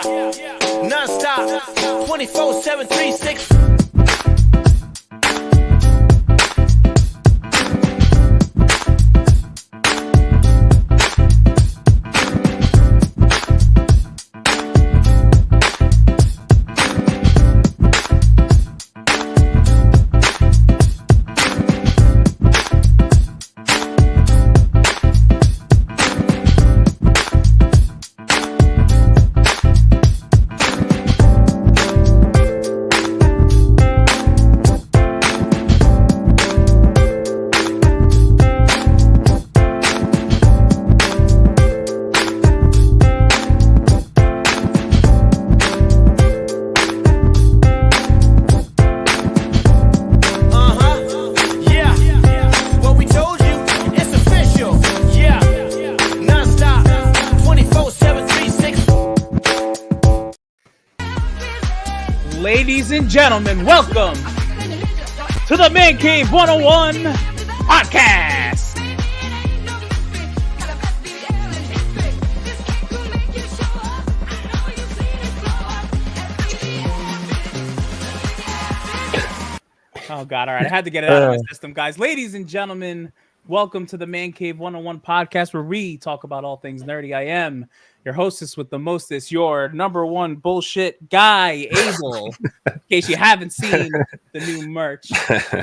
Non-stop, 24/7, 360. Ladies and gentlemen, welcome to the Mancave101 Podcast. Oh, God. All right. I had to get it out of my system, guys. Ladies and gentlemen, welcome to the Mancave101 Podcast, where we talk about all things nerdy. I am your hostess with the mostest, your number one bullshit guy, Abel. In case you haven't seen the new merch.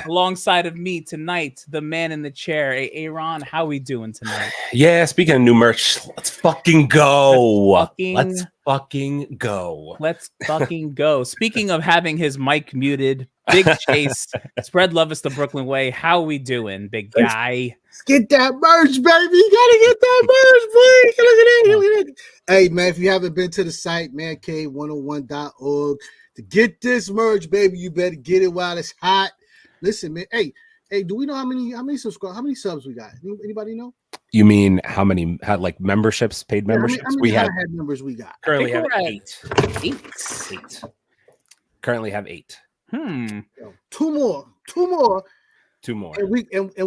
Alongside of me tonight, the man in the chair. Hey, Aaron, how we doing tonight? Yeah, speaking of new merch, let's fucking go. Let's fucking go. Let's fucking go. Speaking of having his mic muted, Big Chase, spread love us the Brooklyn way. How we doing, big guy? Let's get that merch, baby. You gotta get that merch, boy. Look at that. Hey, man, if you haven't been to the site, Mancave101.org, to get this merch, baby, you better get it while it's hot. Listen, man. Hey, do we know how many subscribers, how many subs we got? Anybody know? You mean how many had like memberships, paid memberships? How many we had members we got. Currently have eight. Currently have 8. Two more. And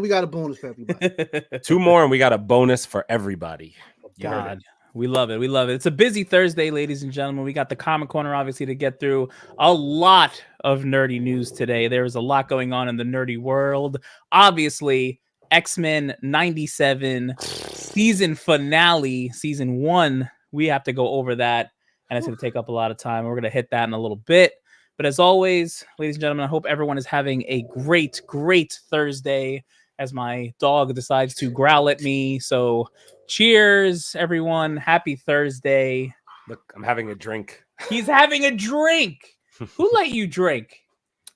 we got a bonus for everybody. 2 more, and we got a bonus for everybody. God, we love it. We love it. It's a busy Thursday, ladies and gentlemen. We got the Comic Corner, obviously, to get through. A lot of nerdy news today. There's a lot going on in the nerdy world. Obviously, X-Men 97 season finale, season 1. We have to go over that, and it's going to take up a lot of time. We're going to hit that in a little bit. But as always, ladies and gentlemen, I hope everyone is having a great, great Thursday as my dog decides to growl at me. So cheers, everyone. Happy Thursday. Look, I'm having a drink. He's having a drink. Who let you drink?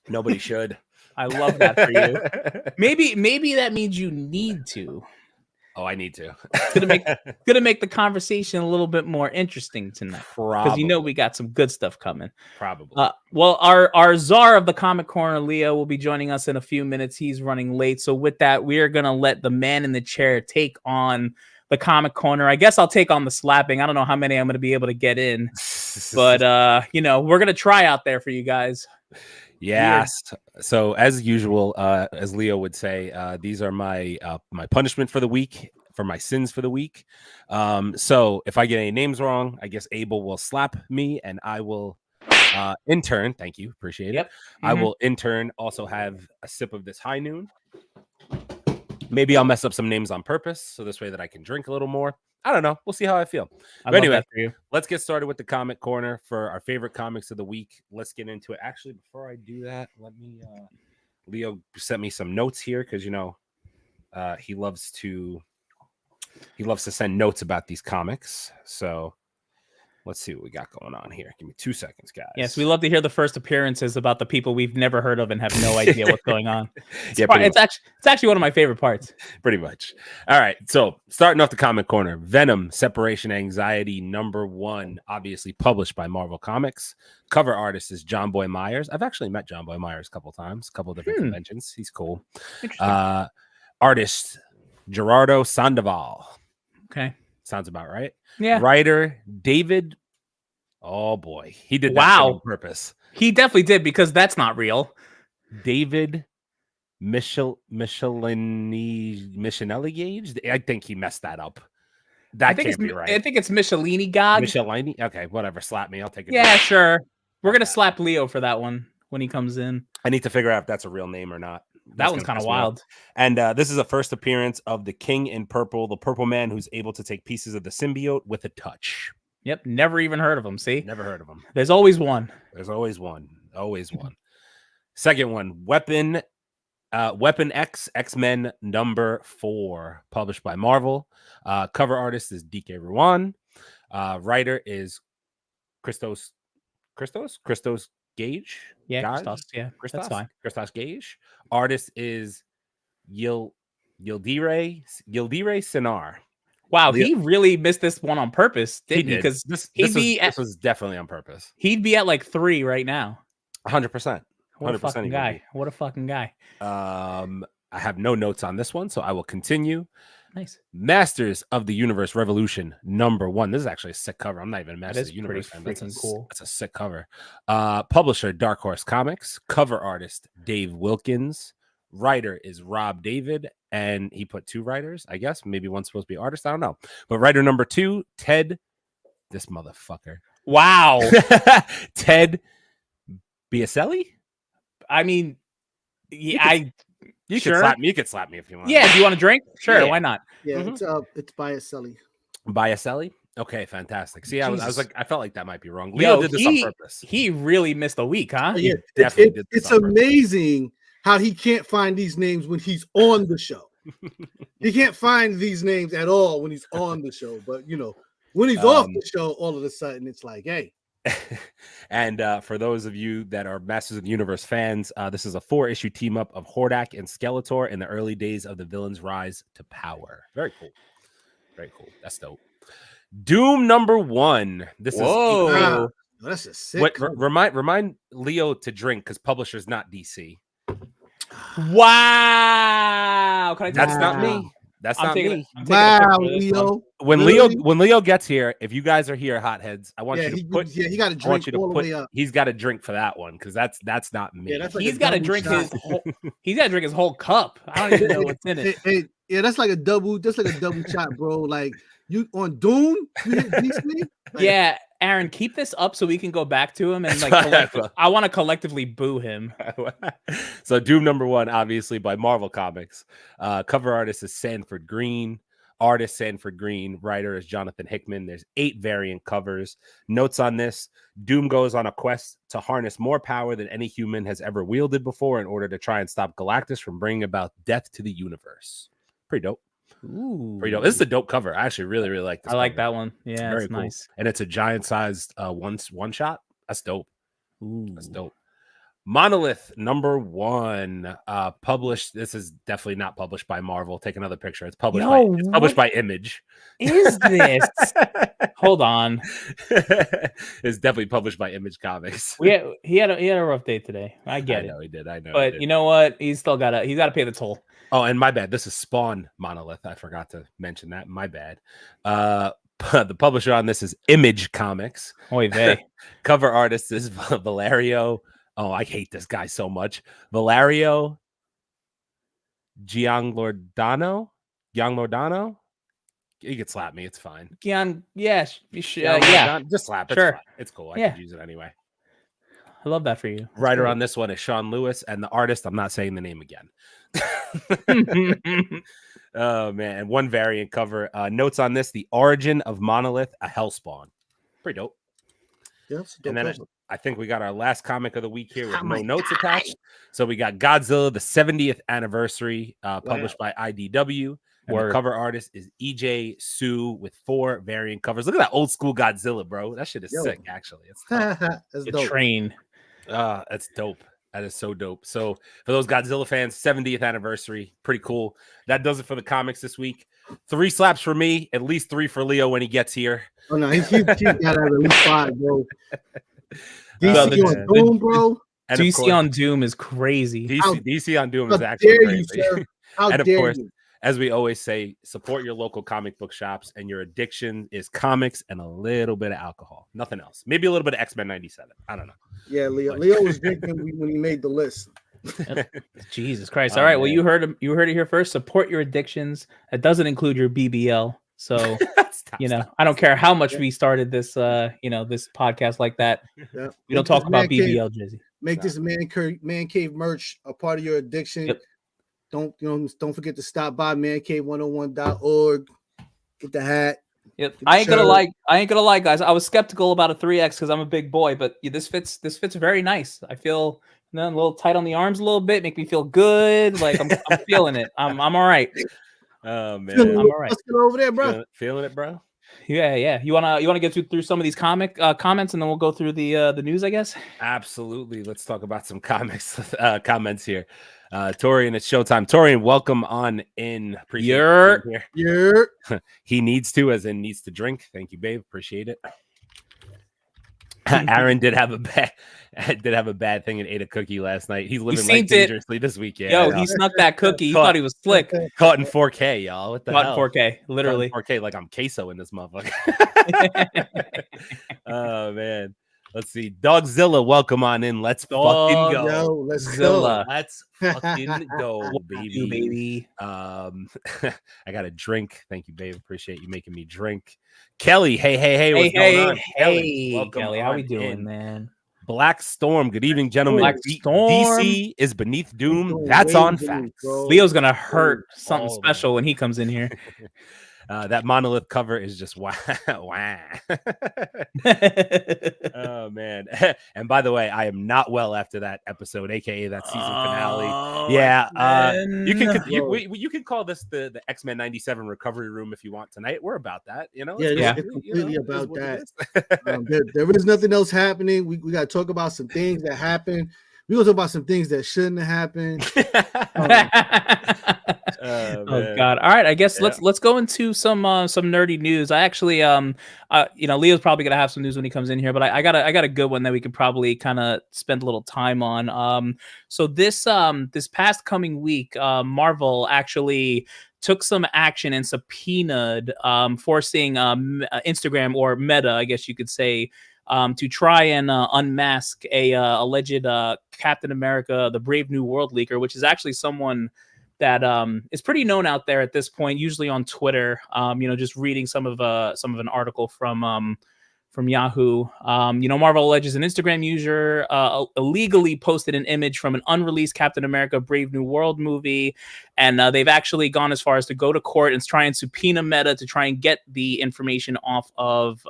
Nobody should. I love that for you. Maybe that means you need to. Oh, I need to. Gonna make the conversation a little bit more interesting tonight. Because you know we got some good stuff coming. Probably. Well, our czar of the Comic Corner, Leo, will be joining us in a few minutes. He's running late. So with that, we are gonna let the man in the chair take on the Comic Corner. I guess I'll take on the slapping. I don't know how many I'm gonna be able to get in. But we're gonna try out there for you guys. Yes. So as usual, as Leo would say, these are my punishment for the week, for my sins for the week. So if I get any names wrong, I guess Abel will slap me, and I will in turn, thank you, appreciate it. I will in turn also have a sip of this high noon. Maybe I'll mess up some names on purpose, so this way that I can drink a little more. I don't know. We'll see how I feel. But anyway, let's get started with the Comic Corner for our favorite comics of the week. Let's get into it. Actually, before I do that, let me Leo sent me some notes here because he loves to send notes about these comics. So let's see what we got going on here. Give me 2 seconds, guys. Yes, we love to hear the first appearances about the people we've never heard of and have no idea what's going on. It's actually one of my favorite parts. Pretty much. All right, so starting off the Comic Corner, Venom: Separation Anxiety #1, obviously published by Marvel Comics. Cover artist is John Boy Myers. I've actually met John Boy Myers a couple times, a couple different conventions. He's cool. Artist Gerardo Sandoval. Okay. Sounds about right. Yeah. Writer David. Oh boy, he did that on purpose. He definitely did, because that's not real. David Michelini Gage. I think he messed that up. That can't be right. I think it's Michelini God. Michelini? Okay, whatever. Slap me. I'll take it. Yeah, sure. We're gonna slap Leo for that one when he comes in. I need to figure out if that's a real name or not. That one's kind of wild. And this is a first appearance of the King in Purple, the Purple Man, who's able to take pieces of the symbiote with a touch. Yep, never even heard of him. See, never heard of him. There's always one. There's always one. Always one. Second one, Weapon X X-Men #4, published by Marvel. Cover artist is DK Ruan. Writer is Christos Gage. Yeah, Christos. Yeah, Christos, that's fine. Christos Gage. Artist is Yildire Sinar. Wow, he really missed this one on purpose, didn't he? Because this was definitely on purpose. He'd be at like 3 right now. 100%. What a fucking guy. What a fucking guy. I have no notes on this one, so I will continue. Nice. Masters of the Universe Revolution #1. This is actually a sick cover. I'm not even a Master of the Universe fan. That's cool. That's a sick cover. Publisher Dark Horse Comics. Cover artist Dave Wilkins. Writer is Rob David, and he put 2 writers, I guess. Maybe one's supposed to be artist. I don't know. But writer number 2, Ted, this motherfucker. Wow. Ted Biaselli? I mean, yeah, you could slap me. You could slap me if you want. Yeah, do you want a drink? Sure, why not? Yeah, it's Biaselli. Biaselli? Okay, fantastic. See, I was like, I felt like that might be wrong. Leo did this on purpose. He really missed a week, huh? Yeah, it's amazing how he can't find these names when he's on the show. He can't find these names at all when he's on the show. But when he's off the show, all of a sudden it's like, hey. And for those of you that are Masters of the Universe fans, this is a 4-issue team up of Hordak and Skeletor in the early days of the villain's rise to power. Very cool. Very cool. That's dope. Doom #1. This is that's a sick. Remind Leo to drink because publisher's not DC. Wow. That's not me. That's not me. Wow, Leo. When Leo gets here, if you guys are here, hotheads, I want you to put. He got to drink all the way up. He's got to drink for that one because that's not me. Yeah, he's got to drink he's got to drink his whole cup. I don't even know what's in it. Yeah, that's like a double shot, bro. Like you on Doom? You hit DC? Like, yeah, Aaron, keep this up so we can go back to him and I want to collectively boo him. So Doom #1, obviously by Marvel Comics. Cover artist is Sanford Green. Artist Sanford Green. Writer is Jonathan Hickman. There's 8 variant covers. Notes on this: Doom goes on a quest to harness more power than any human has ever wielded before in order to try and stop Galactus from bringing about death to the universe. Pretty dope. Ooh, pretty dope. This is a dope cover. I actually really like this. I like that one. Yeah, it's cool. Nice. And it's a giant sized one shot. That's dope. Ooh. That's dope. Monolith #1, published. This is definitely not published by Marvel. Take another picture. It's published. It's published by Image. Is this? Hold on. It's definitely published by Image Comics. He had a rough day today. I get it. He did. I know. But you know what? He's got to pay the toll. Oh, and my bad. This is Spawn Monolith. I forgot to mention that. My bad. The publisher on this is Image Comics. Oy vey. Cover artist is Valerio. Oh, I hate this guy so much. Valerio Gianlordano. You can slap me. It's fine. Yes. Yeah. Just slap. It's sure. Fine. It's cool. I can use it anyway. I love that for you. That's Writer great. on this one is Sean Lewis, and the artist, I'm not saying the name again. Oh, man. And 1 variant cover. Notes on this: the origin of Monolith, a Hellspawn. Pretty dope. Yes. And then I think we got our last comic of the week here with no notes attached. So we got Godzilla, the 70th anniversary, published by IDW. And the cover artist is EJ Sue with 4 variant covers. Look at that old school Godzilla, bro. That shit is sick, actually. It's the dope. Train. That's dope. That is so dope. So for those Godzilla fans, 70th anniversary, pretty cool. That does it for the comics this week. 3 slaps for me, at least 3 for Leo when he gets here. Oh no, he's got at least 5, bro. DC on Doom, bro. DC on Doom is crazy. DC on Doom is actually crazy. You, and of course, as we always say, support your local comic book shops, and your addiction is comics and a little bit of alcohol. Nothing else. Maybe a little bit of X-Men 97. I don't know. Yeah, Leo was drinking when he made the list. Jesus Christ. All right. Well, you heard it here first. Support your addictions. That doesn't include your BBL. So, Stop, you know, stop. I don't care how much we started this, this podcast like that. Yeah. We don't talk about BBL, Jizzy. Make this man cave merch a part of your addiction. Yep. Don't forget to stop by mancave101.org. Get the hat. Yep. I ain't gonna lie, guys. I was skeptical about a 3X because I'm a big boy, but this fits very nice. I feel a little tight on the arms a little bit, make me feel good. Like I'm feeling it. I'm all right. Oh man, I'm all right. Let's get over there, bro. Feeling it, bro. Yeah. You wanna get through some of these comments, and then we'll go through the news, I guess. Absolutely. Let's talk about some comments here. Torian, it's showtime. Torian, welcome on in. Appreciate you here. He needs to, as in needs to drink. Thank you, babe. Appreciate it. Aaron did have a bad thing and ate a cookie last night. He's living like dangerously this week. Yeah, yo, he snuck that cookie. He thought he was slick. Caught in 4K, y'all. What the hell? Caught in 4K, literally. 4K, like I'm queso in this motherfucker. Oh man. Let's see. Dogzilla, welcome on in. Let's fucking go. Yo, let's go. Let's fucking go, baby. Baby. I got a drink. Thank you, babe. Appreciate you making me drink. Kelly, hey, what's going on? Kelly, how we doing, man? Black Storm, good evening, gentlemen. Black Storm. DC is beneath doom. That's on facts. Leo's gonna hurt something special when he comes in here. That monolith cover is just wow. Oh man. And by the way, I am not well after that episode, aka that season finale. Yeah, you can call this the X-Men 97 recovery room if you want tonight. We're about that, you know. It's completely about that. There is nothing else happening. We got to talk about some things that happened. We're gonna talk about some things that shouldn't have happened. Oh God! All right, I guess let's go into some nerdy news. I actually, Leo's probably gonna have some news when he comes in here, but I got a good one that we could probably kind of spend a little time on. So this past coming week, Marvel actually took some action and subpoenaed, forcing Instagram or Meta, I guess you could say, to try and unmask a alleged Captain America: The Brave New World leaker, which is actually someone that is pretty known out there at this point, usually on Twitter. Just reading some of an article from Yahoo. Marvel alleges an Instagram user illegally posted an image from an unreleased Captain America: Brave New World movie, and they've actually gone as far as to go to court and try and subpoena Meta to try and get the information off of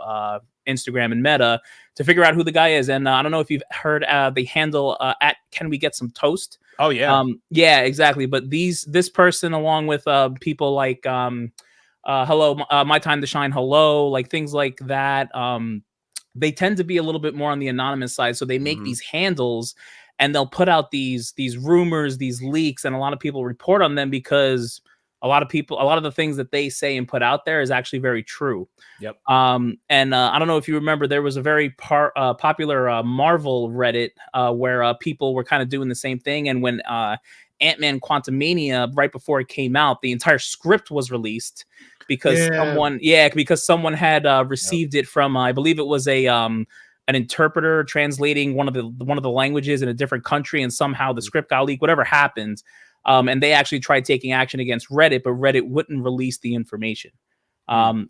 Instagram and Meta to figure out who the guy is. And I don't know if you've heard the handle at Can We Get Some Toast? Oh yeah. Yeah, exactly. But this person, along with people like Hello, My Time to Shine, Hello, like things like that, they tend to be a little bit more on the anonymous side. So they make these handles and they'll put out these rumors, these leaks, and a lot of people report on them because a lot of the things that they say and put out there is actually very true. Yep. And I don't know if you remember, there was a very popular Marvel Reddit where people were kind of doing the same thing. And when Ant-Man Quantumania, right before it came out, the entire script was released because someone had received it from, I believe it was an interpreter translating one of the languages in a different country, and somehow the script got leaked, whatever happened. And they actually tried taking action against Reddit, but Reddit wouldn't release the information.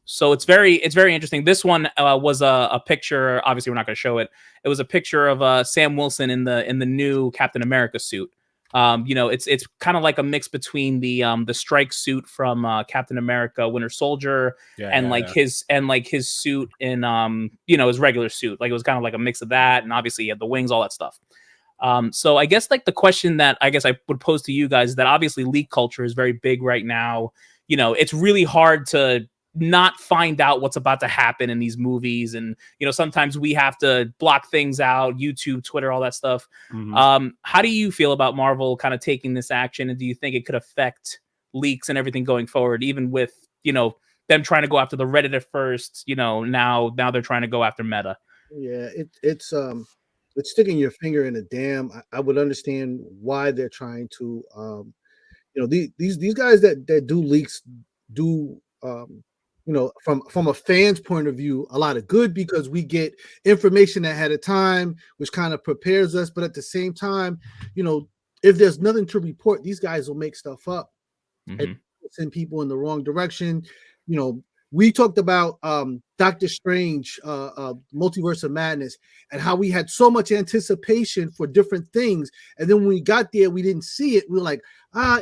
So it's very interesting. This one was a picture. Obviously, we're not going to show it. It was a picture of Sam Wilson in the new Captain America suit. It's kind of like a mix between the strike suit from Captain America: Winter Soldier his suit in his regular suit. Like it was kind of like a mix of that, and obviously he had the wings, all that stuff. So I guess like the question that I guess I would pose to you guys is that obviously leak culture is very big right now. It's really hard to not find out what's about to happen in these movies. And, sometimes we have to block things out, YouTube, Twitter, all that stuff. How do you feel about Marvel kind of taking this action? And do you think it could affect leaks and everything going forward, even with, them trying to go after the Reddit at first, now they're trying to go after Meta? Yeah, it's sticking your finger in a dam. I would understand why they're trying to, these guys that do leaks do, from a fan's point of view, a lot of good, because we get information ahead of time, which kind of prepares us. But at the same time, if there's nothing to report, these guys will make stuff up and send people in the wrong direction. we talked about Doctor Strange, Multiverse of Madness, and how we had so much anticipation for different things, and then when we got there, we didn't see it. We were like,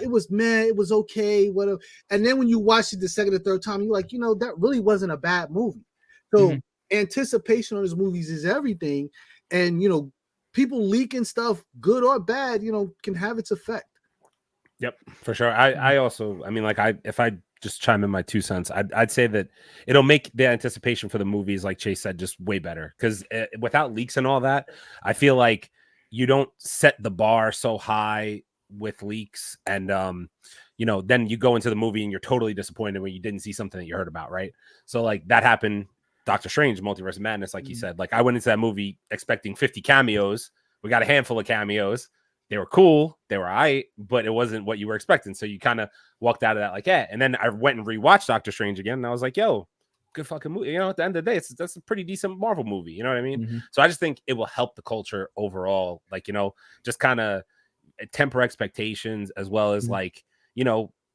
it was it was okay, whatever. And then when you watch it the second or third time, you're like, that really wasn't a bad movie. So anticipation on these movies is everything, and people leaking stuff, good or bad, can have its effect. Yep, for sure. I also, I mean, like, if I just chime in my 2 cents, I'd say that it'll make the anticipation for the movies, like Chase said, just way better. Because without leaks and all that, I feel like you don't set the bar so high with leaks, and then you go into the movie and you're totally disappointed when you didn't see something that you heard about, right? So like that happened. Doctor Strange, Multiverse of Madness, like you said, like I went into that movie expecting 50 cameos. We got a handful of cameos. They were cool. They were all right, but it wasn't what you were expecting. So you kind of walked out of that like, And then I went and rewatched Doctor Strange again, and I was like, yo, good fucking movie. At the end of the day, that's a pretty decent Marvel movie. You know what I mean? So I just think it will help the culture overall. Like, just kind of temper expectations, as well as like,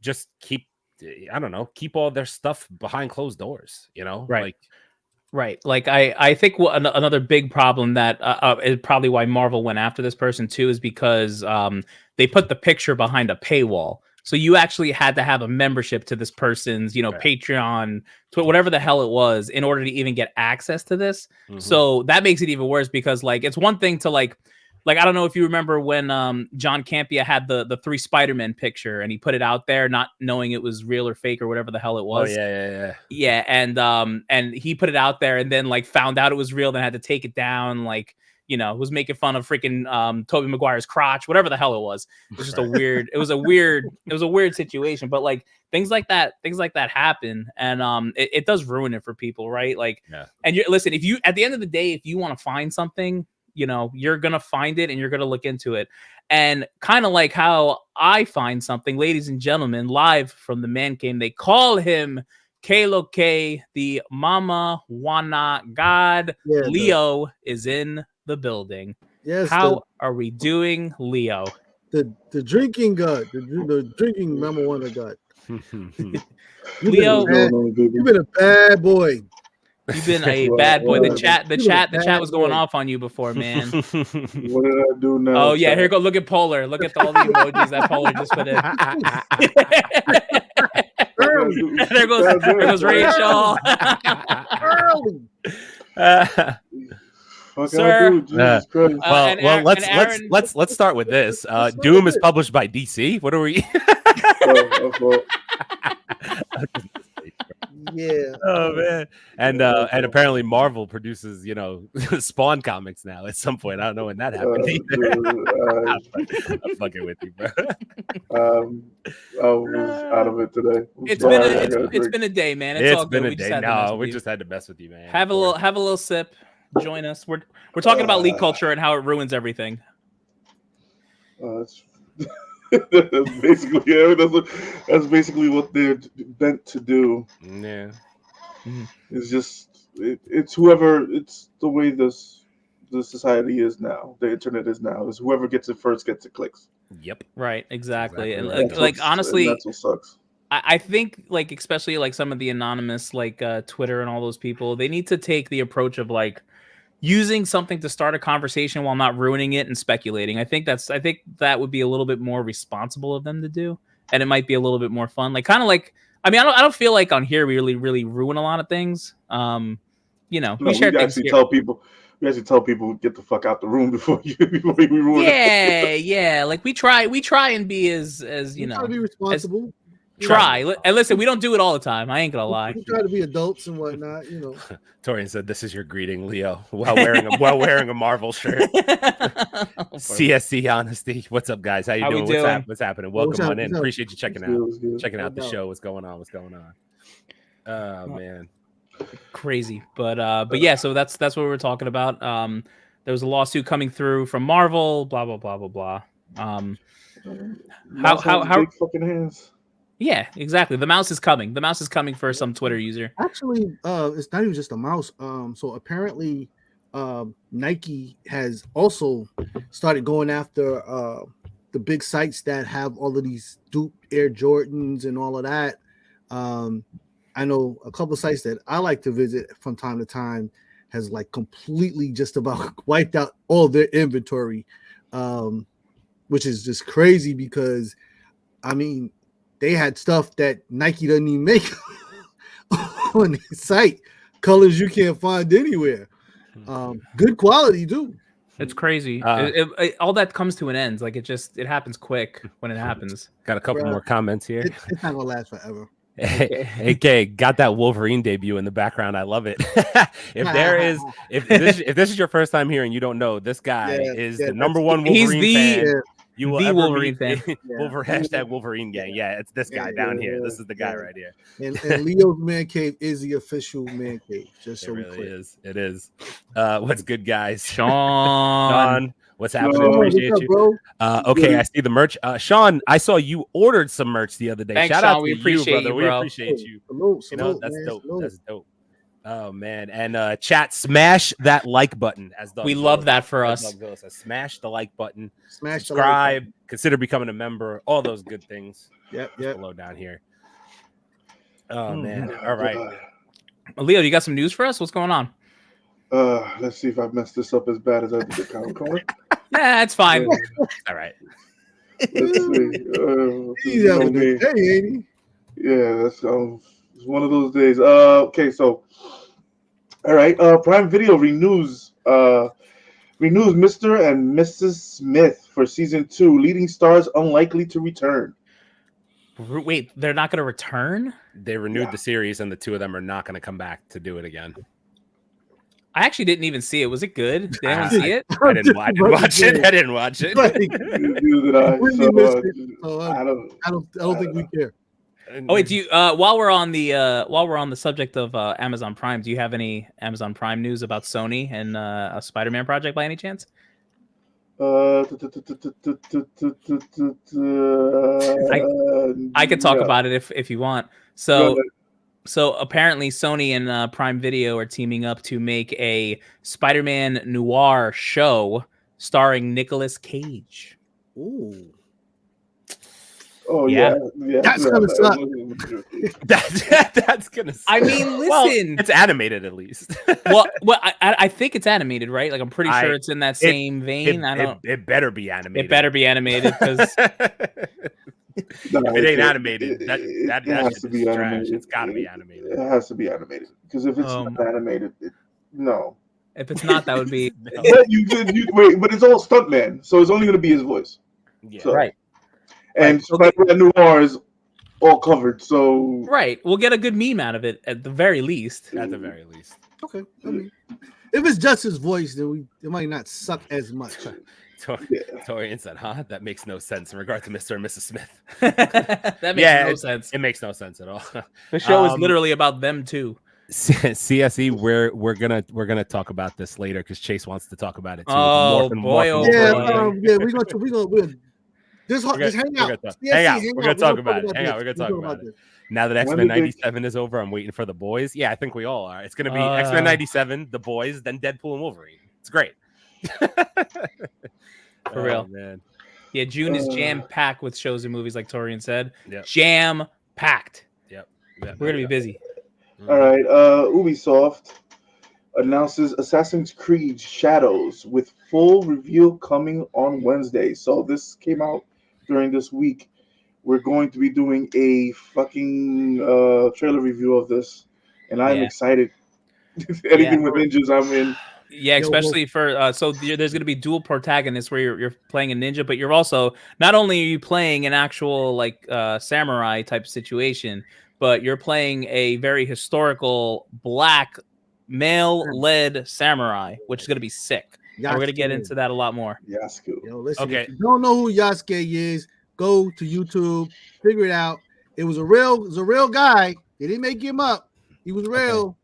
just keep all their stuff behind closed doors, Right. Right. Like I think another big problem that is probably why Marvel went after this person too is because they put the picture behind a paywall. So you actually had to have a membership to this person's, Patreon, whatever the hell it was, in order to even get access to this. So that makes it even worse because like it's one thing to like I don't know if you remember when John Campea had the 3 Spider-Man picture and he put it out there not knowing it was real or fake or whatever the hell it was. Oh, yeah. And he put it out there and then like found out it was real, then had to take it down, like, was making fun of freaking Tobey Maguire's crotch, whatever the hell it was. It was just it was a weird situation. But like things like that happen, and it does ruin it for people, right? Like, and listen, if you at the end of the day, if you want to find something, you're going to find it and you're going to look into it. And kind of like how I find something, ladies and gentlemen, live from the Man Cave, they call him Kalo K, the Mama Wana God. Yeah, Leo is in the building. Yes. How are we doing, Leo? The drinking God, the drinking Mama Wana God. Leo, you've been a bad boy. You've been a bad boy. The chat was going off on you before, man. What did I do now? Oh yeah, here go. Look at Polar. Look at all the emojis that Polar just put in. there goes Rachel. Sir, let's start with this. Doom is published by DC. What are we? Yeah. Oh man. And apparently Marvel produces, Spawn comics now at some point. I don't know when that happened. I'm fucking with you, bro. I was out of it today. It's been a day, man. It's all been good. a day. No, we just had to mess with you, man. Have a little sip. Join us. We're talking about leak culture and how it ruins everything. That's basically what they're meant to do. Yeah, it's just it's whoever. It's the way the society is now. The internet is now. Is whoever gets it first gets it clicks. Yep. Right. Exactly. And honestly, that's what sucks. I think like especially like some of the anonymous like Twitter and all those people, they need to take the approach of like using something to start a conversation while not ruining it and speculating. I think that would be a little bit more responsible of them to do, and it might be a little bit more fun. Like kind of like, I mean, I don't feel like on here we really ruin a lot of things. We share things here. We actually tell people get the fuck out the room before you ruin it. Yeah. Like we try and be as you know, try to be responsible. And listen, we don't do it all the time. I ain't gonna lie. We try to be adults and whatnot, Torian said, "This is your greeting, Leo," while wearing a Marvel shirt. CSC honesty. What's up, guys? How you doing? What's happening? Welcome on in. Appreciate you checking out the show. What's going on? Oh man, crazy. But yeah. So that's what we're talking about. There was a lawsuit coming through from Marvel. Blah blah blah blah blah. How big fucking hands. Yeah, exactly. The mouse is coming. The mouse is coming for some Twitter user. Actually, it's not even just a mouse. So apparently, Nike has also started going after the big sites that have all of these dupe Air Jordans and all of that. I know a couple sites that I like to visit from time to time has like completely just about wiped out all their inventory, which is just crazy because, I mean, they had stuff that Nike doesn't even make on the site, colors you can't find anywhere. Good quality, too. It's crazy. All that comes to an end. Like it happens quick when it happens. Got a couple more comments here. It's not gonna last forever. AK got that Wolverine debut in the background. I love it. if this is your first time here and you don't know, this guy is the number one Wolverine fan. You will ever Wolverine fan. Hashtag Wolverine gang. Yeah, it's this guy down here. This is the guy right here. And Leo's Man Cave is the official Man Cave. Just so it really is. It is. What's good, guys? Sean, what's happening? Appreciate you, bro. Okay, I see the merch. Sean, I saw you ordered some merch the other day. Thanks, Shout Sean. out to We appreciate you, brother. you, bro. We appreciate you. Salute, That's man, dope. salute. That's dope. Oh man, and chat, smash that like button. As we love that for us. Smash the like button. Smash subscribe. the like. Consider becoming a member. All those good things. Yep. Below down here. Oh man. All right. Leo, you got some news for us? What's going on? Let's see if I messed this up as bad as I did the Comic Con. Yeah, it's fine. All right. Let's see. He's having a good day, ain't he? Yeah, that's it's one of those days. Okay, so all right. Prime Video renews Mr. and Mrs. Smith for season 2. Leading stars unlikely to return. Wait, they're not going to return? They renewed the series, and the two of them are not going to come back to do it again. I actually didn't even see it. Was it good? Did anyone see it? I didn't watch it. I didn't watch it. I don't think we care. Oh wait, do you while we're on the subject of Amazon Prime, do you have any Amazon Prime news about Sony and a Spider-Man project by any chance? I could talk about it if you want. So apparently Sony and Prime Video are teaming up to make a Spider-Man noir show starring Nicolas Cage. Ooh. Oh yeah. That's gonna suck. That's gonna suck. I mean, listen, well, it's animated at least. well, I think it's animated, right? Like I'm pretty sure it's in that same vein. It better be animated. It better be animated because if it ain't animated, that has to be animated. It's got to be animated. It has to be animated because if it's not animated, no. If it's not, that would be. Wait, but it's all stuntman, so it's only going to be his voice. Yeah, so, right. And Spider-Man Noir is all covered, so right. We'll get a good meme out of it at the very least. At the very least. Okay. I mean, if it's just his voice, then it might not suck as much. Torian said, "Huh? That makes no sense in regard to Mr. and Mrs. Smith." That makes no sense. It makes no sense at all. The show is literally about them too. CSE, we're gonna talk about this later because Chase wants to talk about it too. Oh boy! We're gonna. Just hang out. We're gonna talk about it. Hang out. We're gonna talk about it. Now that X-Men 97 is over, I'm waiting for the boys. Yeah, I think we all are. It's gonna be X-Men 97, the boys, then Deadpool and Wolverine. It's great. For real, man. Yeah, June is jam packed with shows and movies, like Torian said. Yep. Jam packed. Yep. We're gonna be busy. All right. Ubisoft announces Assassin's Creed Shadows with full reveal coming on Wednesday. So this came out during this week. We're going to be doing a fucking trailer review of this, and I'm excited. Anything with ninjas, I'm in. Yeah, especially for so there's going to be dual protagonists where you're playing a ninja, but you're also not only are you playing an actual like samurai type situation, but you're playing a very historical black male-led samurai, which is going to be sick. We're going to get into that a lot more. Yasuke. Yo, listen, okay. If you don't know who Yasuke is, go to YouTube, figure it out. It was a real guy. They didn't make him up. He was real.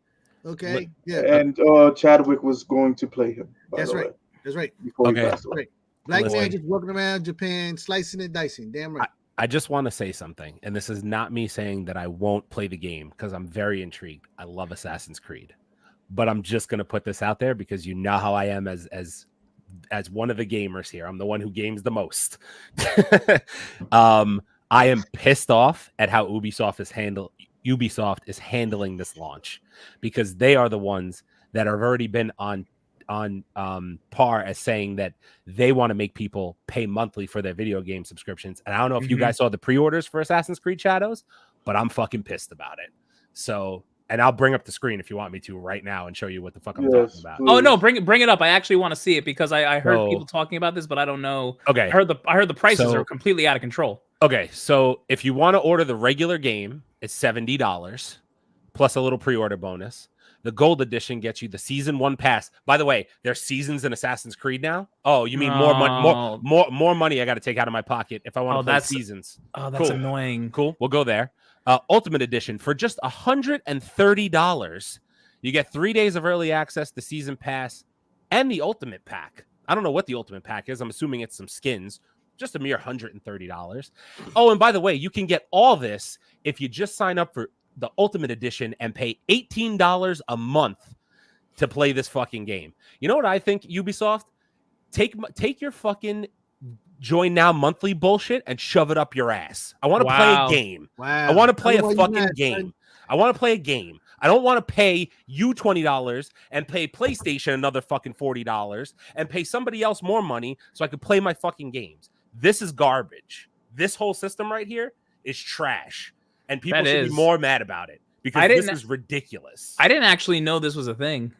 Okay. Yeah. And Chadwick was going to play him. That's right. That's right. Okay. Right. Black man just walking around Japan, slicing and dicing. Damn right. I just want to say something, and this is not me saying that I won't play the game because I'm very intrigued. I love Assassin's Creed, but I'm just gonna put this out there because you know how I am as one of the gamers here. I'm the one who games the most. I am pissed off at how Ubisoft has handled. Ubisoft is handling this launch, because they are the ones that have already been on par as saying that they want to make people pay monthly for their video game subscriptions. And I don't know if you guys saw the pre-orders for Assassin's Creed Shadows, but I'm fucking pissed about it. So, and I'll bring up the screen if you want me to right now and show you what the fuck I'm talking about. Oh no, bring it up. I actually want to see it because I heard people talking about this, but I don't know. Okay. I heard the prices are completely out of control. Okay, so if you want to order the regular game, it's $70 plus a little pre-order bonus. The gold edition gets you the season 1 pass. By the way, there's seasons in Assassin's Creed now. Oh, you mean more money I got to take out of my pocket if I want to play seasons. Oh, that's annoying. Cool. We'll go there. Ultimate edition for just $130. You get 3 days of early access, the season pass, and the ultimate pack. I don't know what the ultimate pack is. I'm assuming it's some skins. Just a mere $130. Oh, and by the way, you can get all this if you just sign up for the Ultimate Edition and pay $18 a month to play this fucking game. You know what I think, Ubisoft? Take your fucking join now monthly bullshit and shove it up your ass. I want to play a game. Wow. I want to play a fucking game. I want to play a game. I don't want to pay you $20 and pay PlayStation another fucking $40 and pay somebody else more money so I could play my fucking games. This is garbage. This whole system right here is trash. And people should be more mad about it because this is ridiculous. I didn't actually know this was a thing.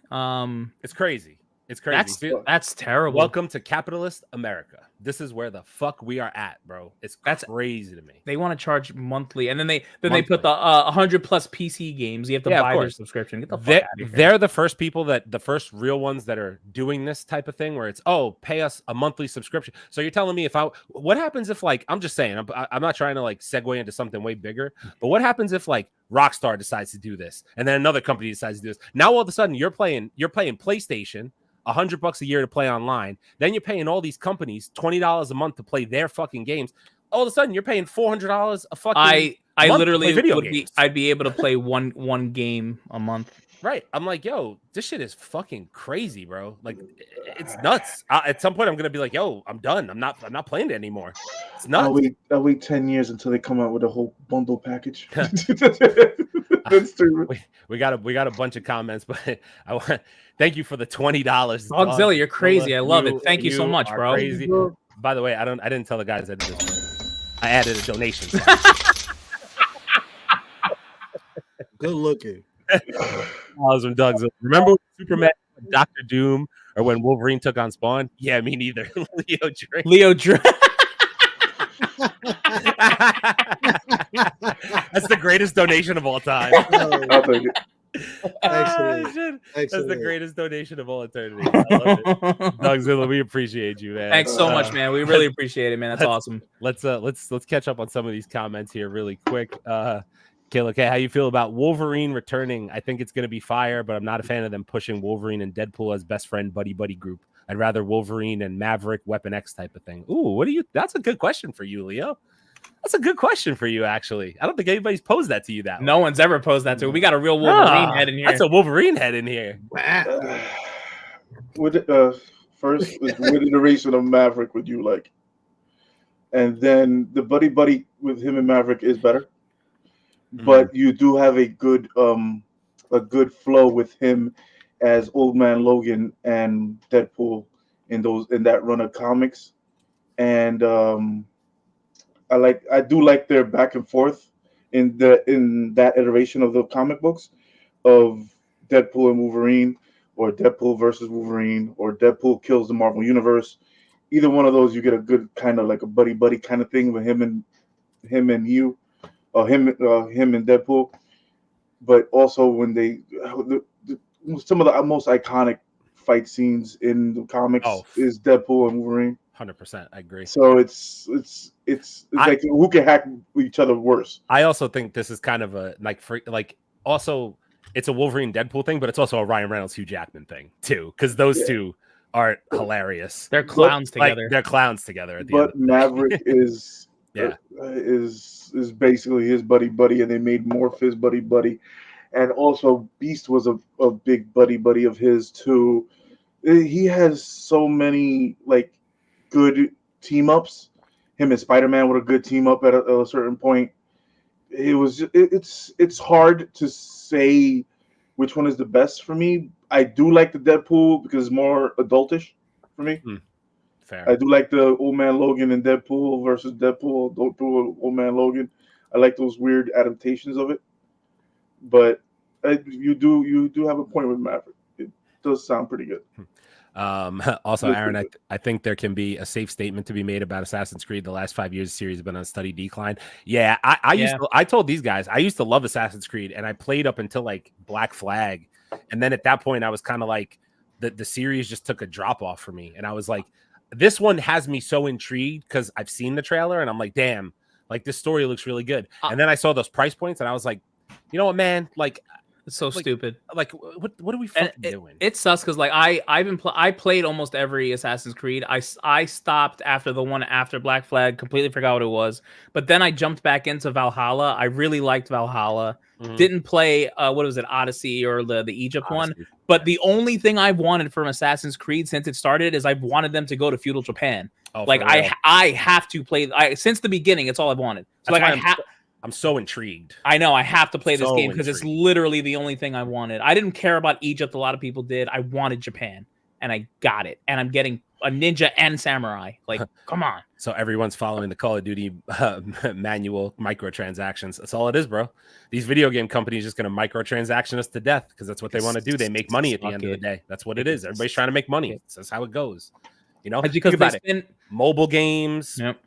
It's crazy. It's crazy. That's terrible. Welcome to capitalist America. This is where the fuck we are at, bro. That's crazy to me. They want to charge monthly, and then they put the 100 plus PC games. You have to buy their subscription. Get the fuck out of here. They're the first people the first real ones that are doing this type of thing where it's pay us a monthly subscription. So you're telling me what happens if I'm just saying I'm not trying to segue into something way bigger, but what happens if Rockstar decides to do this and then another company decides to do this? Now all of a sudden you're playing PlayStation. $100 a year to play online. Then you're paying all these companies $20 a month to play their fucking games. All of a sudden, you're paying $400 a fucking. I literally I'd be able to play one game a month. Right. I'm like, yo, this shit is fucking crazy, bro. It's nuts. At some point, I'm gonna be like, yo, I'm done. I'm not playing it anymore. It's nuts. I'll wait 10 years until they come out with a whole bundle package. We got a bunch of comments, but I want thank you for the $20. Dogzilla, you're crazy. I love it. Thank you so much, bro. Crazy. By the way, I didn't tell the guys that did this. I added a donation. Good looking. From Dougzilla. Remember Superman, Dr. Doom, or when Wolverine took on Spawn? Yeah, me neither. Leo Drake. That's the greatest donation of all time. I'll take it. Excellent. That's the greatest donation of all eternity. I love it. Dogzilla, we appreciate you, man. Thanks so much, man. We really appreciate it, man. That's awesome. Let's catch up on some of these comments here really quick. Kill, okay, how you feel about Wolverine returning? I think it's going to be fire, but I'm not a fan of them pushing Wolverine and Deadpool as best friend buddy group. I'd rather Wolverine and Maverick, Weapon X type of thing. Ooh, that's a good question for you, Leo. That's a good question for you, actually. I don't think anybody's posed that to you that way. No one's ever posed that to. We got a real Wolverine head in here. That's a Wolverine head in here. First, what iteration of Maverick would you like? And then the buddy with him and Maverick is better. But you do have a good flow with him as Old Man Logan and Deadpool in that run of comics, and I do like their back and forth in that iteration of the comic books of Deadpool and Wolverine, or Deadpool versus Wolverine, or Deadpool kills the Marvel Universe. Either one of those, you get a good kind of like a buddy kind of thing with him and you. Him and Deadpool, but also when some of the most iconic fight scenes in the comics is Deadpool and Wolverine. 100%, I agree. So it's like who can hack each other worse. I also think this is kind of a also it's a Wolverine Deadpool thing, but it's also a Ryan Reynolds Hugh Jackman thing too, because those two are hilarious. They're clowns together. They're clowns together. But Maverick is. Is basically his buddy, and they made Morph his buddy, and also Beast was a big buddy of his too. He has so many good team ups. Him and Spider-Man were a good team up at a certain point. it's hard to say which one is the best for me. I do like the Deadpool because it's more adultish for me. Fair. I do like the Old Man Logan and Deadpool versus Deadpool, Old Man Logan. I like those weird adaptations of it. But you do have a point with Maverick. It does sound pretty good. Also, Aaron, I think there can be a safe statement to be made about Assassin's Creed. The last 5 years, the series has been on steady decline. Yeah, I told these guys I used to love Assassin's Creed, and I played up until like Black Flag, and then at that point, I was kind of like the series just took a drop off for me, and I was like, this one has me so intrigued because I've seen the trailer, and I'm like, damn, like this story looks really good. And then I saw those price points, and I was like, you know what, man, like. It's so stupid. Like, what are we fucking doing? It sucks because like I played almost every Assassin's Creed. I stopped after the one after Black Flag, completely forgot what it was. But then I jumped back into Valhalla. I really liked Valhalla. Didn't play what was it, Odyssey or the Egypt one. But the only thing I've wanted from Assassin's Creed since it started is I've wanted them to go to feudal Japan. Oh, like I have to play. Since the beginning, it's all I've wanted. So that's like I'm so intrigued. I know I have to play this game because it's literally the only thing I wanted. I didn't care about Egypt. A lot of people did. I wanted Japan, and I got it. And I'm getting a ninja and samurai. Like, come on. So everyone's following the Call of Duty manual microtransactions. That's all it is, bro. These video game companies just going to microtransaction us to death because that's what they want to do. They make money at the end of the day. That's what it is. Everybody's trying to make money. That's how it goes. You know, because mobile games. Yep.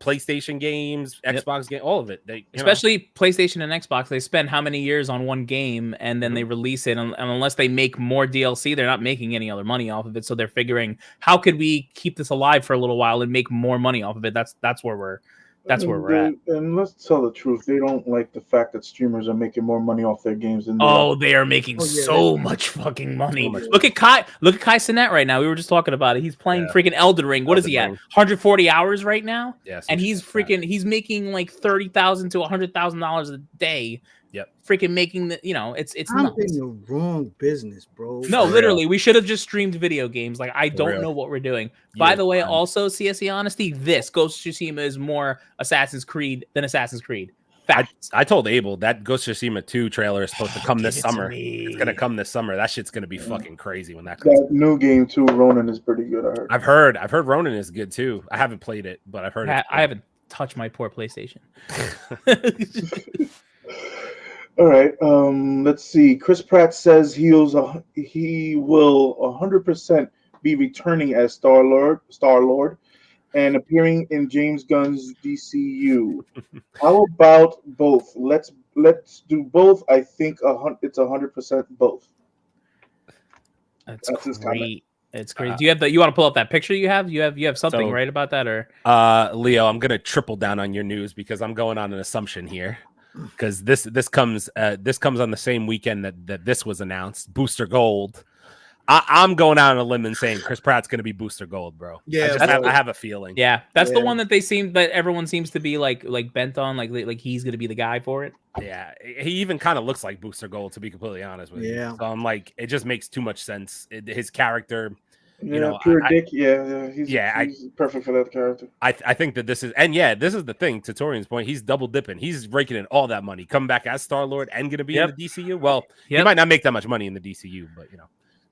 PlayStation games, Xbox game, all of it. Especially PlayStation and Xbox, they spend how many years on one game and then they release it, and unless they make more DLC, they're not making any other money off of it. So they're figuring, how could we keep this alive for a little while and make more money off of it? That's where we're at. And let's tell the truth, they don't like the fact that streamers are making more money off their games than they are making so much fucking money. Look at Kai Cenat right now. We were just talking about it. He's playing freaking Elden Ring. What is he at? 140 hours right now? Yes. And he's making like $30,000 to $100,000 a day. Yep. Freaking making it's I'm nuts. in the wrong business, bro. No, literally, we should have just streamed video games. Like, I don't know what we're doing. By the way, also, CSE Honesty, this Ghost of Tsushima is more Assassin's Creed than Assassin's Creed. I told Abel that Ghost of Tsushima 2 trailer is supposed to come this summer. It's gonna come this summer. That shit's gonna be fucking crazy when that comes. That new game too, Ronin, is pretty good. I've heard Ronin is good too. I haven't played it, but I've heard I haven't touched my poor PlayStation. All right, let's see. Chris Pratt says he will 100% be returning as Star-Lord, and appearing in James Gunn's DCU. How about both? Let's do both. I think it's 100% both. That's great. It's crazy. Do you have you want to pull up that picture you have? You have something right about that, or Leo? I'm gonna triple down on your news because I'm going on an assumption here. Because this comes on the same weekend that this was announced. Booster Gold. I'm going out on a limb and saying Chris Pratt's going to be Booster Gold, bro. Yeah, I have a feeling. Yeah, that's the one that everyone seems to be like bent on, like he's going to be the guy for it. Yeah, he even kind of looks like Booster Gold, to be completely honest with you. Yeah. So I'm like, it just makes too much sense. His character. Dick. He's perfect for that character. I think that this is the thing. To Torian's point, he's double dipping. He's raking in all that money, coming back as Star-Lord and going to be in the DCU. Well, he might not make that much money in the DCU, but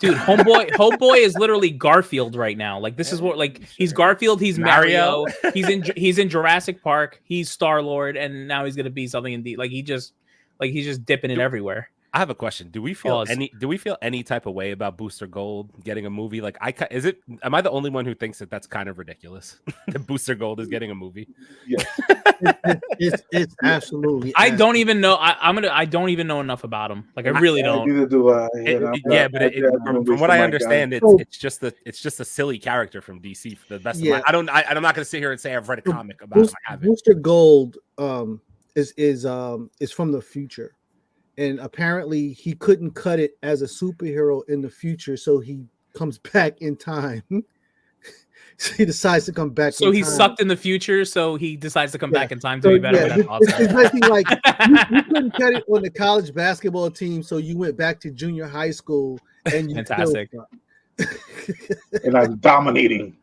dude, homeboy is literally Garfield right now. Like, this is what, like, he's Garfield, he's Mario, he's in Jurassic Park, he's Star-Lord, and now he's gonna be something in he's just dipping it everywhere. I have a question. Do we feel any type of way about Booster Gold getting a movie? Like, am I the only one who thinks that that's kind of ridiculous? That Booster Gold is getting a movie? Yes. It's absolutely. I don't even know. I don't even know enough about him. Like, I really don't. Neither do I. From what I understand, it's just a silly character from DC. For the best of my, I'm not going to sit here and say I've read a comic about it. I haven't. Booster Gold is from the future. And apparently he couldn't cut it as a superhero in the future, so he comes back in time. So he decides to come back. So he's sucked in the future, so he decides to come back in time to be better. That's awesome. It's basically like you couldn't cut it on the college basketball team, so you went back to junior high school and you fantastic. And I'm dominating.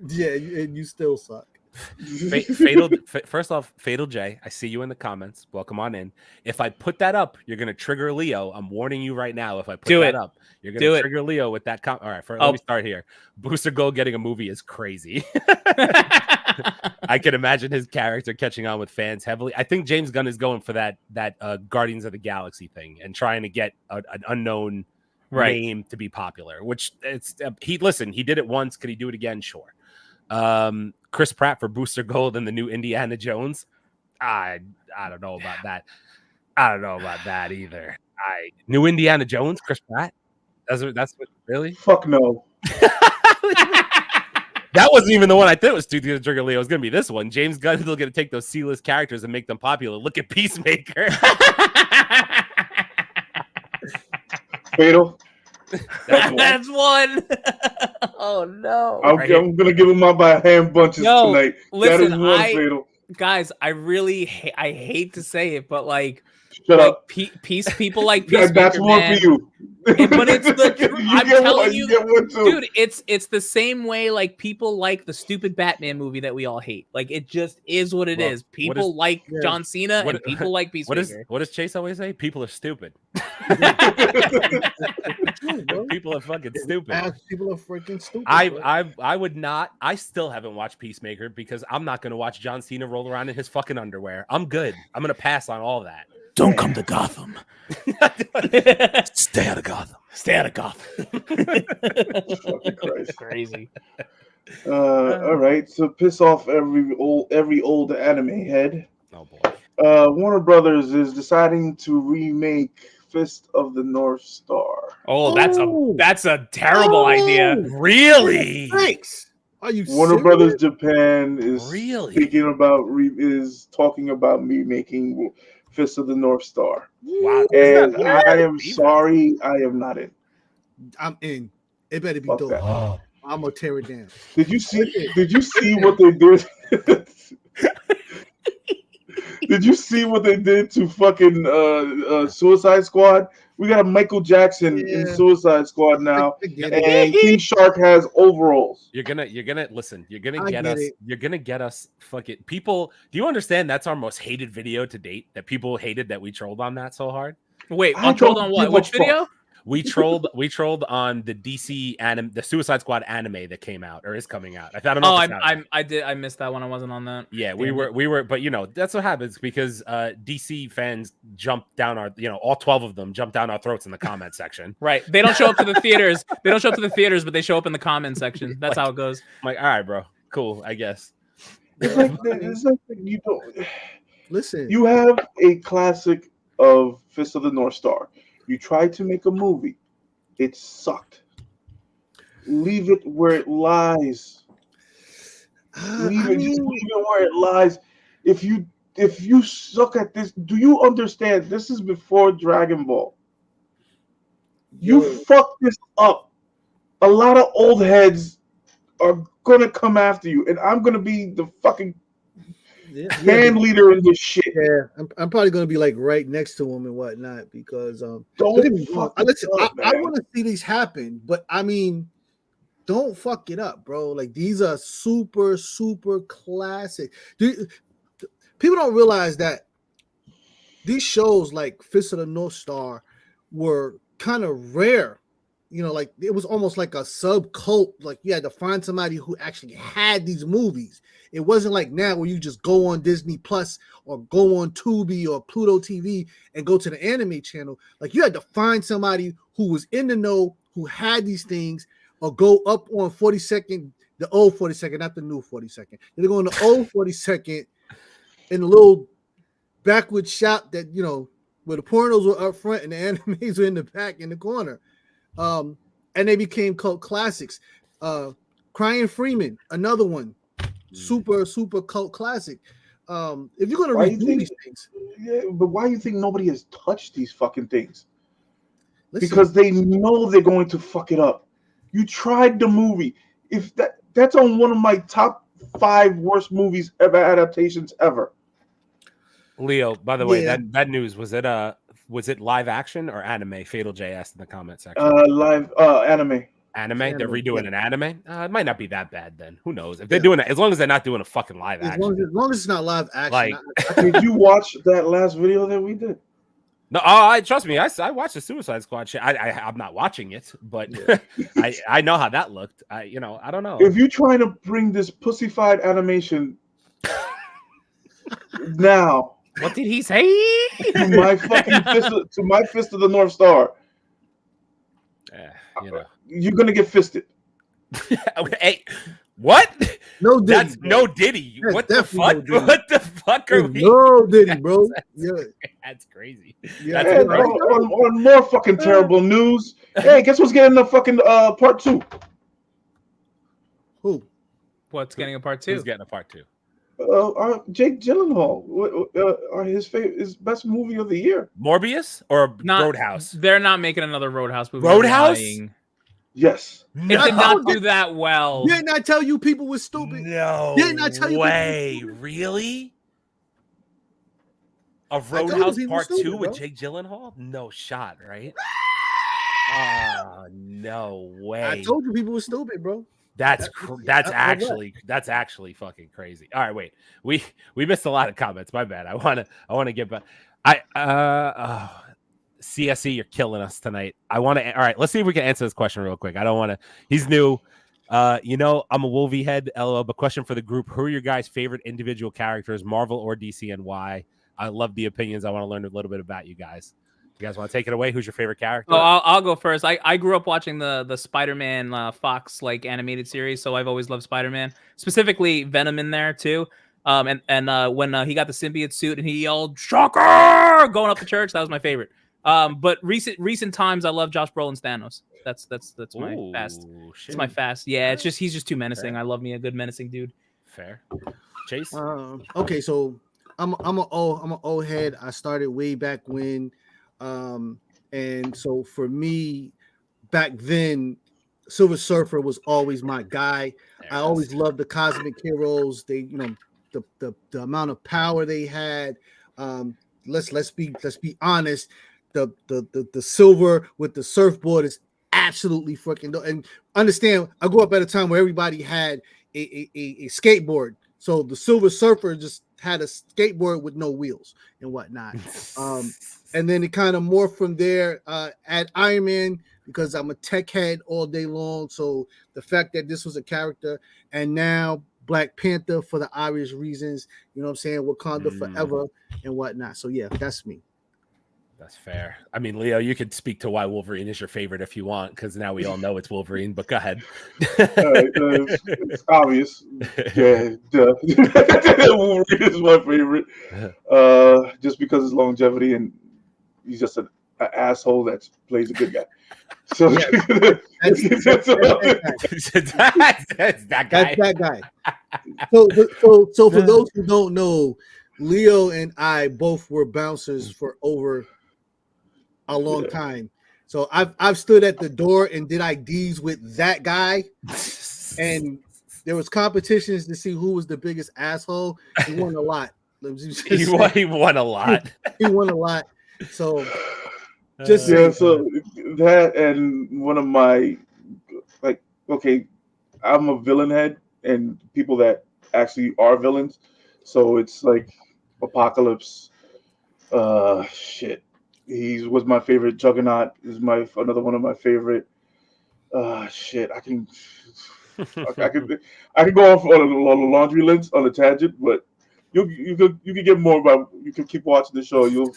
Yeah, and you still suck. First off, Fatal J, I see you in the comments. Welcome on in. If I put that up, you're gonna trigger Leo. I'm warning you right now. If I put that up, you're gonna trigger Leo with that comment. All right, let me start here. Booster Gold getting a movie is crazy. I can imagine his character catching on with fans heavily. I think James Gunn is going for that Guardians of the Galaxy thing and trying to get an unknown name to be popular. Which he did it once. Could he do it again? Sure. Chris Pratt for Booster Gold and the new Indiana Jones. I don't know about that. I don't know about that either. New Indiana Jones, Chris Pratt. That's what really. Fuck no. That wasn't even the one I thought was too good to trigger Leo. It was gonna be this one. James Gunn is gonna take those C-list characters and make them popular. Look at Peacemaker. Fatal. That's one. Oh no! I'm gonna give him my by hand bunches tonight. Listen, that is one Fatal. Guys, I really I hate to say it, but like, shut up. People like Peacemaker, that's one man. for you. But it's the truth. I'm telling you, dude. It's the same way like people like the stupid Batman movie that we all hate. Like it just is what it is. People like John Cena and people like Peacemaker. What does Chase always say? People are stupid. People are fucking stupid. People are freaking stupid. I would not. I still haven't watched Peacemaker because I'm not going to watch John Cena roll around in his fucking underwear. I'm good. I'm going to pass on all that. Don't come to Gotham. Stay out of Gotham. Stay out of Gotham. Fucking Christ. Crazy. All right. So piss off every old anime head. Oh boy. Warner Brothers is deciding to remake Fist of the North Star. Oh, that's a terrible idea. Really? Thanks. Are you Warner serious? Brothers Japan is Really talking about remaking Fist of the North Star. Wow. And I am sorry, I am not in. I'm in. It better be Fuck dope. that. I'm gonna tear it down. Did you see what they did? Did you see what they did to fucking Suicide Squad? We got a Michael Jackson in Suicide Squad now, and King Shark has overalls. You're gonna listen. You're gonna get us. You're gonna get us. Fucking people. Do you understand? That's our most hated video to date. That people hated that we trolled on that so hard. Wait, trolled on what? Which video? We trolled on the DC the Suicide Squad anime that came out or is coming out. I don't know. I missed that one. I wasn't on that. Yeah, we were, but that's what happens because DC fans jumped down all 12 of them jumped down our throats in the comment section. Right. They don't show up to the theaters. They don't show up to the theaters, but they show up in the comment section. That's how it goes. I'm like, all right, bro, cool, I guess. It's like you don't listen. You have a classic of Fist of the North Star. You tried to make a movie. It sucked. Leave it where it lies. Leave it where it lies. If you suck at this, do you understand? This is before Dragon Ball. You fucked this up. A lot of old heads are gonna come after you, and I'm gonna be the fucking man leader in this shit. Yeah, I'm probably gonna be like right next to him and whatnot because don't fuck I want to see these happen, but I mean, don't fuck it up, bro. Like these are super classic. People don't realize that these shows like Fist of the North Star were kind of rare. You know, like it was almost like a sub cult. Like you had to find somebody who actually had these movies. It wasn't like now where you just go on Disney Plus or go on Tubi or Pluto TV and go to the anime channel. Like you had to find somebody who was in the know, who had these things, or go up on 42nd, the old 42nd, not the new 42nd. They're going to the old 42nd in a little backward shop that, you know, where the pornos were up front and the animes were in the back in the corner. And they became cult classics. Crying Freeman, another one. Super cult classic. If you're gonna redo these things, yeah, but why do you think nobody has touched these fucking things? Because they know they're going to fuck it up. You tried the movie. If that's on one of my top 5 worst movies ever, adaptations ever. Leo, by the way, that news was it live action or anime? Fatal J asked in the comment section. Live anime. Anime? They're Anime, redoing yeah. an anime? It might not be that bad then. Who knows? If they're doing it, as long as they're not doing a fucking live As action. long as it's not live action. Like, Did you watch that last video that we did? no, I trust me. I watched the Suicide Squad shit. I'm not watching it, but I know how that looked. I don't know. If you're trying to bring this pussyfied animation now What did he say? to my fucking fist of the North Star, you're gonna get fisted. Hey, what? No Diddy. That's no Diddy. That's What the fuck? definitely no Diddy. What the fuck are we? No Diddy, bro. Yeah. That's crazy. Yeah. That's And on more fucking terrible news, hey, guess what's getting the fucking part 2? Who? What's getting a part 2? Who's getting a part 2? Jake Gyllenhaal. His best movie of the year. Morbius or Not- Roadhouse? They're not making another Roadhouse movie. Roadhouse? They're lying. Yes. It did not do that well. Didn't I tell you people were stupid? No Didn't I tell you way. Really? A told you Roadhouse people part stupid, 2 with bro. Jake Gyllenhaal? No shot, right? Oh, no way. I told you people were stupid, bro. That's I- that's actually fucking crazy. All right, wait. We missed a lot of comments. My bad. I want to get back. CSE, you're killing us tonight. All right, let's see if we can answer this question real quick. I don't want to. He's new. I'm a Wolvie head. LOL. But question for the group: who are your guys' favorite individual characters, Marvel or DC, and why? I love the opinions. I want to learn a little bit about you guys. You guys want to take it away? Who's your favorite character? Oh, I'll go first. I grew up watching the Spider-Man Fox animated series, so I've always loved Spider-Man. Specifically, Venom in there too. And when he got the symbiote suit and he yelled "Shocker!" going up the church, that was my favorite. But recent times, I love Josh Brolin's Thanos. That's my fast. It's my fast. Yeah, he's just too menacing. I love me a good menacing dude. Fair. Chase. Okay, so I'm an old head. I started way back when, and so for me, back then, Silver Surfer was always my guy. I always loved the cosmic heroes. They, the amount of power they had. Let's be honest. The silver with the surfboard is absolutely freaking dope. And understand, I grew up at a time where everybody had a skateboard. So the Silver Surfer just had a skateboard with no wheels and whatnot. And then it kind of morphed from there at Iron Man, because I'm a tech head all day long. So the fact that this was a character, and now Black Panther for the obvious reasons, you know what I'm saying? Wakanda forever and whatnot. So yeah, that's me. That's fair. I mean, Leo, you could speak to why Wolverine is your favorite if you want, because now we all know it's Wolverine, but go ahead. It's obvious. Yeah, duh. Wolverine is my favorite. Just because his longevity, and he's just an asshole that plays a good guy. So That's that guy. That's that guy. So for those who don't know, Leo and I both were bouncers for over a long time. So I've stood at the door and did IDs with that guy, and there was competitions to see who was the biggest asshole. He won a lot. He won a lot. He won a lot. So so that, and one of my, okay, I'm a villain head, and people that actually are villains. So it's like Apocalypse. Shit. He was my favorite. Juggernaut is another one of my favorite. Shit. I can go off on a laundry list on a tangent, but you can get more about. You can keep watching the show. You'll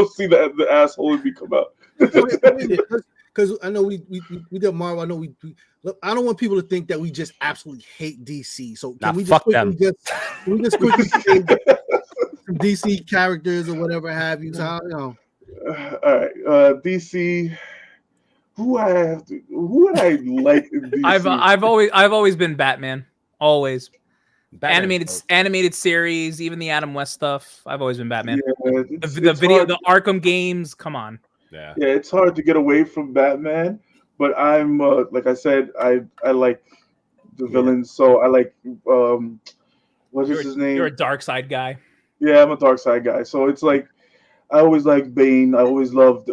see the asshole be come out. Because I know we did Marvel. I know we look, I don't want people to think that we just absolutely hate DC. So can we just quickly say some DC characters or whatever have you? So, all right, DC. Who would I like in DC? I've always been Batman. Always. Batman. Animated series, even the Adam West stuff. I've always been Batman. Yeah, the Arkham games. Come on. Yeah, it's hard to get away from Batman, but I'm like I said, I like the villains. So I like what's his name? You're a dark side guy. Yeah, I'm a dark side guy. So it's like I always liked Bane. I always loved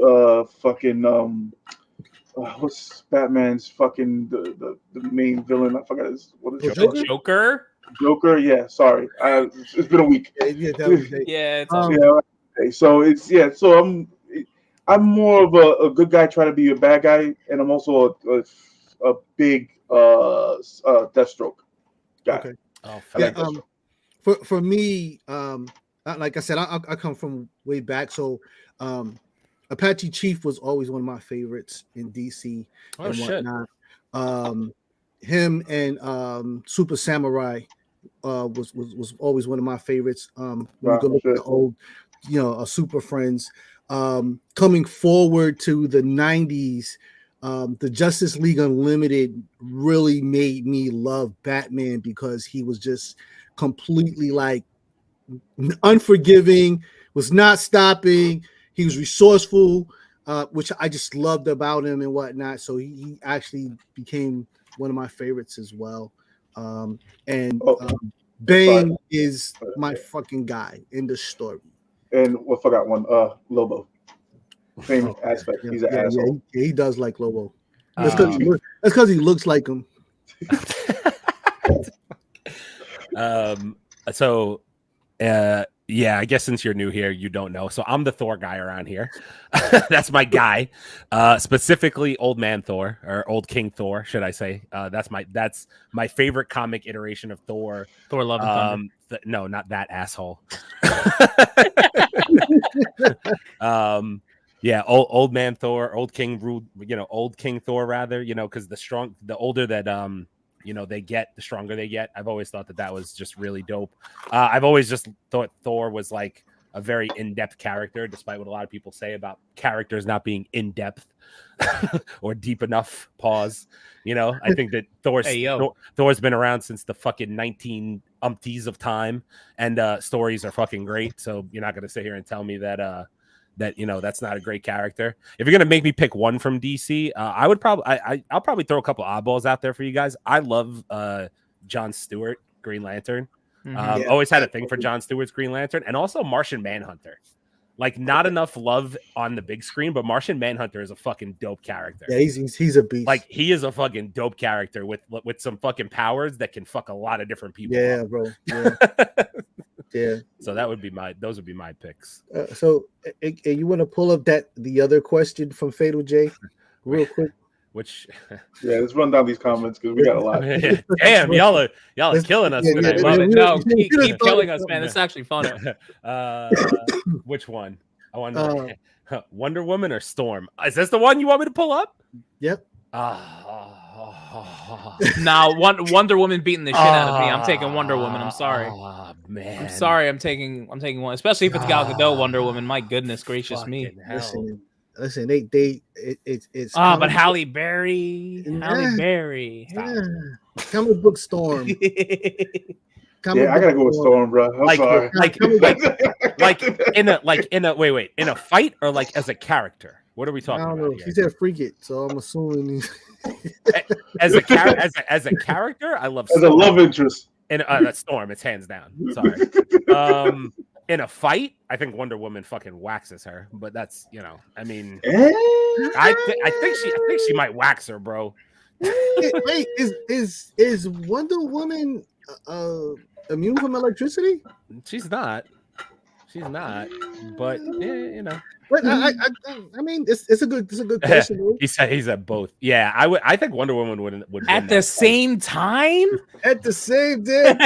what's Batman's fucking the main villain? I forgot what is Joker? Joker. Joker. Yeah, sorry. It's been a week. Yeah, that was it. Yeah, it's Yeah. Okay. So So I'm more of a good guy trying to be a bad guy, and I'm also a big Deathstroke guy. Okay. Oh, I like Deathstroke. For me, like I said, I come from way back. So, Apache Chief was always one of my favorites in DC Oh, and shit. whatnot. Him and Super Samurai was always one of my favorites. When you go look at the old, Super Friends. Coming forward to the 90s, the Justice League Unlimited really made me love Batman because he was just completely like unforgiving, was not stopping. He was resourceful, which I just loved about him and whatnot. So he actually became one of my favorites as well. Bane is my fucking guy in the story. And I forgot one. Lobo. Same aspect. He's an asshole. Yeah, he does like Lobo. That's because he looks like him. Yeah, I guess since you're new here, you don't know. So I'm the Thor guy around here. That's my guy. Specifically Old Man Thor, or Old King Thor, should I say. That's my favorite comic iteration of Thor. Thor Love and Thunder. No, not that asshole. Yeah, old man Thor, old King Thor rather, because the older that they get, the stronger they get. I've always thought that was just really dope. I've always just thought Thor was like a very in-depth character, despite what a lot of people say about characters not being in-depth or deep enough. Pause. I think that Thor's been around since the fucking 19 umpties of time, and stories are fucking great. So you're not gonna sit here and tell me that that's not a great character. If you're gonna make me pick one from DC, I'll probably throw a couple oddballs out there for you guys. I love John Stewart, Green Lantern. Always had a thing for John Stewart's Green Lantern, and also Martian Manhunter. Like, not enough love on the big screen, but Martian Manhunter is a fucking dope character. Yeah, he's a beast. Like, he is a fucking dope character with some fucking powers that can fuck a lot of different people. Yeah, up. bro. Yeah. Yeah. So those would be my picks. So you want to pull up the other question from Fatal J real quick? Which let's run down these comments because we got a lot. Damn, y'all are killing us tonight. No, keep killing us, man. It's actually fun. Which one? I wonder. Wonder Woman or Storm? Is this the one you want me to pull up? Yep. Now, Wonder Woman beating the shit out of me. I'm taking Wonder Woman. I'm sorry. Oh man. I'm sorry. I'm taking one, especially if it's Gal Gadot Wonder Woman. My goodness gracious me. Listen, it's but Halle Berry. Comic book Storm. I gotta go with Storm, bro. I'm sorry. In a fight or like as a character? What are we talking about? I don't know. She said freak it, so I'm assuming as a character, I love Storm. As a love interest. And that's Storm, it's hands down. Sorry. In a fight, I think Wonder Woman fucking waxes her, but that's I mean, I think she might wax her, bro. Wait, is Wonder Woman immune from electricity? She's not, but But I mean, it's a good question. he said both. Yeah, I think Wonder Woman would at the same time. At the same time.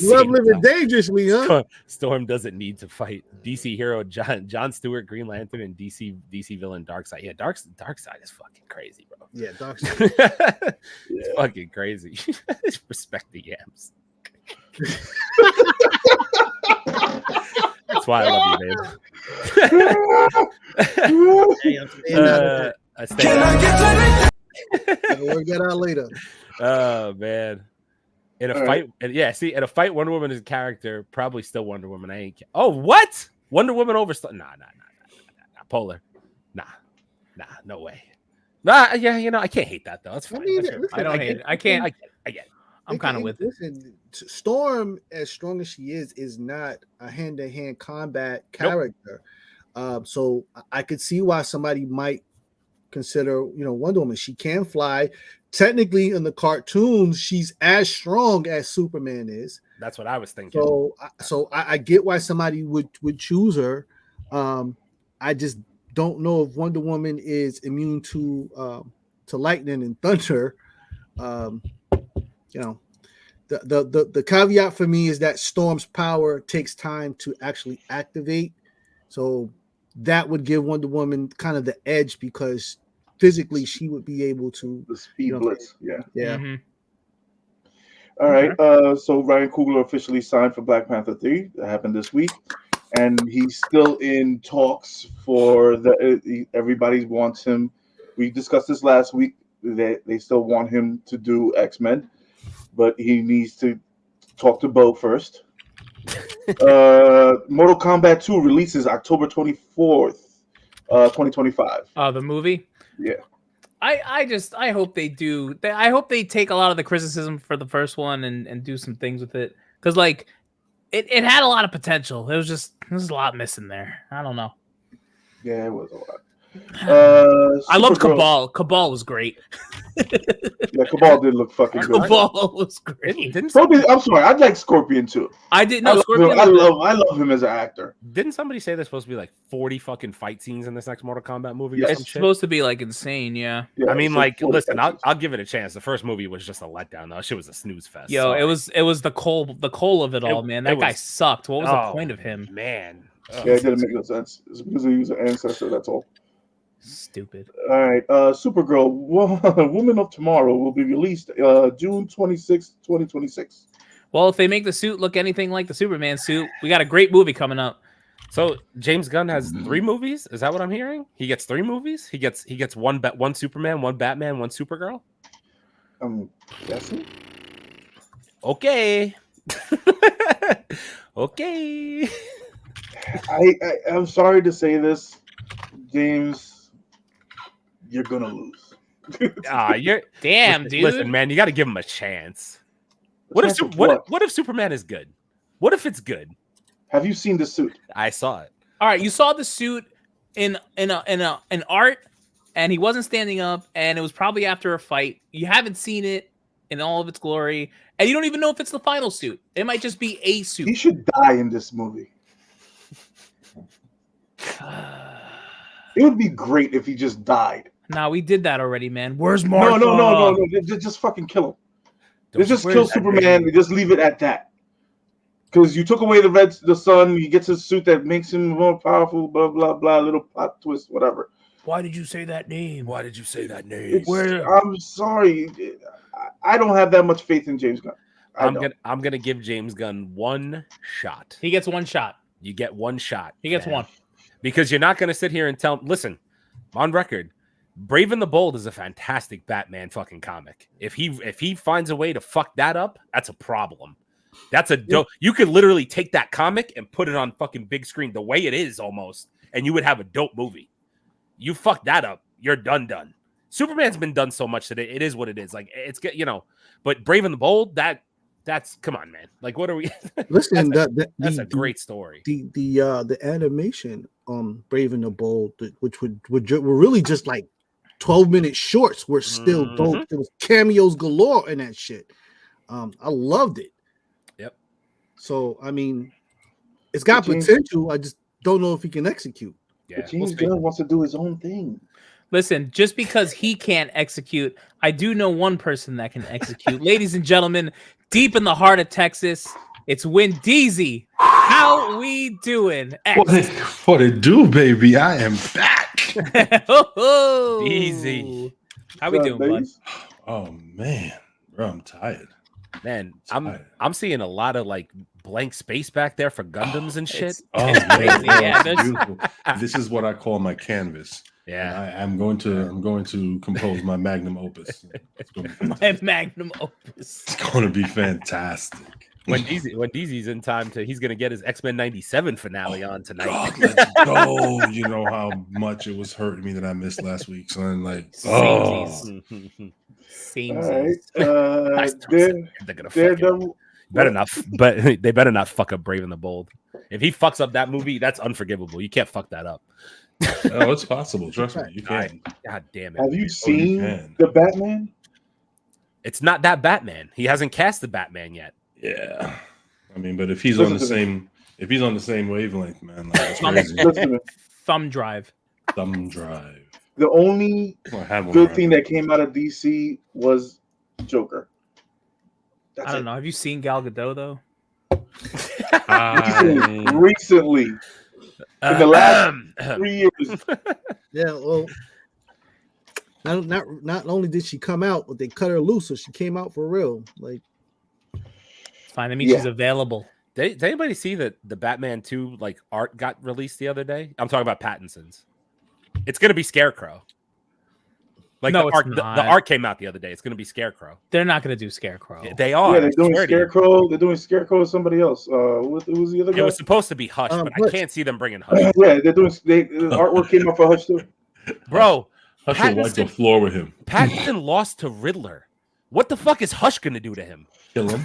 Love living dangerously, huh? Storm doesn't need to fight. DC hero John Stewart, Green Lantern, and DC villain Darkseid. Yeah, Darkseid is fucking crazy, bro. Yeah, Darkseid. It's fucking crazy. Respect the yams. That's why I love you, man. We'll get out later. Oh man. In a fight, in a fight, Wonder Woman is a character, probably still Wonder Woman. I ain't. Oh, what? Wonder Woman over? Nah. Polar. Nah, no way. Nah, yeah, I can't hate that though. That's fine. I don't hate it. I can't. I get it. I'm kind of with it. Listen, Storm, as strong as she is not a hand-to-hand combat character. So I could see why somebody might consider, Wonder Woman. She can fly. Technically, in the cartoons, she's as strong as Superman is. That's what I was thinking. So I get why somebody would choose her. I just don't know if Wonder Woman is immune to lightning and thunder. The caveat for me is that Storm's power takes time to actually activate. So that would give Wonder Woman kind of the edge because physically she would be able to. The speed blitz. Yeah. Mm-hmm. All right. So Ryan Coogler officially signed for Black Panther 3. That happened this week. And he's still in talks for everybody wants him. We discussed this last week that they still want him to do X-Men, but he needs to talk to Bo first. Mortal Kombat 2 releases October 24th, 2025. The movie? Yeah. I hope they do. I hope they take a lot of the criticism for the first one and do some things with it. Because, like, it had a lot of potential. There's a lot missing there. I don't know. Yeah, it was a lot. I loved Cabal. Cabal was great. Yeah, Cabal did look fucking good. Cabal was great. Scorpion, I'm sorry, I'd like Scorpion too. I did know Scorpion. I love him as an actor. Didn't somebody say there's supposed to be like 40 fucking fight scenes in this next Mortal Kombat movie? Yeah, or some It's shit? supposed to be like insane, yeah. I mean, like, listen, I'll I'll give it a chance. The first movie was just a letdown, though. Shit was a snooze fest. Yo, Sorry. it was the coal of it all, man. That guy sucked. What was the point of him? Man. Yeah, it didn't make no sense. It's because he was an ancestor, that's all. Stupid. All right, Supergirl, Woman of Tomorrow will be released June 26, 2026. Well, if they make the suit look anything like the Superman suit, we got a great movie coming up. So James Gunn has 3 movies. Is that what I'm hearing? He gets 3 movies. He gets one Superman, one Batman, one Supergirl. I'm guessing. Okay. Okay. I'm sorry to say this, James. You're gonna lose. You're Damn, dude. Listen, man, you got to give him a chance. What if Superman is good? What if it's good? Have you seen the suit? I saw it. All right, you saw the suit in art, and he wasn't standing up, and it was probably after a fight. You haven't seen it in all of its glory, and you don't even know if it's the final suit. It might just be a suit. He should die in this movie. It would be great if he just died. Nah, we did that already, man. Where's Martha? No. Just fucking kill him. Just kill Superman and just leave it at that. Because you took away the sun, he gets a suit that makes him more powerful, blah, blah, blah, little plot twist, whatever. Why did you say that name? I'm sorry. I don't have that much faith in James Gunn. I'm gonna give James Gunn one shot. He gets one shot. You get one shot. He gets one. Because you're not gonna sit here and listen, on record, Brave and the Bold is a fantastic Batman fucking comic. If he finds a way to fuck that up, that's a problem. That's a dope. You could literally take that comic and put it on fucking big screen the way it is almost, and you would have a dope movie. You fuck that up, you're done. Superman's been done so much that it is what it is. Like it's but Brave and the Bold, that's come on, man. Like what are we? Listen, that's a great story. The animation on Brave and the Bold, which were really just like 12-minute shorts, were still dope. There was cameos galore in that shit. I loved it. Yep. So I mean, it's got potential. I just don't know if he can execute. Yeah, James Gunn wants to do his own thing. Listen, just because he can't execute, I do know one person that can execute. Ladies and gentlemen, deep in the heart of Texas, it's Win Deezy. How we doing? What it do, baby? I am back. Easy. How we doing, bud? Oh man, bro, I'm tired. Man, I'm seeing a lot of like blank space back there for Gundams and shit. It's crazy. Yeah, beautiful. This is what I call my canvas. Yeah, I'm going to compose my magnum opus. It's going to be My magnum opus. It's going to be fantastic. When Deezy's in time he's gonna get his X-Men 97 finale on tonight. God, let's go. You know how much it was hurting me that I missed last week, son. Like, Samesies. All right. Daredevil. Better not, but they better not fuck up Brave and the Bold. If he fucks up that movie, that's unforgivable. You can't fuck that up. Oh, it's possible. Trust me, you can. God damn it. Have you seen can. the Batman? It's not that Batman. He hasn't cast the Batman yet. Yeah. I mean, but if he's on the same wavelength, man, like, that's crazy. Listen, Thumb drive. Thumb drive. the only Well, I have one good right thing now. that came out of DC was Joker. That's I don't it. know. Have you seen Gal Gadot though? Recently, in the last 3 years. Yeah, well, not only did she come out, but they cut her loose, so she came out for real. Like, It's fine. That means Yeah. she's available. Did anybody see that the Batman 2 like art got released the other day? I'm talking about Pattinson's. It's gonna be Scarecrow. Like No, the it's art, the not. art came out the other day. It's gonna be Scarecrow. They're not gonna do Scarecrow. They are. Yeah, they're I doing swear to you. Scarecrow. They're doing Scarecrow with somebody else. Who was the other It guy? was supposed to be Hush, but I Hush. can't see them bringing Hush. Yeah, they're doing. The artwork came out for Hush too. Bro, Hush will wipe the Pattinson, floor with him. Pattinson lost to Riddler. What the fuck is Hush gonna do to him? Kill him.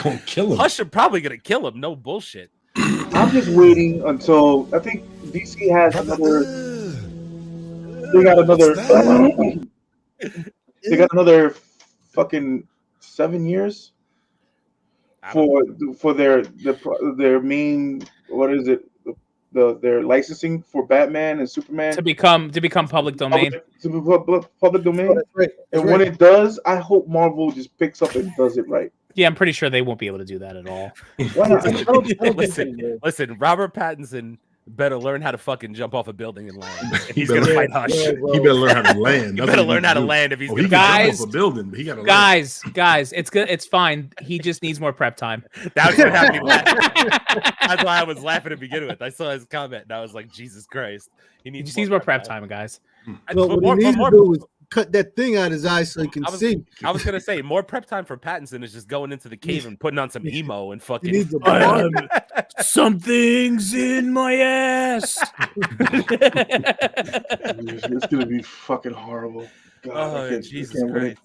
Don't kill him. Hush are probably gonna kill him. No bullshit. I'm just waiting until I think DC has another. They got another. They got another fucking 7 years for their main, what is it, their licensing for Batman and Superman To become public domain. public domain. that's right. And when it does, I hope Marvel just picks up and does it right. Yeah, I'm pretty sure they won't be able to do that at all. Why not? I don't think Listen, so, listen. Robert Pattinson better learn how to fucking jump off a building and land. If he's better- gonna fight Hush. Yeah, He bro. better learn how to land. You That's better what he learn how to needs do. land if he's Oh, gonna he can Guys, jump off a building, but he got to Guys, it's good. It's fine. He just needs more prep time. That's what had me laughing. That's why I was laughing to begin with. I saw his comment and I was like, Jesus Christ. He just needs more prep time, guys. Well, what he needs to do is cut that thing out of his eye so he can see. I was gonna say more prep time for Pattinson is just going into the cave and putting on some emo and He fucking. needs a bar. Something's in my ass. It's gonna be fucking horrible. God, I Oh, can't- Jesus I can't wait.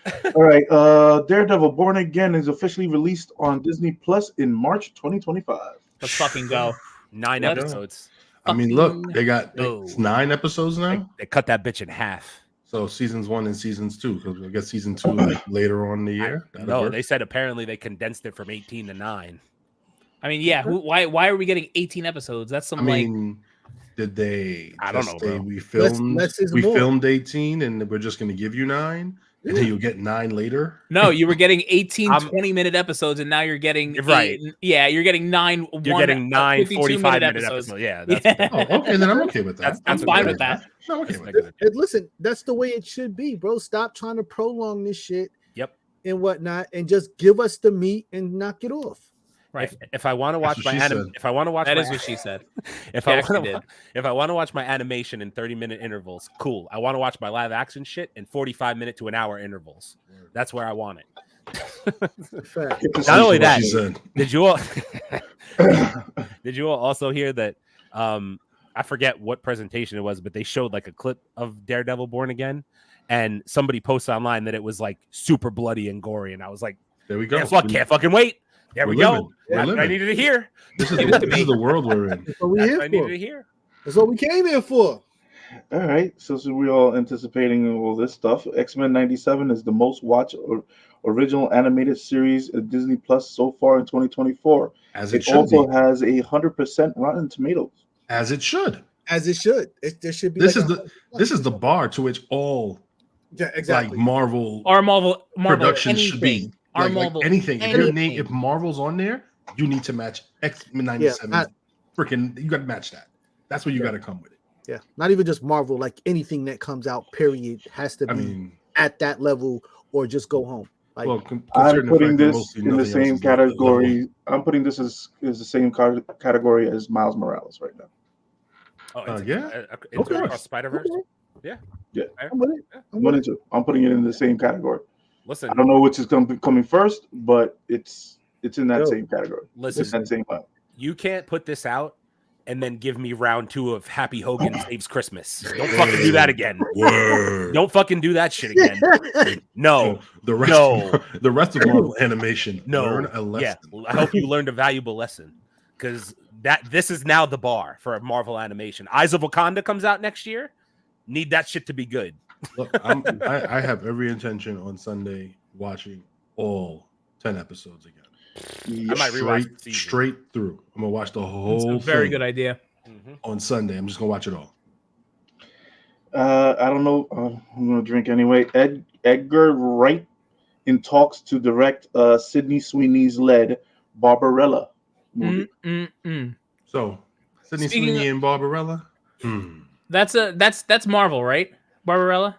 Christ. All right, Daredevil Born Again is officially released on Disney Plus in March 2025. Let's fucking go. 9 Let's- episodes. I mean, look, they got go. it's 9 episodes now. They cut that bitch in half. So seasons 1 and seasons 2, because I guess season 2 like later on in the year. That'll No, work. they said apparently they condensed it from 18 to 9. I mean, yeah. Why are we getting 18 episodes? That's some I mean, did they? I don't just know, say bro. we filmed. less is we more. filmed 18, and we're just going to give you 9, and then you'll get 9 later. no. You were getting 18 I'm- 20-minute episodes, and now you're getting You're right. Yeah, you're getting 9. You're getting 9 45-minute episodes. episodes. Yeah, that's, Yeah. Oh, okay, then I'm okay with that. That's I'm fine okay. with that. No, okay that's with not that. good. And listen, that's the way it should be, bro. Stop trying to prolong this shit. Yep. And whatnot, and just give us the meat and knock it off. Right. If I want to watch That's my what she anime, said. if I want to watch That my, is what she said. if She I actually want did. to if I want to watch my animation in 30-minute intervals, cool. I want to watch my live action shit in 45-minute to an hour intervals. That's where I want it. Fact. Not only What that, she said. did you all did you all also hear that I forget what presentation it was, but they showed like a clip of Daredevil Born Again, and somebody posted online that it was like super bloody and gory, and I was like, There we go. can't fucking wait. There we We're go. living. We're That's what I living. needed to hear. This is Give it to this is me. the world we're in. That's what we That's here what I needed for. to hear. That's what we came here for. All right, so we're all anticipating all this stuff. X-Men 97 is the most watched original animated series at Disney Plus so far in 2024. As it It should also be. has 100% Rotten Tomatoes. As it should. As it should. There should be. This like is this is the bar to which all yeah, exactly. like Marvel Our Marvel productions should be. anything. Our Like Marvel anything. If your name, anything. if Marvel's on there, you need to match X-Men 97. I- Freaking, you got to match that. That's where you got to come with it. Yeah, not even just Marvel. Like anything that comes out, period, has to be I mean, at that level or just go home. Like, well, I'm considering the putting fact that this mostly in the nothing else same is at that level. category. I'm putting this as the same category as Miles Morales right now. Oh, Yeah. Into Okay. Across Spider-Verse. okay, Yeah. I'm with it. I'm One with and two. I'm putting it in the same category. Listen, I don't know which is coming first, but it's in that Yo. same category. listen. It's that same level. You can't put this out and then give me round 2 of Happy Hogan Saves Christmas. Don't fucking do that again. Word. Don't fucking do that shit again. No. The rest of Marvel animation. No. Learn a lesson. Yeah. I hope you learned a valuable lesson, because this is now the bar for Marvel animation. Eyes of Wakanda comes out next year. Need that shit to be good. Look, I have every intention on Sunday watching all 10 episodes again. I might rewatch the season. Straight through. I'm gonna watch the whole That's a very thing good idea. on Sunday. I'm just gonna watch it all. I don't know. I'm gonna drink anyway. Edgar Wright in talks to direct Sydney Sweeney's led Barbarella movie. So, Sydney Speaking Sweeney and Barbarella. That's Marvel, right? Barbarella?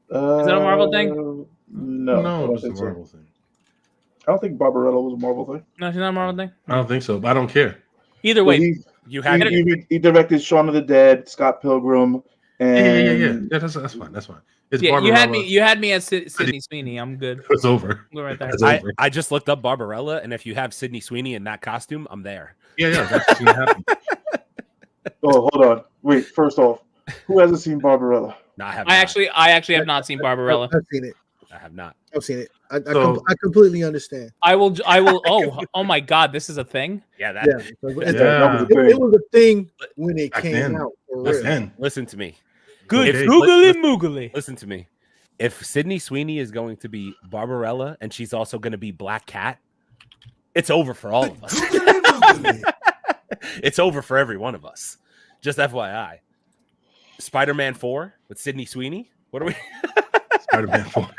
Is that a Marvel thing? No, it's a Marvel thing. I don't think Barbarella was a Marvel thing. No, she's not a Marvel thing. I don't think so, but I don't care. Either way, He directed Shaun of the Dead, Scott Pilgrim, and Yeah. That's fine. That's fine. It's yeah, Barbarella. you had me at Sydney Sweeney. I'm good. It's over. We're right there. It's over. I just looked up Barbarella, and if you have Sydney Sweeney in that costume, I'm there. Yeah. That's what's gonna happen. Oh, hold on. Wait. First off, who hasn't seen Barbarella? No, I have. I actually have not seen Barbarella. I've seen it. I have not. I've seen it. I So- completely understand. I will. Oh my God, this is a thing. Yeah, that. Yeah, it was a thing when it Back came then. out. For Back real. then. Listen to me. Good Okay. googly moogly. Listen to me. If Sydney Sweeney is going to be Barbarella and she's also going to be Black Cat, it's over for all of us. It's over for every one of us. Just FYI. Spider-Man 4 with Sydney Sweeney. What are we? Spider-Man 4.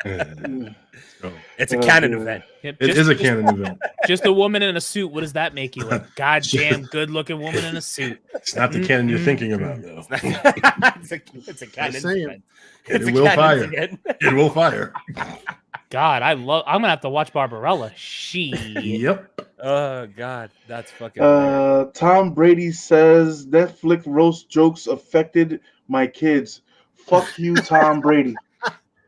It's a canon event. Yep, It is a canon event. Just a woman in a suit. What does that make you? A goddamn good-looking woman in a suit. It's not the canon you're thinking about, though. It's a canon saying. event. It It's a will canon fire. event. It will fire. God, I'm gonna have to watch Barbarella. She. Yep. Oh God, that's fucking. Tom Brady says Netflix roast jokes affected my kids. Fuck you, Tom Brady.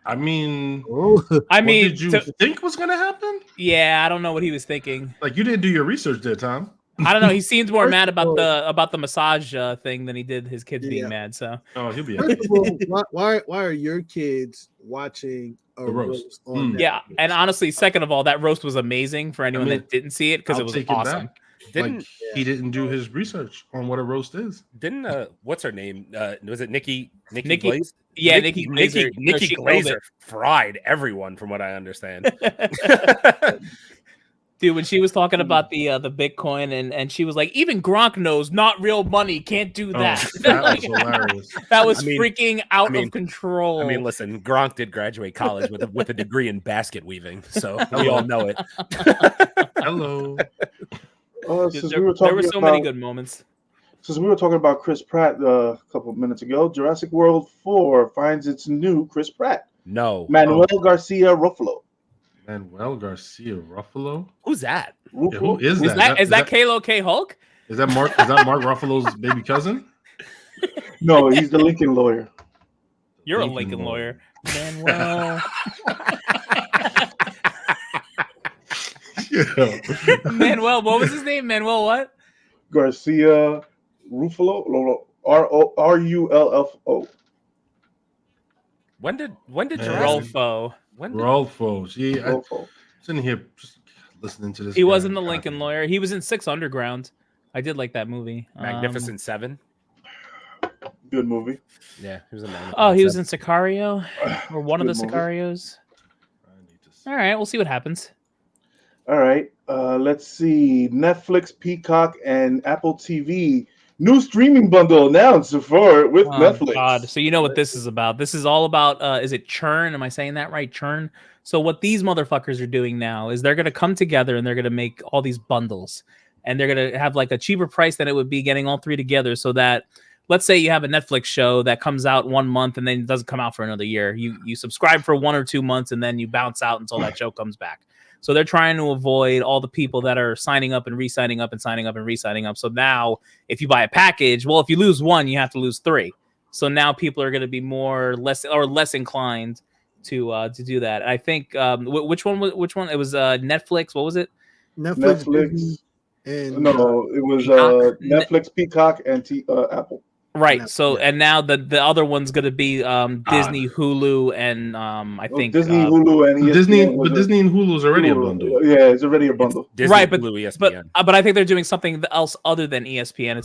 I mean, Oh, I what mean, did you think was going to happen? yeah, I don't know what he was thinking. Like, you didn't do your research there, Tom. I don't know. He seems more First mad of all- about the massage thing than he did his kids being Yeah. mad. So Oh, he'll be. first of all, why are your kids watching a The roast. roast on yeah, Netflix? and honestly, second of all, that roast was amazing for anyone that didn't see it because I'll it was take awesome. back. Didn't Like, he didn't do his research on what a roast is. what's her name? Was it Nikki Nikki- Glazer? Yeah, Nikki Glazer. No, Nikki she killed Glazer fried everyone, from what I understand. Dude, when she was talking about the Bitcoin and she was like, even Gronk knows not real money can't do that. That Like, was hilarious. that was I mean- freaking out I mean- of control. I mean, listen, Gronk did graduate college with a degree in basket weaving, so we all know it. Hello. Since there we were were talking so many about good moments. since we were talking about Chris Pratt a couple of minutes ago, Jurassic World 4 finds its new Chris Pratt, No, Manuel Garcia Ruffalo. Manuel Garcia Ruffalo. who's that? Yeah, who is Is that? that Kalo K Hulk? Is that Mark? Is that Mark Ruffalo's baby cousin? No, he's the Lincoln lawyer. You're a Lincoln Lincoln lawyer. lawyer. Manuel. Yeah. Manuel, what was his name? Manuel what? Garcia Ruffalo, Rullfo. When did Man. Jurassic? Rolfo. When did, Rolfo. See, I Rullfo. was in here just listening to this. He guy. wasn't the Lincoln lawyer. He was in Six Underground. I did like that movie. Magnificent Seven? Good movie. Yeah, he was in Magnificent Oh, he was Seven. in Sicario, or one of the Good movie. Sicarios. I need to All right, we'll see what happens. All right. Let's see. Netflix, Peacock, and Apple TV. New streaming bundle announced with Netflix. God. So you know what this is about. This is all about, is it churn? Am I saying that right? Churn? So what these motherfuckers are doing now is they're going to come together and they're going to make all these bundles. And they're going to have like a cheaper price than it would be getting all three together, so that, let's say you have a Netflix show that comes out 1 month and then it doesn't come out for another year. You subscribe for 1 or 2 months and then you bounce out until that show comes back. So they're trying to avoid all the people that are signing up and re-signing up and signing up and re-signing up. So now if you buy a package, well, if you lose one, you have to lose 3. So now people are going to be less inclined to do that. I think which one? It was Netflix. What was it? Netflix, And No, it was Peacock? Netflix, Peacock, and Apple. Right. No, So and now the other one's gonna be Disney, Hulu, and I think Disney, Hulu, and ESPN Disney and Hulu's already a bundle. Yeah, it's already a bundle. Disney, right, but Hulu, ESPN. but I think they're doing something else other than ESPN.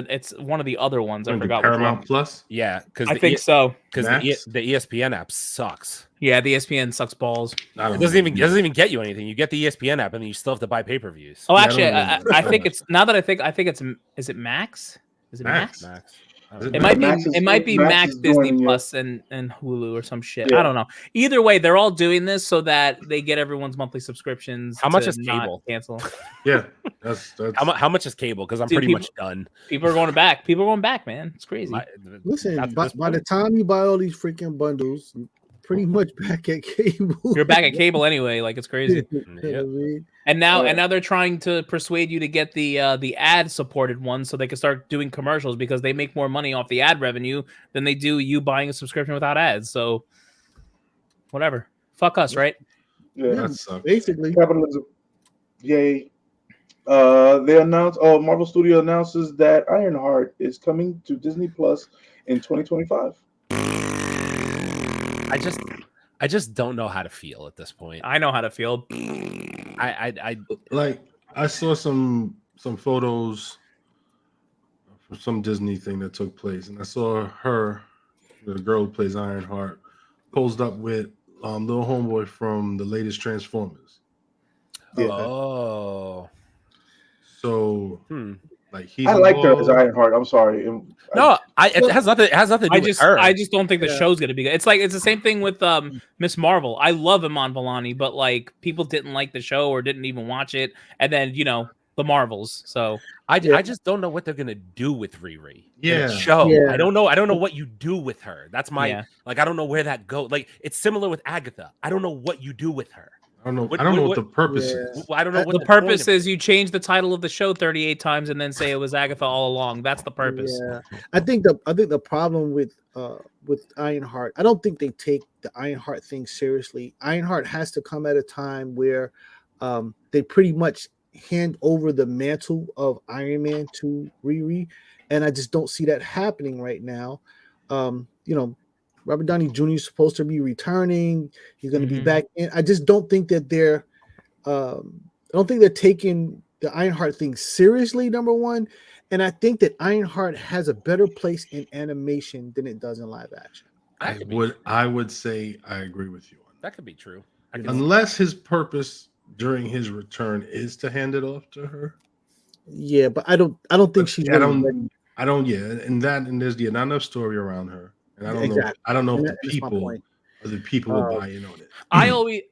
It's one of the other ones. I forgot. Paramount Plus. Yeah, because I think so. Because Max? the ESPN app sucks. Yeah, the ESPN sucks balls. It doesn't even get you anything. You get the ESPN app, and then you still have to buy pay-per-views. Oh, Yeah, actually, I don't I know. think it's now that I think it's is it Max? Is it Max? Max. It might Max be is- it might be Max Max is Disney joining it. Plus and Hulu or some shit. Yeah. I don't know. Either way, they're all doing this so that they get everyone's monthly subscriptions. How much to is not cable? Cancel. Yeah, that's How much is cable? Because I'm Dude, pretty people- much done. People are going back. People are going back, man. It's crazy. listen, After by this the point. time you buy all these freaking bundles, you're pretty much back at cable. You're back at cable anyway. Like it's crazy. You know what I mean? And now they're trying to persuade you to get the ad supported one so they can start doing commercials because they make more money off the ad revenue than they do you buying a subscription without ads. So whatever. Fuck us, right? Yeah, that sucks. Basically, capitalism. Yay. They announced. Oh, Marvel Studio announces that Ironheart is coming to Disney Plus in 2025. I just don't know how to feel at this point. I know how to feel. I Like I saw some photos from some Disney thing that took place, and I saw her, the girl who plays Ironheart, posed up with little homeboy from the latest Transformers. Yeah. Oh. So like he's I liked her as involved. Ironheart. I'm sorry. No, it has nothing to do with her. I just don't think the Yeah. show's gonna be good. It's like it's the same thing with Miss Marvel. I love Iman Vellani, but like people didn't like the show or didn't even watch it, and then the Marvels. So I Yeah. just don't know what they're gonna do with Riri. in Yeah. the show. Yeah. I don't know what you do with her. That's my Yeah. like. I don't know where that goes. Like it's similar with Agatha. I don't know what you do with her. I don't know. What- I don't know what- what the purpose Yeah. is. I don't know what the point purpose of it is you change the title of the show 38 times and then say it was Agatha all along. That's the purpose. Yeah, I think the problem with Ironheart, I don't think they take the Ironheart thing seriously. Ironheart has to come at a time where they pretty much hand over the mantle of Iron Man to Riri, and I just don't see that happening right now. Robert Downey Jr. is supposed to be returning. He's going to be Mhm. back in. I just don't think that they're taking the Ironheart thing seriously, number one. And I think that Ironheart has a better place in animation than it does in live action. I would say I agree with you on that. That could be true. I can- Unless his purpose during his return is to hand it off to her. Yeah, but I don't think she's I really don't- ready. and there's not enough story around her. And I don't know. Exactly. I don't know And if the that's my people point. will buy in on it. I always,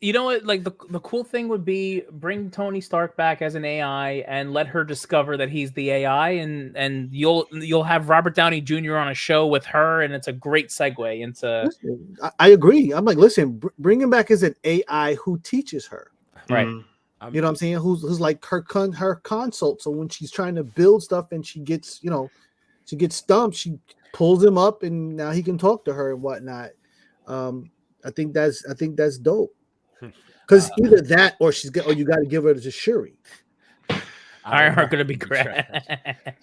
like the cool thing would be bring Tony Stark back as an AI and let her discover that he's the AI, and you'll have Robert Downey Jr. on a show with her, and it's a great segue into Listen, I agree. I'm like, listen, bring him back as an AI who teaches her. right. Mhm. You know what I'm saying? Who's like her consult. So when she's trying to build stuff and she gets stumped, she pulls him up and now he can talk to her and whatnot. I think that's dope. Because either that or you got to give her to Shuri. Ironheart gonna be great.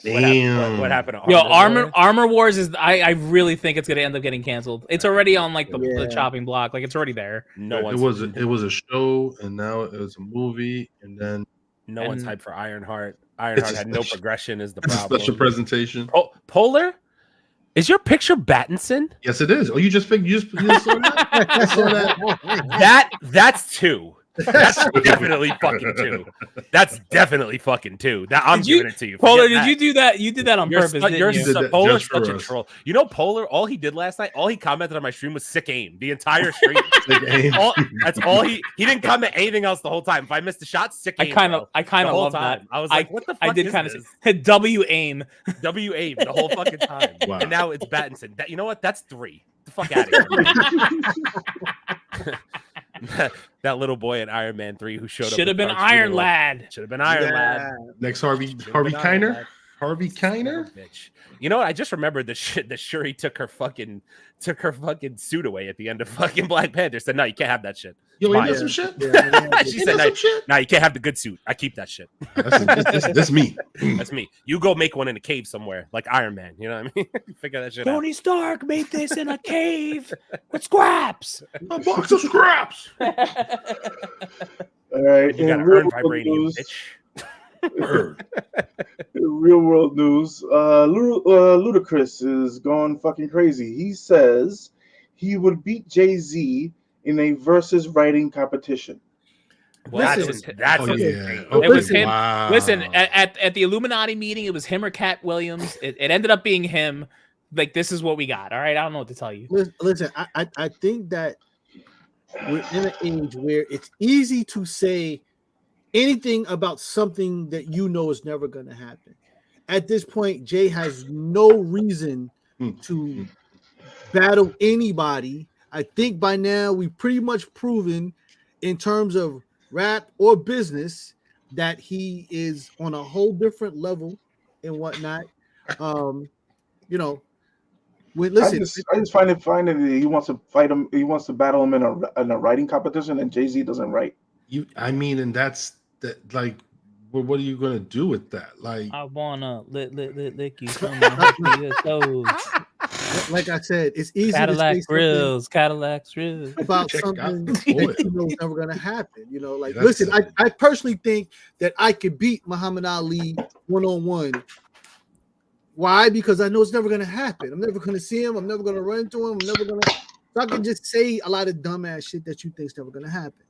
Damn. What happened to Yo, Armor Wars? Armor Wars is I really think it's gonna end up getting canceled. It's already on like the Yeah. chopping block. Like it's already there. No It one's was a show, and now it was a movie, and then no one's and- hyped for Ironheart. Ironheart had no progression is the it's a problem. special presentation. Oh, Polar? Is your picture Battinson? Yes, it is. Oh, you just saw that? I saw that. That's two. That's definitely fucking two. That's definitely fucking two. That I'm Did you- giving it to you. Polar, Forget did that. you do that? You did that on purpose. Didn't You're you? did that Polar's just for such a us. troll. You know, Polar, all he did last night, all he commented on my stream was sick aim. The entire stream. Sick aim. That's all he didn't comment anything else the whole time. If I missed a shot, sick I aim. kind bro. of The whole love that. time. I was like, what the fuck I did is kind of this? W aim. W aim the whole fucking time. Wow. And now it's Battinson. You know what? That's three. Get the fuck out of here. That little boy in Iron Man 3 who showed up. Should have with been Darth Iron Vader. Lad. Should have been Iron Lad. Next Harvey Should've been Iron Kiner. Lad. Harvey Kiner. Bitch. You know what? I just remembered the shit that Shuri took her fucking suit away at the end of fucking Black Panther. Said, no, you can't have that shit. Yo, ain't that some shit? She said, no, you can't have the good suit. I keep that shit. That's me. That's me. You go make one in a cave somewhere, like Iron Man. You know what I mean? Figure that shit out. Tony Stark made this in a cave with scraps. A box of scraps. All right. You gotta earn vibranium, bitch. Real world news. Ludacris is gone fucking crazy. He says he would beat Jay-Z in a versus writing competition. Well, Listen, that's yeah. It was him. Wow. Listen, at the Illuminati meeting, it was him or Cat Williams. It ended up being him. Like, this is what we got. All right, I don't know what to tell you. Listen, I think that we're in an age where it's easy to say anything about something that you know is never going to happen. At this point, Jay has no reason to battle anybody. I think by now we've pretty much proven in terms of rap or business that he is on a whole different level and whatnot. You know, listen, I just find it funny that he wants to fight him. He wants to battle him in a writing competition, and Jay-Z doesn't write. And that's that. Like, what are you gonna do with that? Like, I wanna lick you from your toes. like I said, it's easy Cadillac to say grills, Cadillac grills. about Check out something the that boy. you know is never going to happen. You know, like, Yeah, listen, that's I personally think that I could beat Muhammad Ali one-on-one. Why? Because I know it's never going to happen. I'm never going to see him. I'm never going to run into him. I'm never going to. So I can just say a lot of dumbass shit that you think's never going to happen.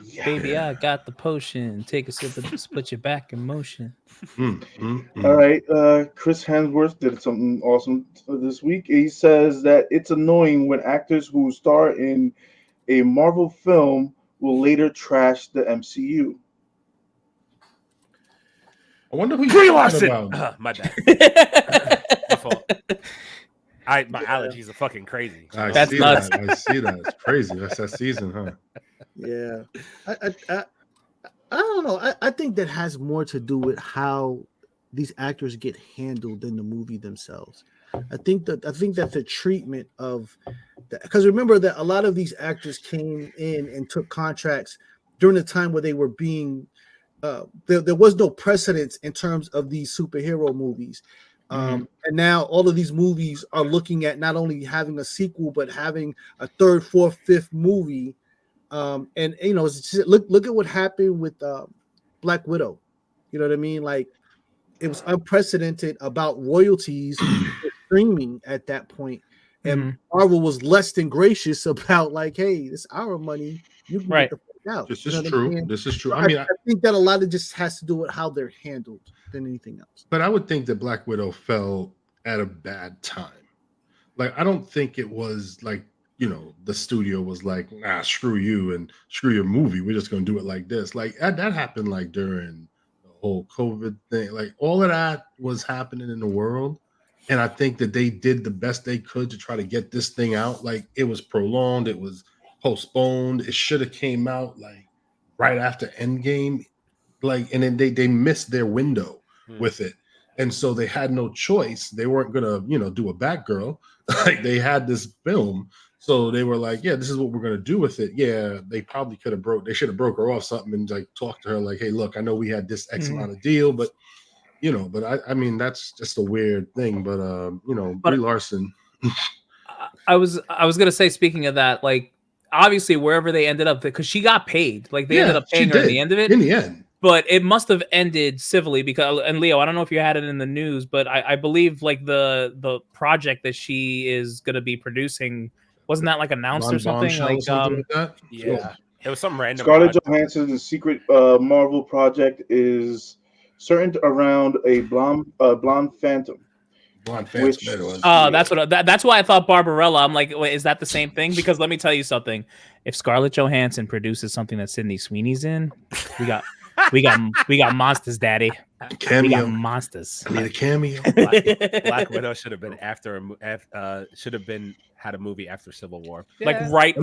Yeah. Baby, I got the potion. Take a sip of put your back in motion. All right. Chris Hemsworth did something awesome this week. He says that it's annoying when actors who star in a Marvel film will later trash the MCU. I wonder who Brie you're Larson. talking about. My bad. My fault. My allergies are fucking crazy. That's see nuts. That. I see that. It's crazy. That's that season, huh? Yeah, I don't know. I think that has more to do with how these actors get handled in the movie themselves. I think that the treatment of, because remember that a lot of these actors came in and took contracts during the time where they were being there was no precedence in terms of these superhero movies. And now all of these movies are looking at not only having a sequel but having a third, fourth, fifth movie. And you know, it's just, look at what happened with Black Widow. You know what I mean? Like, it was unprecedented about royalties streaming at that point, and Marvel was less than gracious about, like, hey, this is our money. You can get the fuck out. This You is know what I'm true. saying? This is true. So I mean, I think that a lot of just has to do with how they're handled than anything else. but I would think that Black Widow fell at a bad time. Like, I don't think it was like, you know, the studio was like, nah, screw you and screw your movie. We're just going to do it like this. Like, that happened like during the whole COVID thing. Like, all of that was happening in the world. And I think that they did the best they could to try to get this thing out. Like, it was prolonged. It was postponed. It should have came out like right after Endgame. Like, and then they missed their window with it. And so they had no choice. They weren't going to, you know, do a Batgirl. Like, they had this film. So they were like, yeah, this is what we're going to do with it. Yeah, they probably could have they should have broke her off something and like talked to her like, hey, look, I know we had this X amount of deal, but, you know, but I mean, that's just a weird thing. But, you know, Brie Larson. I was going to say, speaking of that, like, obviously wherever they ended up, because she got paid, like they ended up paying her at the end of it. In the end. But it must have ended civilly because, and Leo, I don't know if you had it in the news, but I believe like the project that she is going to be producing, wasn't that like announced or something? Like, that? Yeah, it was some random. Scarlett Johansson's secret Marvel project is centered around a blonde phantom. Blonde Phantom. That's why I thought Barbarella. I'm like, wait, is that the same thing? Because let me tell you something. If Scarlett Johansson produces something that Sydney Sweeney's in, we got monsters, daddy. We got Cameo. monsters. I need a cameo. Black Widow should have been had a movie after Civil War. Like right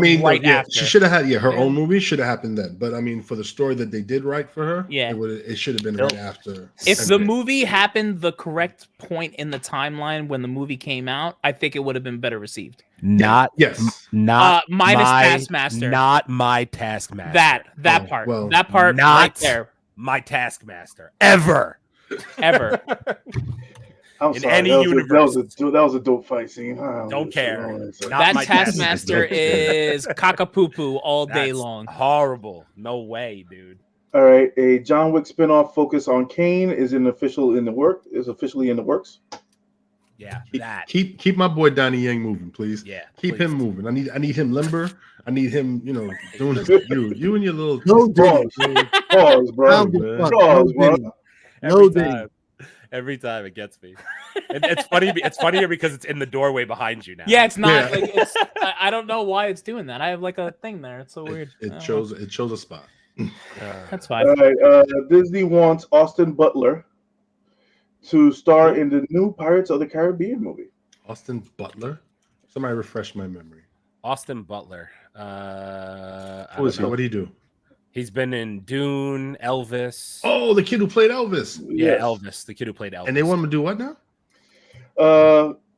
after. She should have had her Yeah. own movie should have happened then. But I mean, for the story that they did write for her, Yeah. it should have been right after. If the Endgame. movie happened the correct point in the timeline when the movie came out, I think it would have been better received. Not Minus Taskmaster. Not my Taskmaster. That part. Right not there. my Taskmaster ever. I'm In sorry, any that was universe. that was a dope fight scene. Don't care. Not That my Taskmaster Taskmaster. is cockapoo all day That's long. Horrible. No way, dude. All right, a John Wick spinoff focus on Kane is officially in the works. Yeah, that. Keep my boy Donnie Yang moving, please. Yeah, keep please. him moving. I need him limber. I need him, doing his, you and your little No Pause, diggity. Pause, bro. I don't give a fuck. Pause, No bro. diggity. No diggity. Every time it gets me. It's funny. It's funnier because it's in the doorway behind you now. Yeah, it's not Yeah. like I don't know why it's doing that. I have like a thing there. It's so weird. I It don't shows know. a spot. That's fine. All right, Disney wants Austin Butler to star in the new Pirates of the Caribbean movie. Austin Butler. Somebody refresh my memory. Austin Butler. Who is he? What do you do? He's been in Dune, Elvis. Oh, the kid who played Elvis. Yeah, Yes. Elvis, the kid who played Elvis. And they want him to do what now?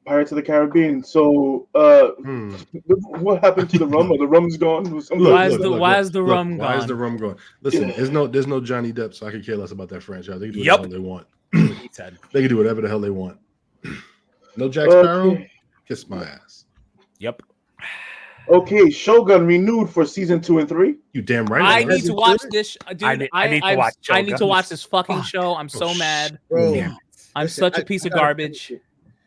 Pirates of the Caribbean. So, what happened to the rum? Or the rum's gone? Look, Why is look, the rum Why is gone? the rum gone? Listen, there's no Johnny Depp, so I could care less about that franchise. They can do Yep. whatever they want. He said. They can do whatever the hell they want. No Jack Sparrow? Okay. Kiss my ass. Yep. Okay, Shogun renewed for season 2 and 3. You damn right. I am. need to watch this, dude. I need to watch I need to Shogun. watch this fucking Fuck. show. I'm so Oh, mad. Bro, Damn. I'm listen, such I- a piece I of gotta garbage.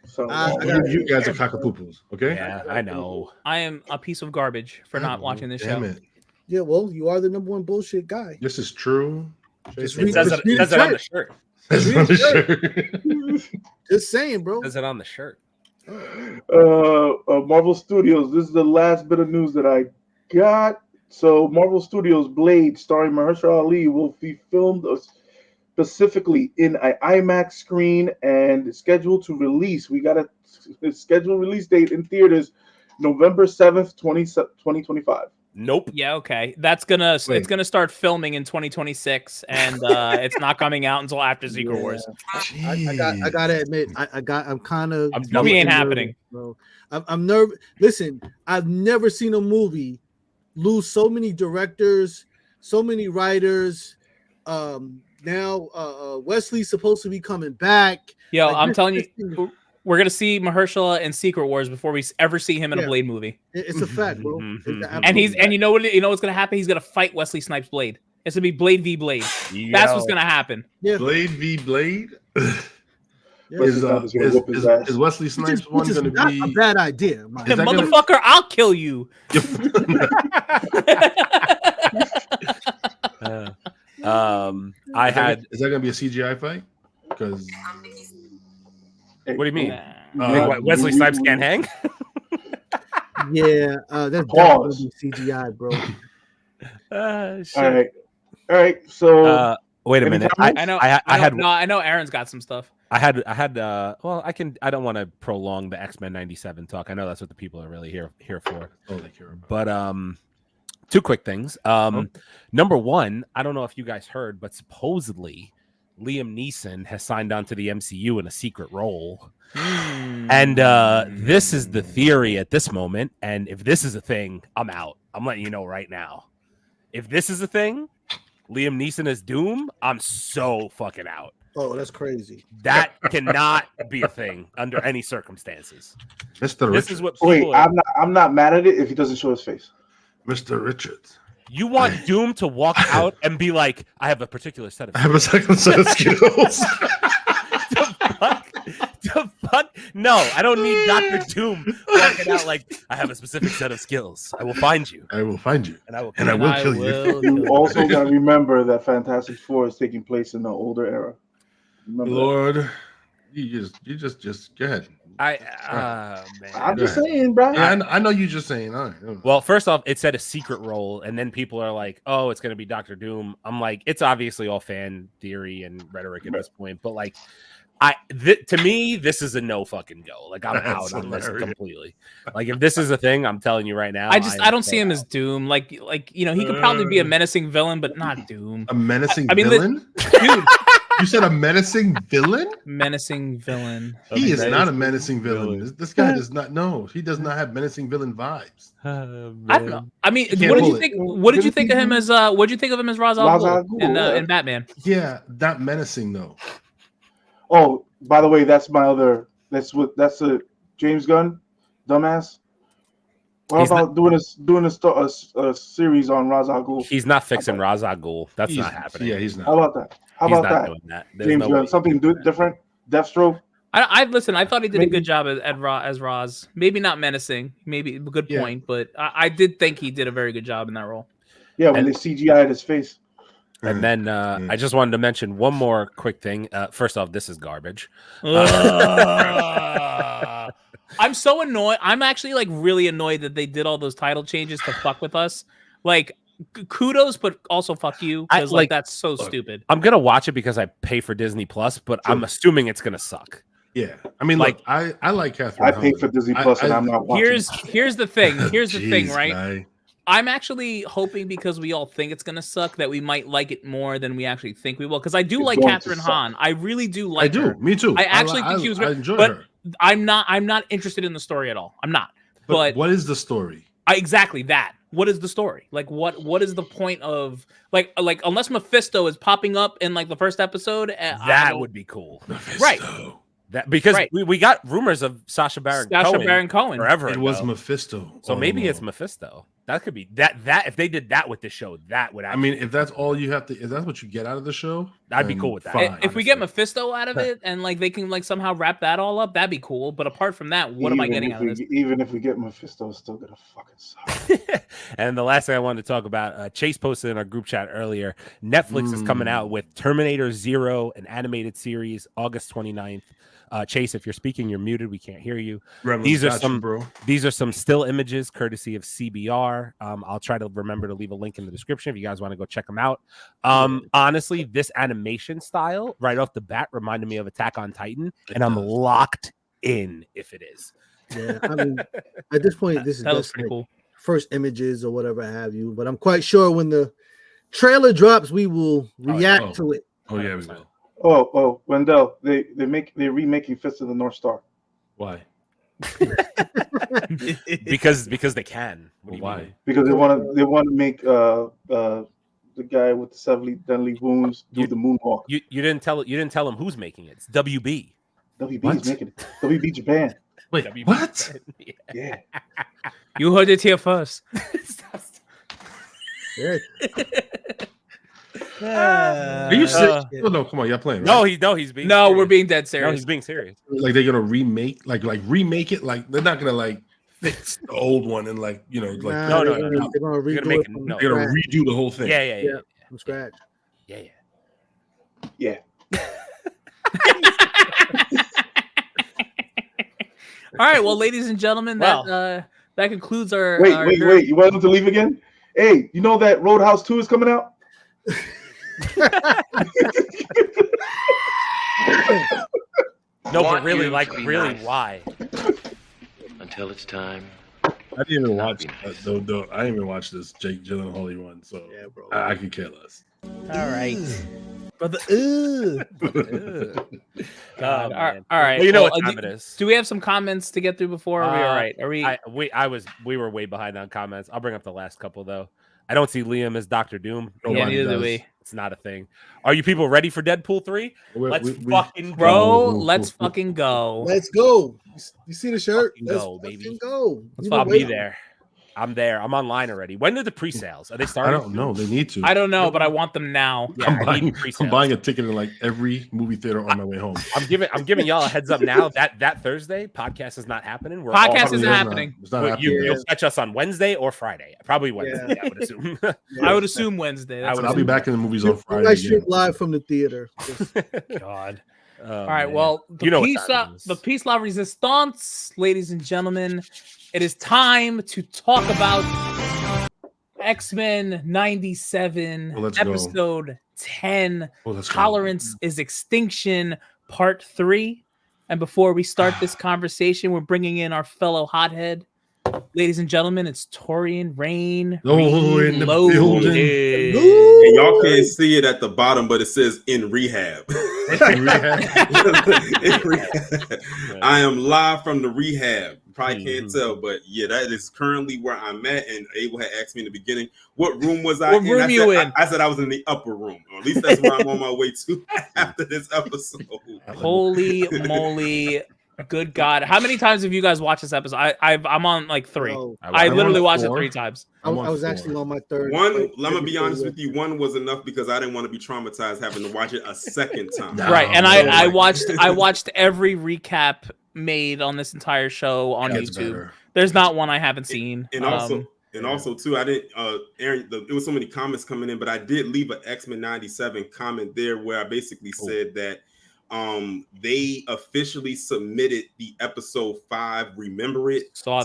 So, I gotta- You guys are cockapooples, okay? Yeah, I know. I am a piece of garbage for not Oh, watching this damn show. it. Yeah, well, you are the number one bullshit guy. This is true. Just Jason, It says Just it, read says the it on the shirt. shirt. that's on the shirt. Just saying, bro. It says it on the shirt. Marvel Studios. This is the last bit of news that I got. So, Marvel Studios Blade, starring Mahershala Ali, will be filmed specifically in an IMAX screen and scheduled to release. We got a scheduled release date in theaters, November 7th, 2025. Nope. Yeah, okay. That's gonna Wait. it's gonna start filming in 2026, and it's not coming out until after Secret Wars. I gotta admit, I'm kind of. I'm Movie ain't nervous, happening. bro. I'm nervous. Listen, I've never seen a movie lose so many directors, so many writers. Now Wesley's supposed to be coming back. Yo, Like, I'm this- telling this you, thing- we're gonna see Mahershala in Secret Wars before we ever see him in a Yeah. Blade movie. It's a fact, bro. Mhm. It's And you know what's gonna happen? He's gonna fight Wesley Snipes' Blade. It's gonna be Blade v Blade. That's what's gonna happen. Blade v. Blade? Yeah. Is Snipes gonna whoop his ass. Wesley Snipes one which is going to not be? a bad idea. man. Is that gonna- Motherfucker, I'll kill you. I had. Is that going to be a CGI fight? Because What do you mean? Nah. You think what, Wesley Snipes can't hang? Yeah, that's Pause. definitely CGI, bro. Shit. All right. So, Wait a Any minute. comments? I know Aaron's got some stuff. I had well, I don't want to prolong the X-Men 97 talk. I know that's what the people are really here for. But two quick things. Number one, I don't know if you guys heard, but supposedly Liam Neeson has signed on to the MCU in a secret role. And this is the theory at this moment. And if this is a thing, I'm out. I'm letting you know right now. If this is a thing, Liam Neeson as Doom, I'm so fucking out. Oh, that's crazy. That cannot be a thing under any circumstances. Mr. This Richards. is what wait, people are, I'm not mad at it if he doesn't show his face. Mr. Richards. you want Doom to walk out and be like, I have a particular set of I have a second set of skills. the fuck? No, I don't need Dr. Doom walking out like I have a specific set of skills. I will find you. I will find you. And I will And I will kill you. will You also got to remember that Fantastic Four is taking place in the older era. Remember that. Lord, You just go ahead. Man. I'm just saying, bro. Yeah, I know you just saying. All right. Well, first off, it said a secret role, and then people are like, "Oh, it's going to be Doctor Doom." I'm like, it's obviously all fan theory and rhetoric at this point, but like, to me, this is a no fucking go. Like, I'm out on this completely. Like, if this is a thing, I'm telling you right now, I don't see him as Doom. Like he could probably be a menacing villain, but not Doom. A menacing villain, dude. You said a menacing villain? Menacing villain. He is not a menacing villain. This guy does not know. He does not have menacing villain vibes. I don't know. I mean, what did you think? What did you think of him as? What did you think of him as Ra's al Ghul in Batman? Yeah, not menacing though. Oh, by the way, that's a James Gunn, dumbass. What about doing a series on Ra's al Ghul? He's not fixing Ra's al Ghul. That's not happening. Yeah, he's not. How about that? How He's about not that? doing that. James Gunn, something different. Deathstroke. I listen. I thought he did a good job as Ra's. Maybe not menacing. Maybe a good point, but I did think he did a very good job in that role. Yeah, when they CGI'd his face. And then I just wanted to mention one more quick thing. First off, this is garbage. I'm so annoyed. I'm actually like really annoyed that they did all those title changes to fuck with us. Like, kudos, but also fuck you, because like that's so stupid. I'm gonna watch it because I pay for Disney Plus, but I'm assuming it's gonna suck. Yeah, I mean, like I like Catherine. I pay for Disney Plus, and I'm not watching. Here's the thing. Here's the thing, right? Guy. I'm actually hoping, because we all think it's gonna suck, that we might like it more than we actually think we will. Because I do like Catherine Hahn. I really do like her. Me too. I actually think she was great. But her. I'm not interested in the story at all. I'm not. But what is the story? Exactly that. What is the story? Like, what is the point of like unless Mephisto is popping up in like the first episode? That would be cool, Mephisto. Right? That because we got rumors of Sacha Baron Cohen forever. It was Mephisto. So maybe it's Mephisto. That could be that if they did that with the show, that would. I mean, if that's all you have to, if that's what you get out of the show, I'd be cool with that. Fine, if we get Mephisto out of it and like they can like somehow wrap that all up, that'd be cool. But apart from that, what am I getting out of this? Even if we get Mephisto, it's still gonna fucking suck. And the last thing I wanted to talk about, Chase posted in our group chat earlier. Netflix is coming out with Terminator Zero, an animated series, August 29th. Chase, if you're speaking, you're muted. We can't hear you. These are some still images courtesy of CBR. I'll try to remember to leave a link in the description if you guys want to go check them out. Honestly, this animation style right off the bat reminded me of Attack on Titan, and I'm locked in if it is. Yeah, I mean, at this point, this is looks just pretty cool. First images or whatever have you. But I'm quite sure when the trailer drops, we will react to it. Oh yeah, we will. Oh, Wendell, they're remaking Fist of the North Star. Why? because they can. Why? Because they want to make the guy with the 70 deadly wounds do the moonwalk. You didn't tell him who's making it. It's WB. WB is making it. WB Japan. Wait, WB what? Japan. Yeah. You heard it here first. Yeah. Are you serious? No, come on, y'all playing? Right? He's being. No, serious. we're being dead serious. No, he's being serious. Like they're gonna remake it. Like they're not gonna like fix the old one and like They're gonna They're gonna redo the whole thing. Yeah. From scratch. Yeah. All right, well, ladies and gentlemen, that concludes our. Wait! You want them to leave again? Hey, you know that Roadhouse 2 is coming out? No, but really, why? Until it's time. I didn't even watch though. I didn't even watch this Jake Gyllenhaal one, so bro. I could care less. All right, brother. God, all right. Well, you know what time it is. Do we have some comments to get through before? Are we all right? Are we? We were way behind on comments. I'll bring up the last couple though. I don't see Liam as Dr. Doom. Yeah, neither do we. It's not a thing. Are you people ready for Deadpool 3? Let's fucking go. Let's fucking go. Let's go. You see the shirt? Let's go, baby. Go. I'll be there. I'm there. I'm online already. When are the pre-sales? Are they starting? I don't know. They need to. I don't know, but I want them now. Yeah, I'm buying a ticket in like every movie theater on my way home. I'm giving y'all a heads up now that Thursday podcast is not happening. Podcast isn't happening. It's not happening. You'll catch us on Wednesday or Friday. Probably Wednesday. I would assume. I would assume Wednesday. I'll be back in the movies on Friday. I shoot live from the theater. God. All right. Well, the Peace La Resistance, ladies and gentlemen, it is time to talk about X-Men 97, episode 10. Tolerance is Extinction, part 3. And before we start this conversation, we're bringing in our fellow hothead. Ladies and gentlemen, it's Torian Rain. In the building. And y'all can't see it at the bottom, but it says in rehab. In rehab. I am live from the rehab. Probably can't tell, but yeah, that is currently where I'm at. And Abel had asked me in the beginning, what room was I in? What room you in? I said I was in the upper room. Or at least that's where I'm on my way to after this episode. Holy moly. Good God. How many times have you guys watched this episode? I'm on like 3. I literally watched it 3 times. I was actually on my 3rd. One, let me be honest with you. One was enough because I didn't want to be traumatized having to watch it a second time. Right. And I watched every recap made on this entire show on YouTube. Better. There's not one I haven't seen. And also too, I didn't Aaron, there was so many comments coming in, but I did leave an X-Men 97 comment there where I basically said that they officially submitted the episode 5 Remember It to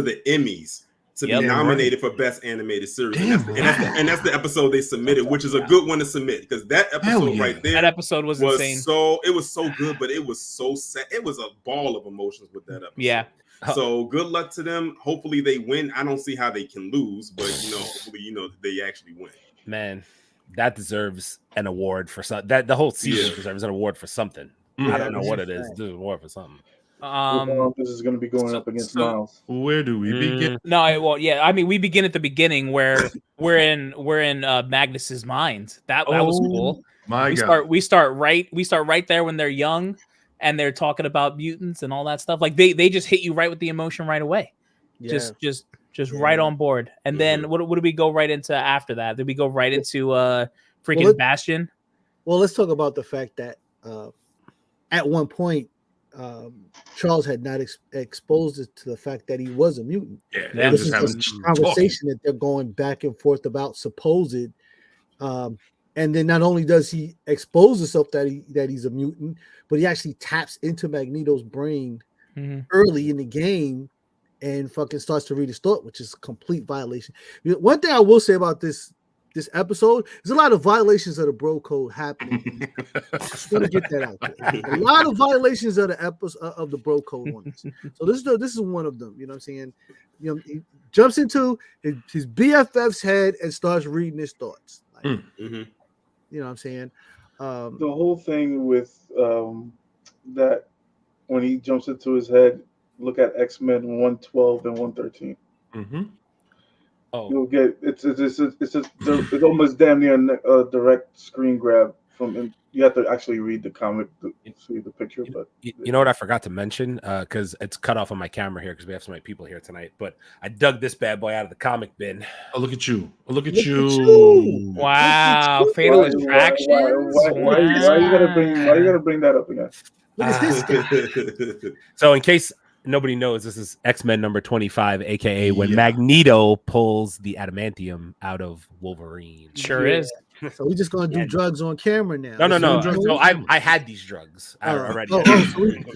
the Emmys to be nominated for Best Animated Series. And that's the episode they submitted, which is a good one to submit because that episode right there, that episode was insane. It was so good, but it was so sad. It was a ball of emotions with that episode. Yeah. So good luck to them. Hopefully they win. I don't see how they can lose, but hopefully they actually win. Man, that deserves an award for something. That the whole season deserves an award for something. I don't know what it is. Do an award for something. This is going to be going up against Miles. Where do we begin? I mean, we begin at the beginning where we're in Magnus's mind. That was cool. We start right there when they're young and they're talking about mutants and all that stuff. Like they just hit you right with the emotion right away. Yeah. Just right on board. And then what do we go right into after that? Did we go right into freaking Bastion? Well, let's talk about the fact that at one point Charles had not exposed it to the fact that he was a mutant. Yeah, this is a conversation that they're going back and forth about supposed. And then not only does he expose himself that he's a mutant, but he actually taps into Magneto's brain early in the game and fucking starts to read his thought, which is a complete violation. One thing I will say about this episode, there's a lot of violations of the bro code happening. Just want to get that out there. A lot of violations of the episode of the bro code on this. So this is one of them. You know what I'm saying? He jumps into his BFF's head and starts reading his thoughts. Like, you know what I'm saying? The whole thing with that when he jumps into his head, look at X-Men 112 and 113. You'll get it's almost damn near a direct screen grab from him. You have to actually read the comic to see the picture. But you know what I forgot to mention because it's cut off on my camera here because we have so many people here tonight. But I dug this bad boy out of the comic bin. Oh, look at you! Look at you! Wow, Fatal Attractions. Why you gotta bring that up again? Look at this guy. So in case nobody knows, this is X-Men number 25, aka when Magneto pulls the adamantium out of Wolverine. Sure is. So we're just gonna do drugs on camera now. No. So I had these drugs already.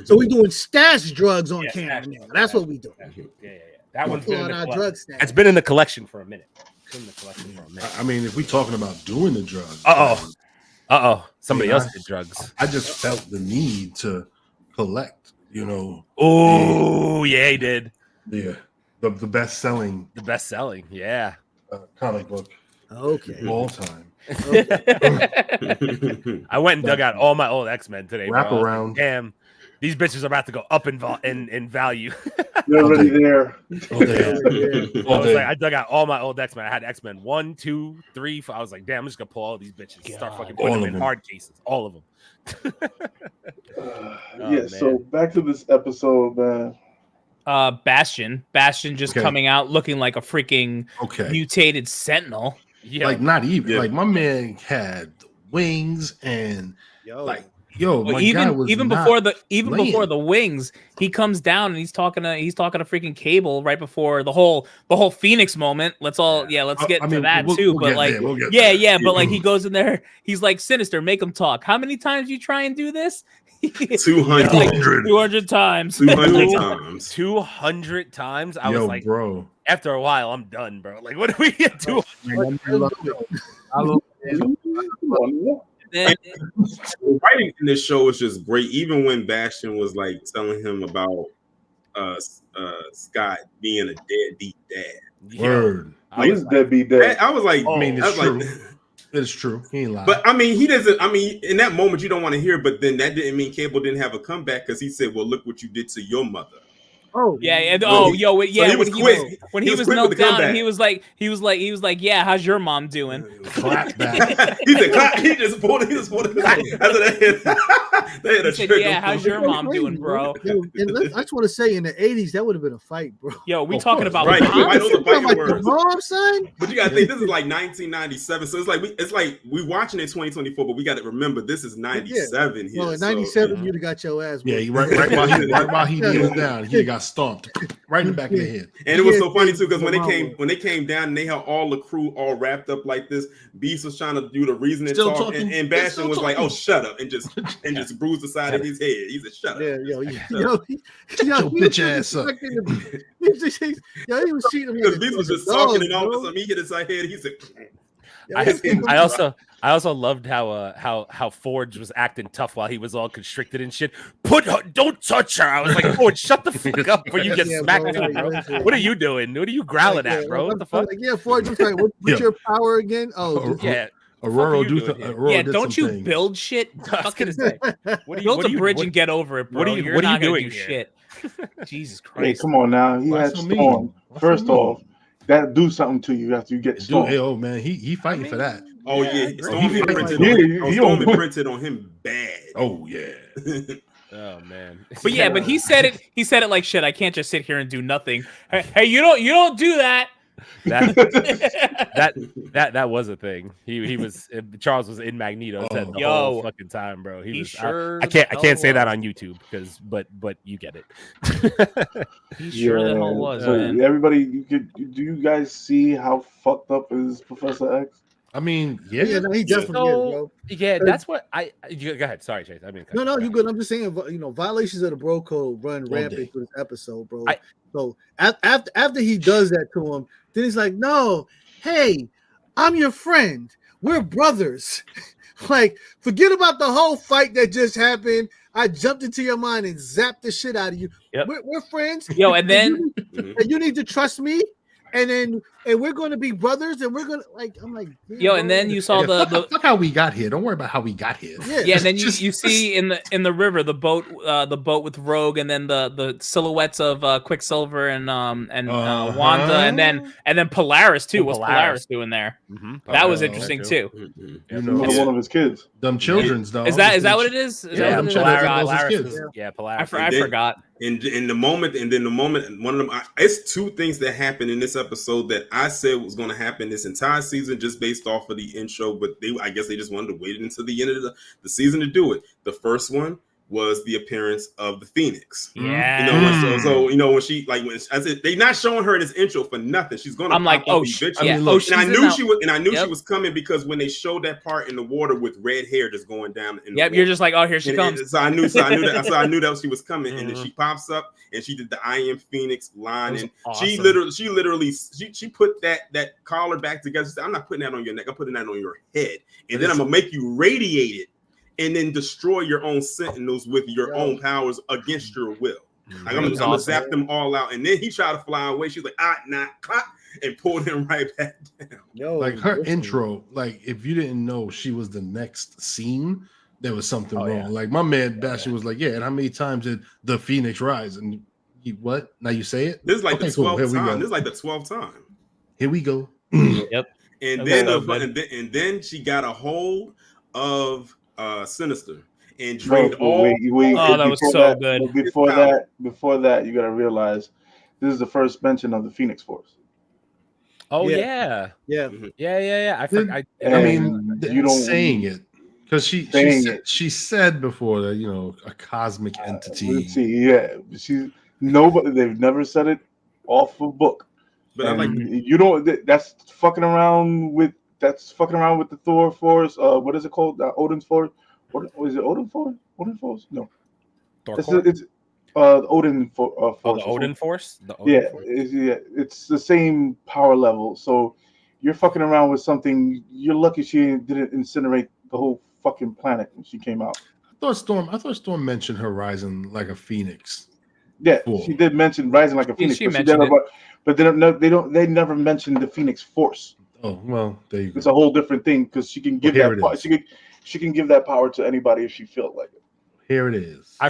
So we're doing stash drugs on camera now. That's what we do. Yeah. That one's been in our drug stash. It's been in the collection for a minute. I mean, if we're talking about doing the drugs. Somebody else did drugs. I just felt the need to collect. Oh, yeah, he did. Yeah, the best selling, yeah, comic book. Okay, all time. I went and dug out all my old X-Men today. Wrap around. Damn, these bitches are about to go up in value. They're already there. I dug out all my old X-Men. I had X-Men 1, 2, 3, 4. I was like, damn, I'm just gonna pull all these bitches, start fucking putting them in hard cases, all of them. So back to this episode, man. Bastion just coming out looking like a freaking mutated Sentinel. Like not even like my man had wings and even before the wings, he comes down and he's talking to freaking Cable right before the whole Phoenix moment. Let's get into that too. But like he goes in there, he's like, Sinister, make him talk. How many times you try and do this? 200. 200 times. 200 times. 200 times. I was like, bro. After a while, I'm done, bro. Like, what do we get to? Then, Writing in this show was just great. Even when Bastion was like telling him about Scott being a deadbeat dad. Word. He is deadbeat dad. I was like, I mean, it's true. Like, it's true. He ain't lying. but I mean, he doesn't. I mean, in that moment, you don't want to hear. But then that didn't mean Cable didn't have a comeback because he said, "Well, look what you did to your mother." Oh yeah, and So yeah. he was quick. When He he was was quick with knocked the down, comeback. and he was like, yeah, how's your mom doing? Clap back. He said, clap. He just pulled it. After that, they had a He said, trigger. yeah, how's your mom doing, bro? Yo, and I just want to say, in the '80s, that would have been a fight, bro. Yo, we Of talking course. about Right, moms? I know the fighting Like words. the mom, son. But you gotta think this is like 1997, so it's like we watching it 2024, but we got to remember this is 97 here. No, in so- '97, you'd have got your ass. Yeah, whooped. right while he kneeled down, he got stomped right in the back of the head. And it was Yeah, so funny too because yeah, when they came down and they had all the crew all wrapped up like this, Beast was trying to do the reasoning Still talk, talking. and They're Bastion still was like, talking. "Oh, shut up!" and just bruised the side of his head. He said, "Shut up." Yeah, yo, your bitch ass up. He was cheating me. Because Beast was just talking, and all of a sudden he hit his head. He said, I also loved how Forge was acting tough while he was all constricted and shit. Don't touch her. I was like, Forge, shut the fuck up before you get Yeah, smacked. bro, bro. yeah. What are you doing? What are you growling Like, at, bro? What the I'm fuck? like, yeah, Ford was like, what's Yeah. your power again? Oh, Yeah, Aurora Fuck are you do doing here? Aurora Yeah, did don't some you things. build shit? I was gonna say, what Build a bridge what- and get over it, bro. what are you- You're what are you not gonna doing do here? shit. Jesus Hey, Christ. come on now. He Why had so Storm. mean? Why so First mean? off, that do something to you after you get Dude, Storm. hey, oh man, he fighting for that. "Oh Yeah, I yeah, agree. Storm He imprinted fighting- on him. Yeah, Storm he- imprinted on him bad." Oh yeah. Oh man. But yeah, but he said it. He said it like shit. I can't just sit here and do nothing. Hey, you don't do that. that was a thing. He was Charles was in Magneto's head the whole Yo. fucking time, bro. He was sure I can't the say hell that was. on YouTube because but you get it. He sure the hell was, So man. everybody, do you guys see how fucked up is Professor X? I mean, yeah. yeah, no, he definitely is, bro. Yeah, that's what go ahead. Sorry, Chase. I mean, No, you good. I'm just saying, violations of the bro code run All day. rampant through this episode, bro. I- So after he does that to him, then he's like, "No, hey, I'm your friend. We're brothers. Like, forget about the whole fight that just happened. I jumped into your mind and zapped the shit out of you. Yep. We're friends. Yo, and then And you need to trust me. And we're going to be brothers. And we're going to I'm like, damn, yo, and bro. then you saw the Fuck how we got here. Don't worry about how we got here. yeah, and then you Just- see in the river the boat with Rogue, and then the silhouettes of Quicksilver and Wanda, and then Polaris too. Oh, What's Polaris. Polaris doing there? Mhm. That was Oh, interesting that too. You Another know, one of his kids. them children's though. Is that what it is? Is Yeah, that I'm what it sure is? that's I what forgot. those kids. Yeah, I, Polaris. I forgot. In the moment, one of them. It's two things that happened in this episode that I said was going to happen this entire season, just based off of the intro. But I guess they just wanted to wait until the end of the season to do it. The first one was the appearance of the Phoenix. Yeah. So when she when I said they're not showing her in this intro for nothing. She's gonna. I'm like, pop up oh, eventually. yeah. mean, look, she's And I in knew that- she was, Yep. she was coming because when they showed that part in the water with red hair just going down. In the Yep, water. you're just like, oh, here she comes. So I knew that she was coming, and then she pops up and she did the I Am Phoenix line, That and was she awesome. literally put that collar back together. She said, I'm not putting that on your neck. I'm putting that on your head, and then I'm gonna make you radiate it, and then destroy your own sentinels with your own powers against your will. Like, I'm gonna zap them all out, and then he tried to fly away. She's like, clap, and pulled him right back down. Yo, Like her listen. intro, like if you didn't know she was the next scene, there was something wrong. yeah. Like my man Bastion was like, yeah, and how many times did the Phoenix rise? And he, what? Now you say it? This is like Okay, the cool. 12th Here we time. go. This is like the 12th time. Here we go. Yep. And Okay, then that was good. and then she got a hold of Sinister and No, drained but all. wait, Oh, that was before so good. but before that, you got to realize this is the first mention of the Phoenix Force. Oh Yeah. yeah. Yeah. Yeah. I Did- forgot. I mean, And you you don't- saying it because Saying it. she said before that a cosmic entity. Let's see, yeah, nobody. They've never said it off of book. But I like And you don't. That's fucking around with. That's fucking around with the Thor Force. What is it called? Odin's Force. What is it? Odin Force? Odin Force? No. Thor It's Core? Odin Force. Oh, the Odin Force? The Yeah, Force. it's the same power level. So you're fucking around with something. You're lucky she didn't incinerate the whole fucking planet when she came out. I thought Storm mentioned her rising like a phoenix. Yeah, Cool. she did mention rising like a phoenix, She but mentioned it. but they never mentioned the Phoenix Force. Oh well, there you go. It's a whole different thing because she can give Well, that power. She can give that power to anybody if she feels like it. Here it is. I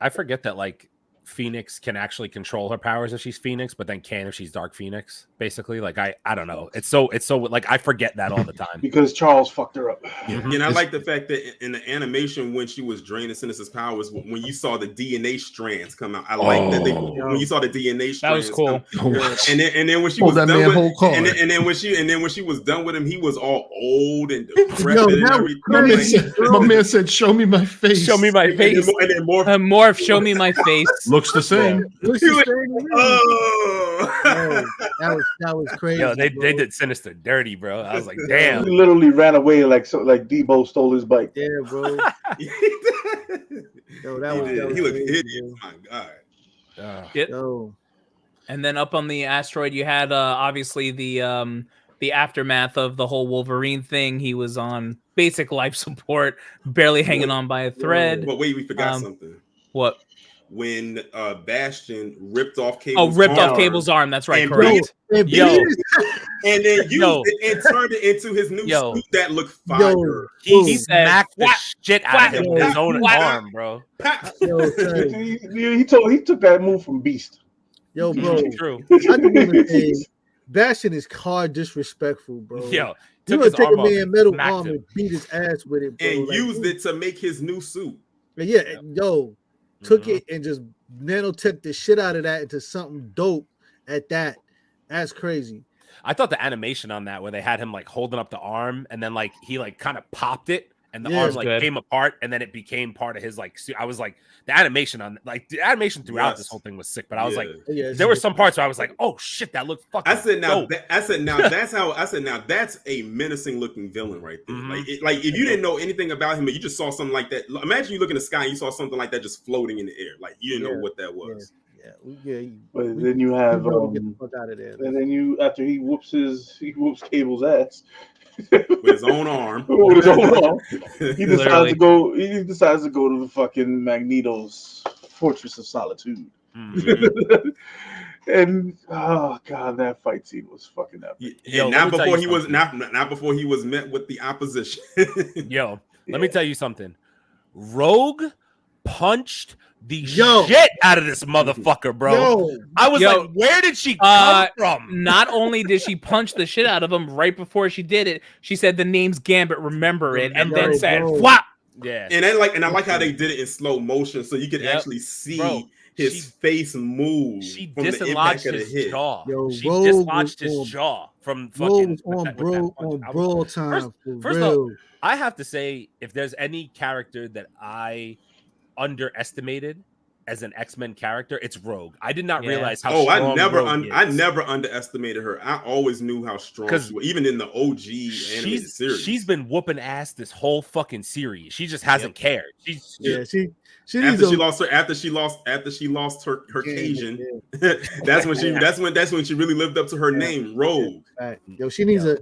forget that like Phoenix can actually control her powers if she's Phoenix, but then can if she's Dark Phoenix. Basically, like I don't know. It's so like I forget that all the time Because Charles fucked her up. And I like the fact that in the animation when she was draining Sinister's powers, when you saw the DNA strands come out, I like that when you saw the DNA strands. That was cool. And then when she Hold was that done man with, whole car. and then when she was done with him, he was all old and decrepit Yo, and that was everything. My man said, "Show me my face." Show me my face. And then more. Morph, show me my face. Looks the same. What's He the was- story? Oh. That was crazy. Yo, they bro. did Sinister dirty, bro. I was like, He damn. literally ran away like Debo stole his bike. Yeah, bro. He Yo, that was looked crazy, hideous. My God. Yo, And then up on the asteroid, you had obviously the aftermath of the whole Wolverine thing. He was on basic life support, barely hanging on by a thread. But wait, we forgot something. What? When Bastion ripped off Cable's Ripped arm off Cable's arm. That's right. and Correct. Yo, and then used Yo. it and turned it into his new Yo. suit that looked fire. he said, smacked the "Whack, shit out of him with whack, his own whack." arm, bro. yo, son. He took that move from Beast. Yo, bro. True. I just want to say, Bastion is hard disrespectful, bro. Yo, You took would his take a arm off, man metal smacked arm him. and beat his ass with it, bro. And Like, used it to make his new suit. Yeah, yo, took Mhm. it and just nanotech the shit out of that into something dope at that. That's crazy. I thought the animation on that where they had him like holding up the arm and then like he like kind of popped it and the Yeah, arm it's like good. came apart and then it became part of his like suit. I was like the animation throughout Yes. this whole thing was sick, but I was like Yeah, there were some parts where I was like, oh shit, that looked fucking I said now. dope. That's a menacing looking villain right there. Mhm. Like if you didn't know anything about him, but you just saw something like that. Imagine you look in the sky and you saw something like that just floating in the air. Like you didn't know what that was. But then you have get the fuck out of there. and then after he whoops Cable's ass With his own arm. with his own arm, he Literally. decides to go to the fucking Magneto's Fortress of Solitude. Mhm. And oh god, that fight scene was fucking epic. And Yo, let not me tell before you he was something. not before he was met with the opposition. Yo, let me tell you something. Rogue punched the Yo. shit out of this motherfucker, bro. Yo, I was Yo. like, where did she come from? Not only did she punch the shit out of him right before she did it, she said the name's Gambit, remember it, and then Yo, said, bro. "Whap." Yeah. And I like how they did it in slow motion, so you could Yep. actually see Bro, his she- face move. She from the impact dislodged of the his hit. jaw. Yo, She Rogue dislodged was his on- jaw from bro fucking was on with that bro punch. on I was brawl like- time for first off, real. I have to say, if there's any character that I underestimated as an X-Men character, it's Rogue. I did not Yeah. realize how Oh, I strong never Rogue I is. never underestimated her. I always knew how strong 'Cause she was, even in the OG animated series. She's been whooping ass this whole fucking series. She just hasn't cared. She's Yeah, she needs after a she lost her Yeah, Cajun. yeah. that's when she really lived up to her name, Rogue. Right. Yo, she needs a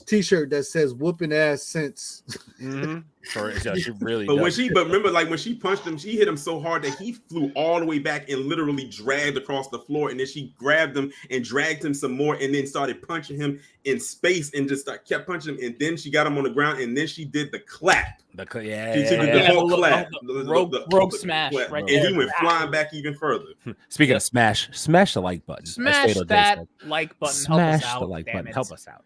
t-shirt that says "whooping ass sense." Mhm. She really But does. remember, like when she punched him, she hit him so hard that he flew all the way back and literally dragged across the floor. And then she grabbed him and dragged him some more, and then started punching him in space and just kept punching him. And then she got him on the ground, and then she did the clap. She did the Yeah, whole the- clap, Rogue smash clap. right and there. he went flying back even further. Speaking of smash the like button. as Smash Fatal J that said. like button. Smash help us out, the like damn button. it.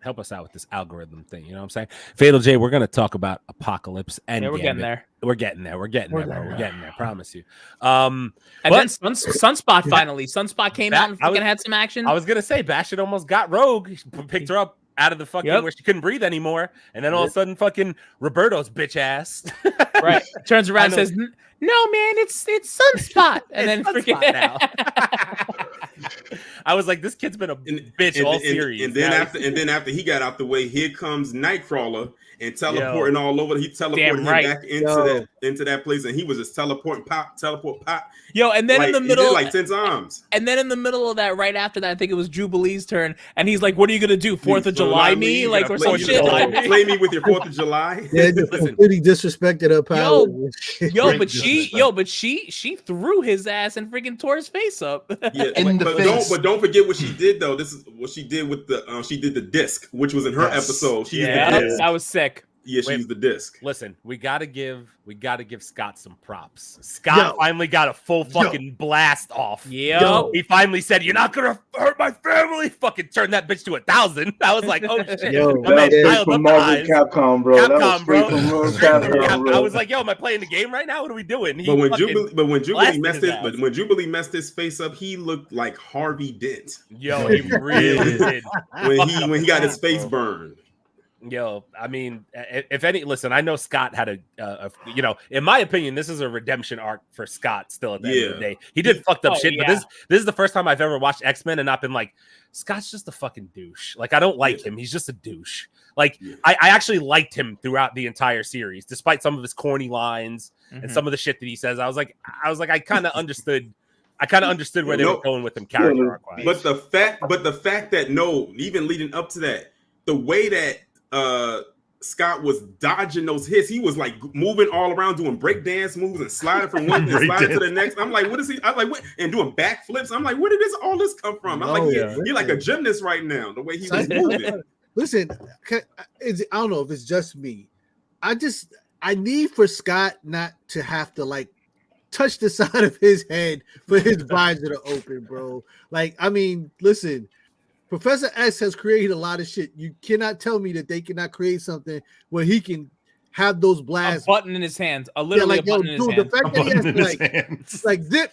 Help us out with this algorithm thing. You know what I'm saying? Fatal J, we're gonna talk about Apocalypse and Yeah, we're getting there. We're getting there. We're getting We're there. Bro. there. We're getting there. Promise you. And But- then Sunspot finally. Sunspot came out and I was- fucking had some action. I was gonna say Bastion almost got Rogue. He picked her up out of the fucking Yep. where she couldn't breathe anymore, and then all of a sudden, fucking Roberto's bitch ass. Right. Turns around and I know. says, "No, man, it's Sunspot." And then It's freaking Sunspot now. I was like, this kid's been a bitch all series. And then after he got out the way, here comes Nightcrawler, and teleporting all over. He teleported him back into that place, and he was just teleporting, pop, teleport, pop. Yo, and then in the middle, he did like 10 times. And then in the middle of that, right after that, I think it was Jubilee's turn, and he's like, "What are you gonna do? 4th of July me? Like or some shit? Play me with your 4th of July?" Yeah, just completely disrespected her power. But she threw his ass and freaking tore his face up. Yeah, but don't forget what she did though. This is what she did with the she did the disc, which was in her episode. That was sick. Yeah, she used the disc. Listen, we gotta give Scott some props. Scott finally got a full fucking blast off. Yeah, he finally said, "You're not gonna hurt my family." Fucking turn that bitch to 1,000. I was like, "Oh shit!" That was from Marvel Capcom, bro. I was like, "Yo, am I playing the game right now? What are we doing?" But when Jubilee messed his face up, he looked like Harvey Dent. Yo, he really did when he got his face burned. Yo, I mean, if any, listen, I know Scott had in my opinion, this is a redemption arc for Scott still at the end of the day. He did fucked up shit, but this is the first time I've ever watched X-Men and not been like, Scott's just a fucking douche. Like, I don't like him. He's just a douche. Like, I actually liked him throughout the entire series, despite some of his corny lines and some of the shit that he says. I was like, I kind of understood. Where they were going with him character arc-wise. But the fact that even leading up to that, the way that Scott was dodging those hits, he was like moving all around, doing breakdance moves and sliding from one and sliding to the next. I'm like, what is he? I'm like, what? And doing backflips. I'm like, where did all this come from? I'm like, you're like a gymnast right now. The way he was moving. Listen, I don't know if it's just me. I need for Scott not to have to like touch the side of his head for his visor to open, bro. Like, I mean, listen. Professor X has created a lot of shit. You cannot tell me that they cannot create something where he can have those blasts. A button in his hands. A button in his hands. The fact that he has like zip,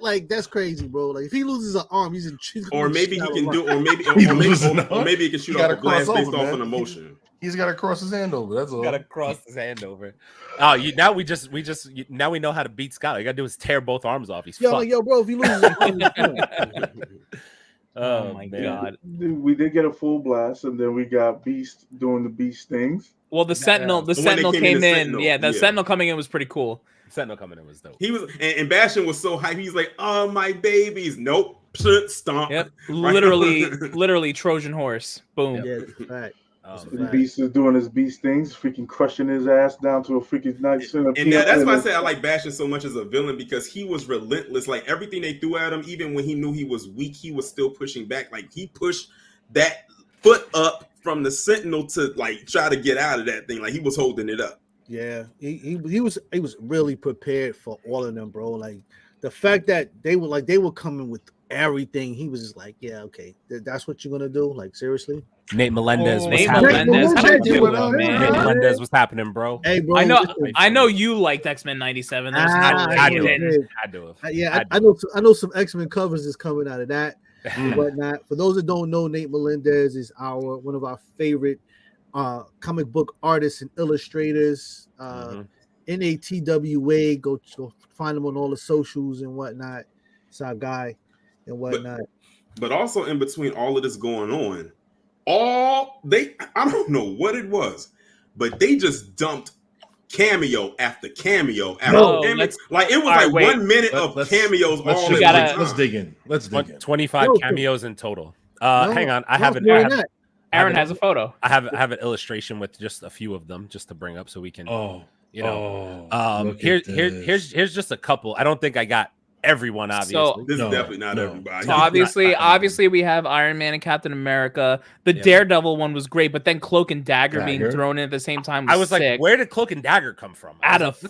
like that's crazy, bro. Like if he loses an arm, he's or maybe he can do, or maybe he can shoot off a blast based off an emotion. He's got to cross his hand over. That's all. Got to cross his hand over. Oh, now we know how to beat Scott. All you got to do is tear both arms off. He's fucked. Like, bro, if he loses. Oh my god! We did get a full blast, and then we got Beast doing the Beast things. Well, the Sentinel came in. Sentinel coming in was pretty cool. Sentinel coming in was dope. He was, and Bastion was so hyped. He's like, "Oh my babies!" Nope, stomp. Yep, literally Trojan horse. Boom. Yeah, right. Beast is doing his Beast things, freaking crushing his ass down to a freaking nice. And that's why I say I like Bastion so much as a villain, because he was relentless. Like everything they threw at him, even when he knew he was weak, he was still pushing back. Like he pushed that foot up from the Sentinel to like try to get out of that thing. Like he was holding it up. Yeah, he was really prepared for all of them, bro. Like the fact that they were coming with everything, he was just like, yeah, okay, that's what you're gonna do. Like seriously. Nate Melendez, what's happening? Nate Melendez, what's happening, bro? Hey, bro, I know you liked X-Men 97. I know some X-Men covers is coming out of that and whatnot. For those that don't know, Nate Melendez is one of our favorite comic book artists and illustrators. NATWA, go find him on all the socials and whatnot. It's our guy and whatnot. But also in between all of this going on, I don't know what it was, but they just dumped cameo after cameo after cameo. Like it was like 1 minute of cameos. Let's dig in. 25 cameos in total. Hang on, Aaron has a photo. I have an illustration with just a few of them just to bring up so we can. Here's just a couple. I don't think I got everyone, obviously. So, this is definitely not everybody. So obviously we have Iron Man and Captain America. The Daredevil one was great, but then Cloak and Dagger being thrown in at the same time was I was sick. like, where did Cloak and Dagger come from? Out of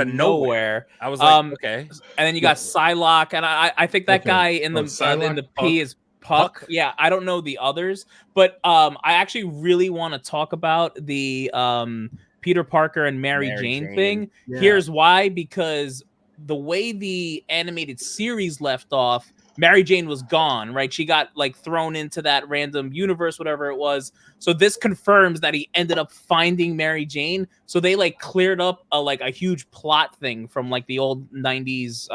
nowhere. I was like, okay. And then you got Psylocke, and I think that guy in the P is Puck. Yeah, I don't know the others, but I actually really want to talk about the Peter Parker and Mary Jane thing. Yeah. Here's why: because the way the animated series left off, Mary Jane was gone, right? She got like thrown into that random universe, whatever it was. So this confirms that he ended up finding Mary Jane. So they like cleared up a huge plot thing from like the old 90s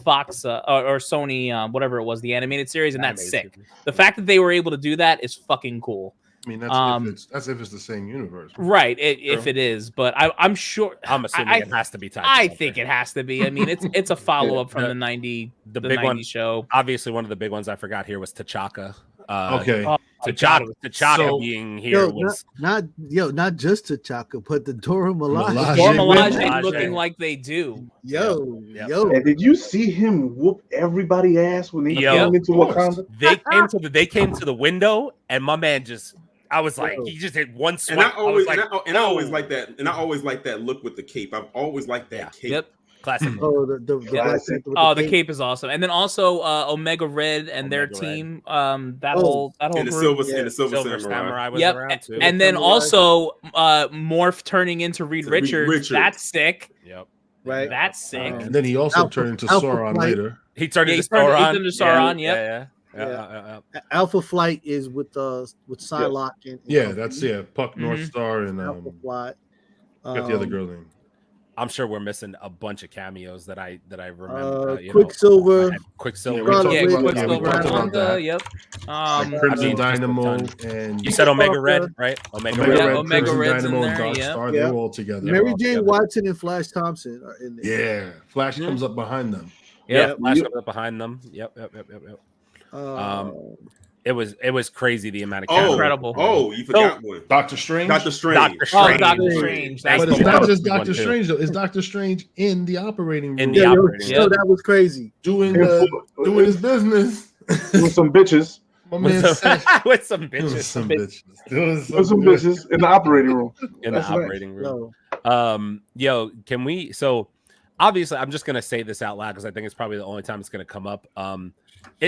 Fox or Sony, whatever it was, the animated series. And that's sick. The fact that they were able to do that is fucking cool. I mean, that's if it's the same universe, right? If it is, but I'm sure. I'm assuming it has to be tied. I think it has to be. I mean, it's a follow up from the big 90 one show. Obviously, one of the big ones I forgot here was T'Chaka. Okay. T'Chaka being here was not just T'Chaka, but the Dora Milaje. Dora Milaje looking like they do. Yo. And did you see him whoop everybody ass when they came into Wakanda? They came to the window, and my man just. I was like, he just hit one swipe. And I always like that. And I always like that look with the cape. I've always liked that cape. Yep. Classic. The cape is awesome. And then also Omega Red and their team. That whole and the Silver Samurai was around too. And then also Morph turning into Reed Richards. That's sick. Yep. Right. That's sick. And then he also turned into Sauron later. He turned into Sauron. Yeah. Alpha Flight is with Psylocke. And Puck, North Star, and Alpha Flight. Got the other girl name. I'm sure we're missing a bunch of cameos that I remember. Quicksilver. Quicksilver. Yep. Crimson Dynamo, and you said Omega Red, right? Omega Red's Dynamo, and Dark Star. They're all together. Mary Jane Watson and Flash Thompson are in there. Yeah, Flash comes up behind them. Yeah, Flash comes up behind them. Yep. It was crazy the amount of incredible. Oh, you forgot one. Doctor Strange. Doctor Strange. But it's not just Doctor Strange though. It's Doctor Strange in the operating room. That was crazy. Doing his business with some bitches. My man with some bitches. With some bitches in the operating room. Yo, can we? So obviously, I'm just gonna say this out loud because I think it's probably the only time it's gonna come up.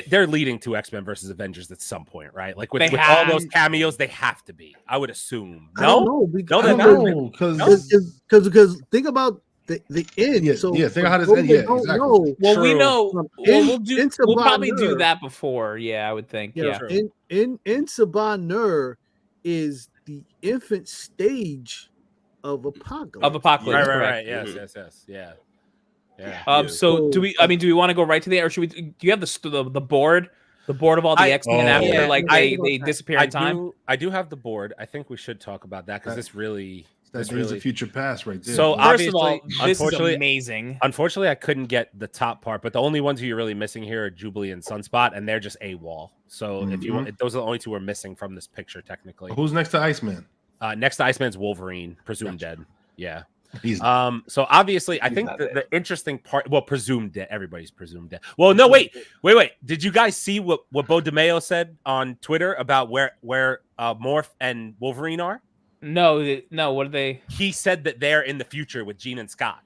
They're leading to X-Men versus Avengers at some point, right? Like with all those cameos, they have to be. I would assume. No, because think about the end. Yeah, so think how this end. Yeah, exactly. Well, we know. We'll probably do that before. Yeah, I would think. Yeah. In Saban is the infant stage of Apocalypse. Right. Yes. Yeah. So do we want to go right to the, or should we? Do you have the board? The board of all the X-Men after they disappear in time. I do have the board. I think we should talk about that because this really a future past right there. So first of all, this is amazing. Unfortunately, I couldn't get the top part, but the only ones who you're really missing here are Jubilee and Sunspot, and they're just AWOL. So if you want, those are the only two we're missing from this picture technically. Who's next to Iceman? Next to Iceman's Wolverine, presumed dead. Yeah. So obviously, I think the interesting part, presumed dead. Everybody's presumed dead. Well, no, wait. Did you guys see what Bo DeMeo said on Twitter about where Morph and Wolverine are? No. What are they? He said that they're in the future with Jean and Scott.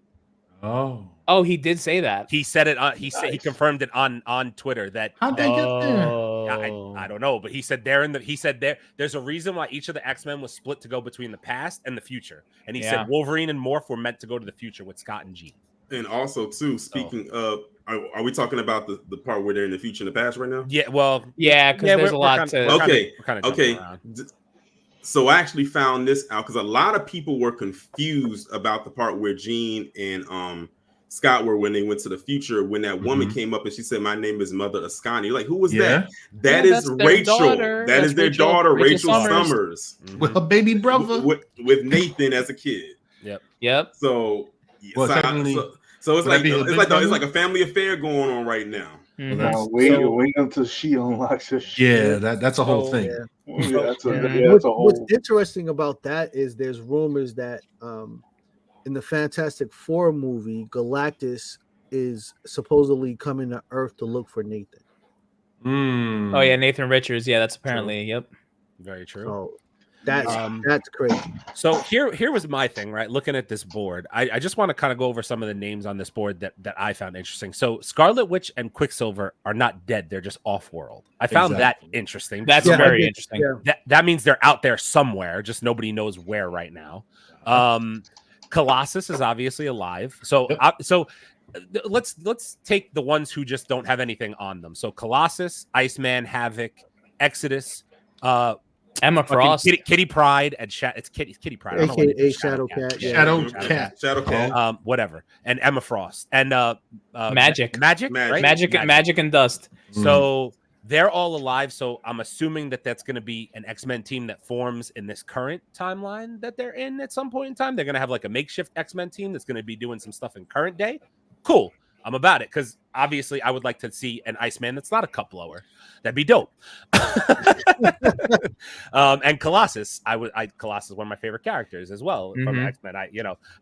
Oh, he did say that. He said it. He confirmed it on Twitter. How'd they get there? I don't know, but he said there's a reason why each of the X-Men was split to go between the past and the future, and he said Wolverine and Morph were meant to go to the future with Scott and Jean. And also, too, speaking of, are we talking about the part where they're in the future and the past right now? Yeah. Well. Yeah, because there's a lot to. Okay. So I actually found this out because a lot of people were confused about the part where Jean and Scott were when they went to the future, when that woman came up and she said, "My name is Mother Ascani." Like, who was that? That is Rachel. That is their daughter, Rachel Summers. With her baby brother. With Nathan as a kid. Yep. So it's like a family affair going on right now. Wait until she unlocks her shit. Yeah, that's a whole thing. What's interesting about that is there's rumors that in the Fantastic Four movie, Galactus is supposedly coming to Earth to look for Nathan. Oh yeah, Nathan Richards. Yeah, that's apparently yep. Very true. So that's crazy. So here was my thing, right? Looking at this board, I just want to kind of go over some of the names on this board that I found interesting. So Scarlet Witch and Quicksilver are not dead; they're just off-world. I found that interesting. That's very interesting. Yeah. That means they're out there somewhere, just nobody knows where right now. Colossus is obviously alive. So let's take the ones who just don't have anything on them. So Colossus, Iceman, Havoc, Exodus, Emma Frost, Kitty Pryde, and it's Kitty Pryde, aka Shadowcat. Shadowcat. Whatever, and Emma Frost and Magic, right? Magic and Dust. So they're all alive. So I'm assuming that that's going to be an X-Men team that forms in this current timeline that they're in at some point in time. They're going to have like a makeshift X-Men team that's going to be doing some stuff in current day. Cool. I'm about it because obviously I would like to see an Iceman that's not a cup blower. That'd be dope. And Colossus, Colossus is one of my favorite characters as well from X-Men. I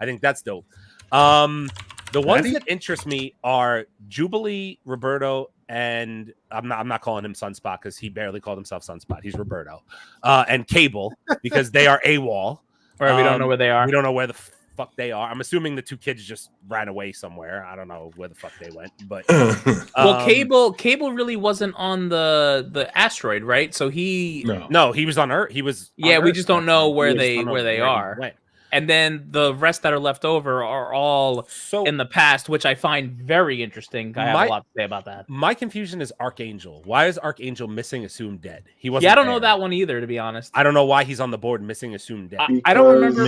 think that's dope. The ones that interest me are Jubilee, Roberto, and I'm not calling him Sunspot because he barely called himself Sunspot. He's Roberto, and Cable because they are AWOL. Or we don't know where they are. We don't know where the fuck they are. I'm assuming the two kids just ran away somewhere. I don't know where the fuck they went, but well, Cable really wasn't on the asteroid, right? So he was on Earth. He was we Earth. just don't know where they are. And then the rest that are left over are all in the past, which I find very interesting. I have a lot to say about that. My confusion is Archangel. Why is Archangel missing, assumed dead? He wasn't. Yeah, I don't know that one either, to be honest. I don't know why he's on the board missing, assumed dead. I don't remember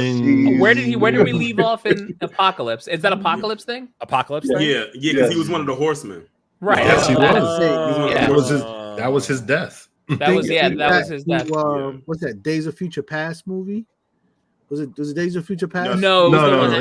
where did we leave off in Apocalypse? Is that Apocalypse thing? Apocalypse thing? Yeah, because he was one of the horsemen. Right. Yes, he was. Yeah. That was his death. That was his death. What's that? Days of Future Past movie? Was it Days of Future Past? No, it was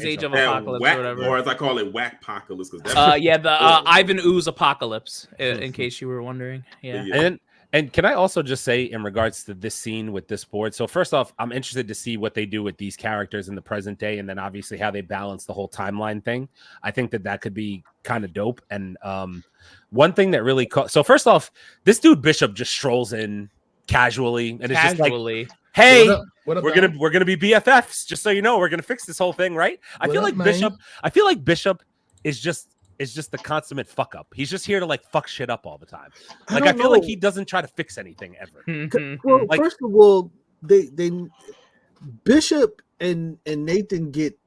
Age of Apocalypse or whatever. Or as I call it, Whack-pocalypse. Ivan Ooze Apocalypse, in case you were wondering. Yeah. And can I also just say in regards to this scene with this board? So first off, I'm interested to see what they do with these characters in the present day, and then obviously how they balance the whole timeline thing. I think that could be kind of dope. And one thing that really so first off, this dude Bishop just strolls in casually, and it's just like, hey, we're gonna be BFFs. Just so you know, we're gonna fix this whole thing, right? I feel like Bishop is just the consummate fuck up. He's just here to like fuck shit up all the time. Like I feel like he doesn't try to fix anything ever. Well, first of all, they Bishop and Nathan get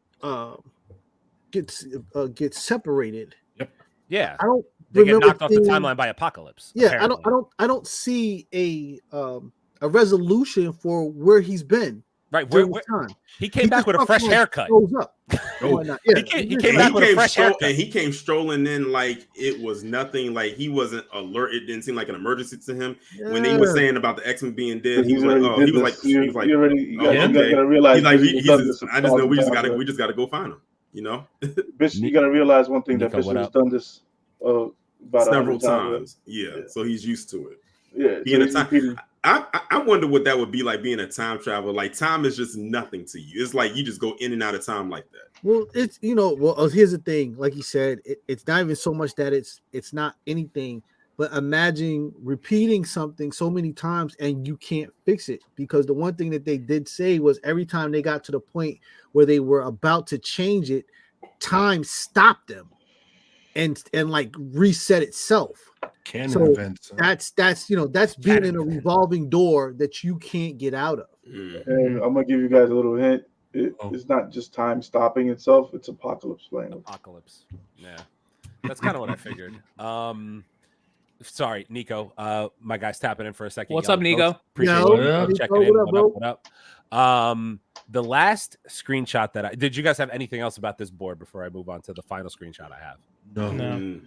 separated. Yep. Yeah. I don't. They get knocked off the timeline by Apocalypse. Yeah, apparently. I don't see a resolution for where he's been. Right, where he came back with a fresh haircut. He came back with a fresh haircut, and he came strolling in like it was nothing. Like he wasn't alert. It didn't seem like an emergency to him. Yeah. When they were saying about the X-Men being dead, he was like, you gotta realize. I just know we just gotta go find him. You know, Bishop, you gotta realize one thing that Bishop has done this about several times. Yeah, so he's used to it. Yeah, I wonder what that would be like being a time traveler. Like time is just nothing to you. It's like you just go in and out of time like that. Well, it's here's the thing. Like you said, it's not even so much that it's not anything, but imagine repeating something so many times and you can't fix it, because the one thing that they did say was every time they got to the point where they were about to change it, time stopped them and like reset itself. Events. That's being in a revolving door that you can't get out of. And I'm gonna give you guys a little hint. It's not just time stopping itself; it's Apocalypse playing. Apocalypse. Yeah, that's kind of what I figured. Sorry, Nico. My guy's tapping in for a second. What's up, Nico? Appreciate it. Checking in. What up? The last screenshot that did you guys have anything else about this board before I move on to the final screenshot I have? No.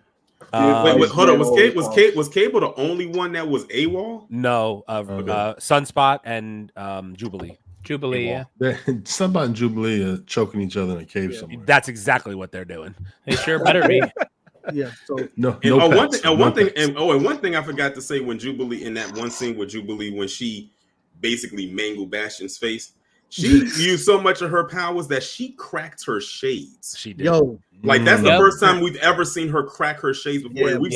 Wait, hold on. Was Cable the only one that was AWOL? No, Sunspot and Jubilee. Jubilee, AWOL. yeah. Sunspot and Jubilee are choking each other in a cave somewhere. That's exactly what they're doing. They sure better be. Yeah. So one thing I forgot to say when Jubilee in that one scene with Jubilee when she basically mangled Bastion's face. She used so much of her powers that she cracked her shades. She did. Like that's the first time we've ever seen her crack her shades before. Yeah, we've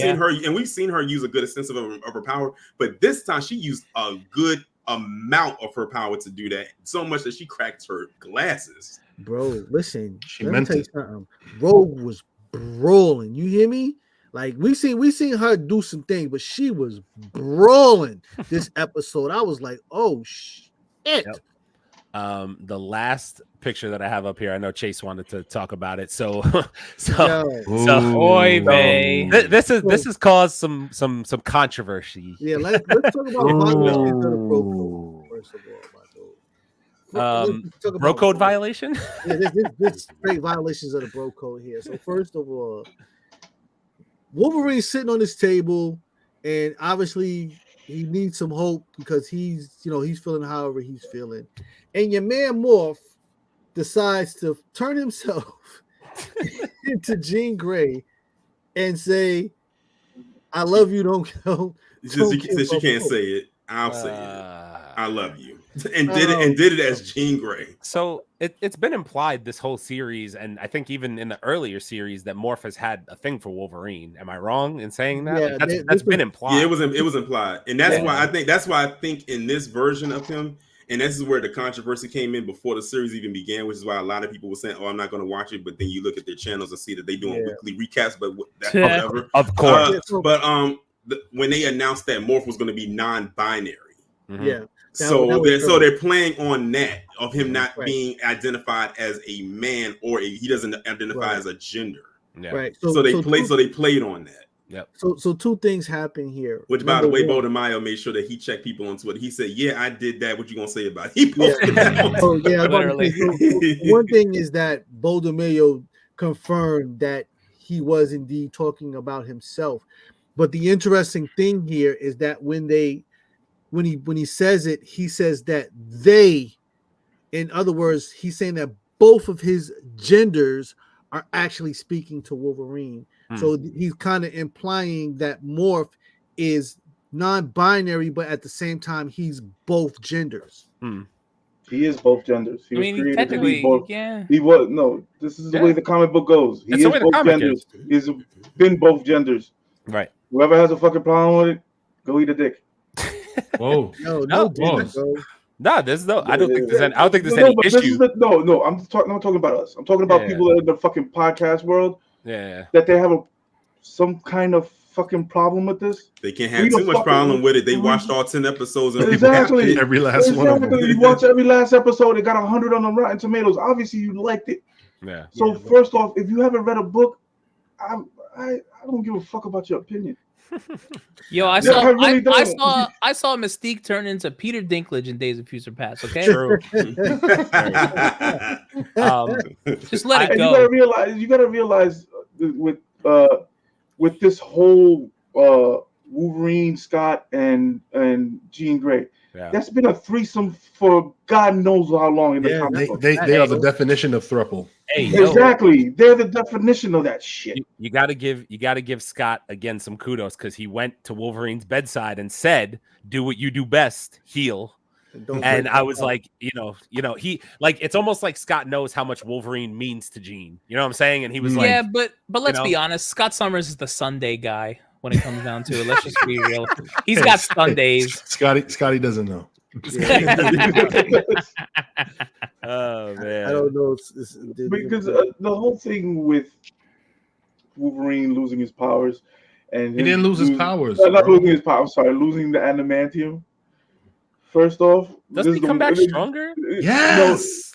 seen her use a good extensive of her power, but this time she used a good amount of her power to do that. So much that she cracked her glasses. Bro, listen, let me tell you something. Rogue was brawling. You hear me? Like we seen her do some things, but she was brawling this episode. I was like, oh shit. Yep. The last picture that I have up here, I know Chase wanted to talk about it. So this has caused some controversy. Yeah, let's talk about violations of the bro code first of all. Bro code violation? Yeah, this straight violations of the bro code here. So first of all, Wolverine's sitting on his table, and obviously he needs some hope because he's feeling however he's feeling. And your man Morph decides to turn himself into Jean Grey and say, "I love you." Don't Since you can't say it, I'll say it. I love you, and did it as Jean Grey. So it's been implied this whole series, and I think even in the earlier series, that Morph has had a thing for Wolverine. Am I wrong in saying that? Yeah, Like, that's been implied. Yeah, it was implied, and that's why I think in this version of him, and this is where the controversy came in before the series even began, which is why a lot of people were saying, "Oh, I'm not going to watch it," but then you look at their channels and see that they doing weekly recaps, but whatever. Of course, when they announced that Morph was going to be non-binary, so they're playing on that of him not being identified as a man or he doesn't identify as a gender. Yeah. Right. So they played on that. Yep. So two things happen here. Which, by the way, Bo DeMaio made sure that he checked people on Twitter. He said, "Yeah, I did that. What you gonna say about it?" He posted that. One thing is that Bo DeMaio confirmed that he was indeed talking about himself. But the interesting thing here is that when he says it, he says that they, in other words, he's saying that both of his genders are actually speaking to Wolverine. So he's kind of implying that Morph is non-binary, but at the same time, he's both genders. He is both genders. He I mean, technically, He was This is the way the comic book goes. He is both genders. He's been both genders. Right. Whoever has a fucking problem with it, go eat a dick. Whoa. No, there's no. I don't think there's any issue. I'm not talking about us. I'm talking about people that are in the fucking podcast world. Yeah. That they have some kind of fucking problem with this. They can't have too much problem with it. They watched all 10 episodes. And Exactly. Every last one of them. You watch every last episode. It got 100 on the Rotten Tomatoes. Obviously, you liked it. Yeah. So first off, if you haven't read a book, I don't give a fuck about your opinion. Yo, I saw Mystique turn into Peter Dinklage in Days of Future Past. Okay, True. Just let it go. You gotta realize with this whole Wolverine, Scott, and Jean Grey. Yeah. That's been a threesome for God knows how long in the comic book. They are the definition of throuple. Hey, exactly. They're the definition of that shit. You gotta give Scott again some kudos because he went to Wolverine's bedside and said, "Do what you do best, heal." And I was like, he like it's almost like Scott knows how much Wolverine means to Jean. You know what I'm saying? And he was like, "Yeah, but let's be honest. Scott Summers is the Sunday guy when it comes down to it. Let's just be real. He's got Sundays. Scotty doesn't know." Oh man, I don't know because the whole thing with Wolverine losing his powers, and he didn't lose his powers. Not losing his powers. Sorry, losing the adamantium. First off, doesn't he come back stronger? Yes,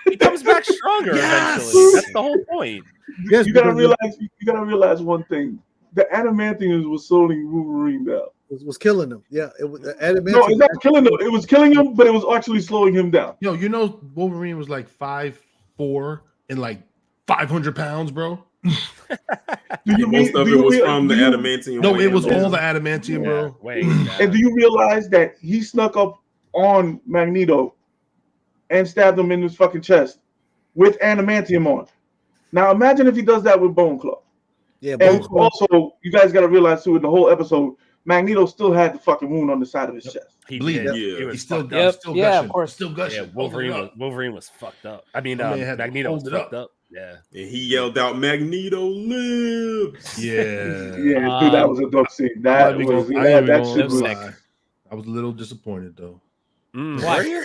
he comes back stronger eventually. That's the whole point. Yes, you gotta realize one thing: the adamantium was slowing Wolverine down. Was killing him. Yeah, it was adamantium. No, it's not killing him. It was killing him, but it was actually slowing him down. Yo, you know Wolverine was like 5'4" and like 500 pounds, bro. Most of it was from the adamantium. No, it was all the adamantium, bro. And do you realize that he snuck up on Magneto and stabbed him in his fucking chest with adamantium on? Now imagine if he does that with Bone Claw. Yeah, and also you guys got to realize too in the whole episode, Magneto still had the fucking wound on the side of his chest. He bleeding. Yeah. He's still gushing. Yeah, of course. Still gushing. Yeah, Wolverine was fucked up. I mean, Magneto was fucked up. Yeah. And he yelled out, "Magneto lives!" Yeah. Yeah, dude, that was a dope scene. That shit was sick. I was a little disappointed though. Why?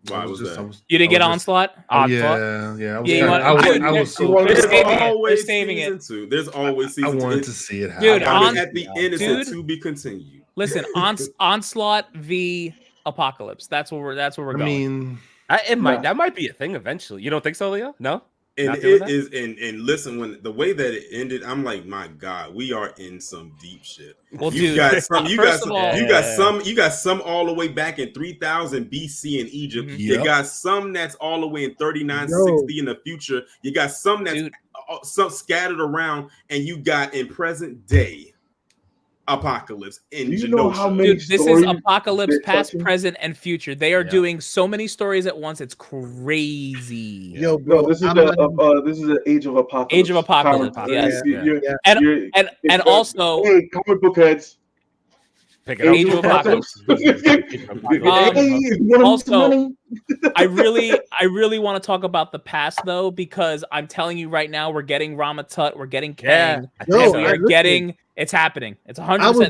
Why was that? You didn't get Onslaught? Yeah. I was always saving it. There's always season 2. I wanted to see it happen. Dude, at the end, it's to be continued. Listen, Onslaught v Apocalypse. That's where we're going. I mean, that might be a thing eventually. You don't think so, Leo? No. And Not doing it that? is, and listen, when the way that it ended, I'm like, my God, we are in some deep shit. Well, You dude, got some, you got first of some, all- you got some, you got some all the way back in 3000 BC in Egypt. Mhm. You Yep. got some that's all the way in 3960 Yo. in the future. You got some that's Dude. some scattered around, and you got in present day apocalypse in Do you know Genosha. how many Dude, this is stories apocalypse, they're past, touching? present, and future. They are Yeah. doing so many stories at once. It's crazy. Yo, bro, No, this is I'm not even- this is the Age of Apocalypse. Age of Apocalypse, Comic- yes. You're- Yeah. And you're- and it's also, hey, comic book heads. Pick it up. Age of Apocalypse. Also, I really want to talk about the past though, because I'm telling you right now, we're getting Ramatut, we're getting Kang, Yo, and we I are listen. getting. It's happening. It's 100%. I was-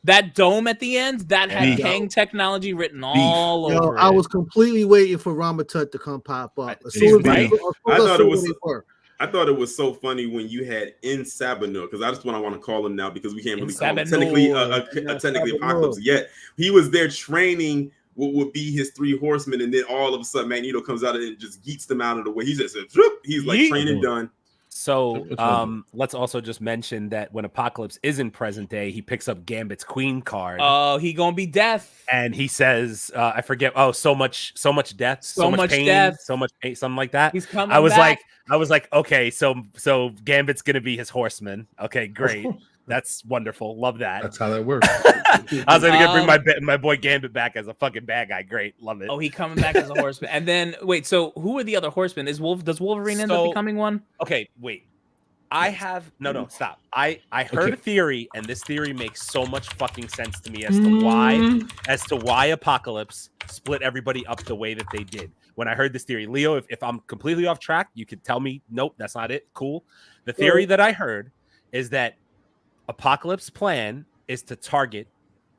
That dome at the end that had Beef. Kang technology written all Yo, over I it. was completely waiting for Ramatut to come pop up. As He's soon as right. I thought it was- they were. I thought it was so funny when you had in Sabino, because that's what I want to call him now, because we can't really call him Sabino. technically Sabino. Apocalypse yet. He was there training what would be his three horsemen, and then all of a sudden Magneto comes out and just geeks them out of the way. He just said, he's like Yeet. training done. So Which one? let's also just mention that when Apocalypse is in present day, he picks up Gambit's Queen card Oh, he gonna be death. and he says, I forget, so much death, So much pain, death. so much pain, something like that. He's coming. I was back. like, okay, so Gambit's gonna be his horseman. Okay, great. That's wonderful. Love that. That's how that works. I was gonna bring my boy Gambit back as a fucking bad guy. Great, love it. Oh, he coming back as a horseman. And then wait, so who are the other horsemen? Does Wolverine end up So- becoming one? Okay, wait. I have no, stop. I heard a theory, and this theory makes so much fucking sense to me as to why Apocalypse split everybody up the way that they did. When I heard this theory, Leo, if I'm completely off track, you could tell me, nope, that's not it. Cool. The theory that I heard is that Apocalypse's plan is to target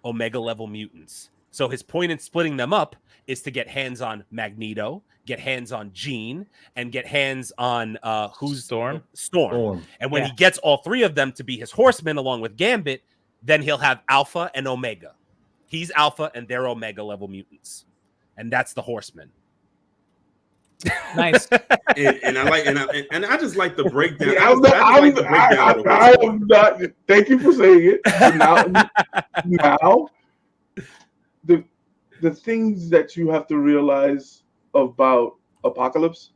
Omega level mutants. So his point in splitting them up is to get hands on Magneto, get hands on Jean, and get hands on who's Storm. Storm. And when Yeah. he gets all three of them to be his horsemen along with Gambit, then he'll have Alpha and Omega. He's Alpha and they're Omega level mutants. And that's the horseman. Nice. And I just like the breakdown. Yeah, I just like the breakdown of the I horsemen. am not. Thank you for saying it. Now, the things that you have to realize about Apocalypse,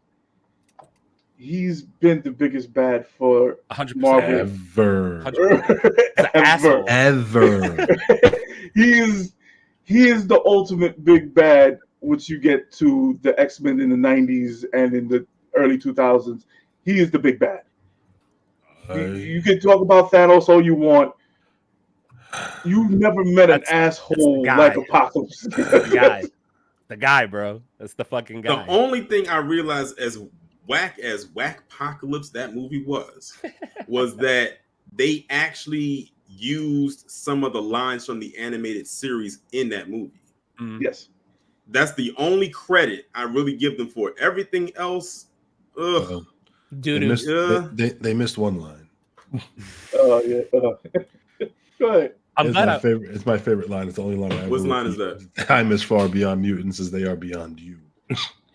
he's been the biggest bad for 100%. Marvel. Ever. 100%. Asshole. Ever. He is the ultimate big bad. Once you get to the X-Men in the 90s and in the early 2000s, he is the big bad. You can talk about Thanos all you want. You've never met an asshole guy. like Apocalypse. The guy, bro. That's the fucking guy. The only thing I realized as whack Apocalypse that movie was that they actually used some of the lines from the animated series in that movie. Yes. That's the only credit I really give them for. Everything else, ugh. They Dude, missed, Yeah. they missed one line. Yeah. Go ahead. It's my favorite line. It's the only line I ever What line is repeat. that? Time is far beyond mutants as they are beyond you.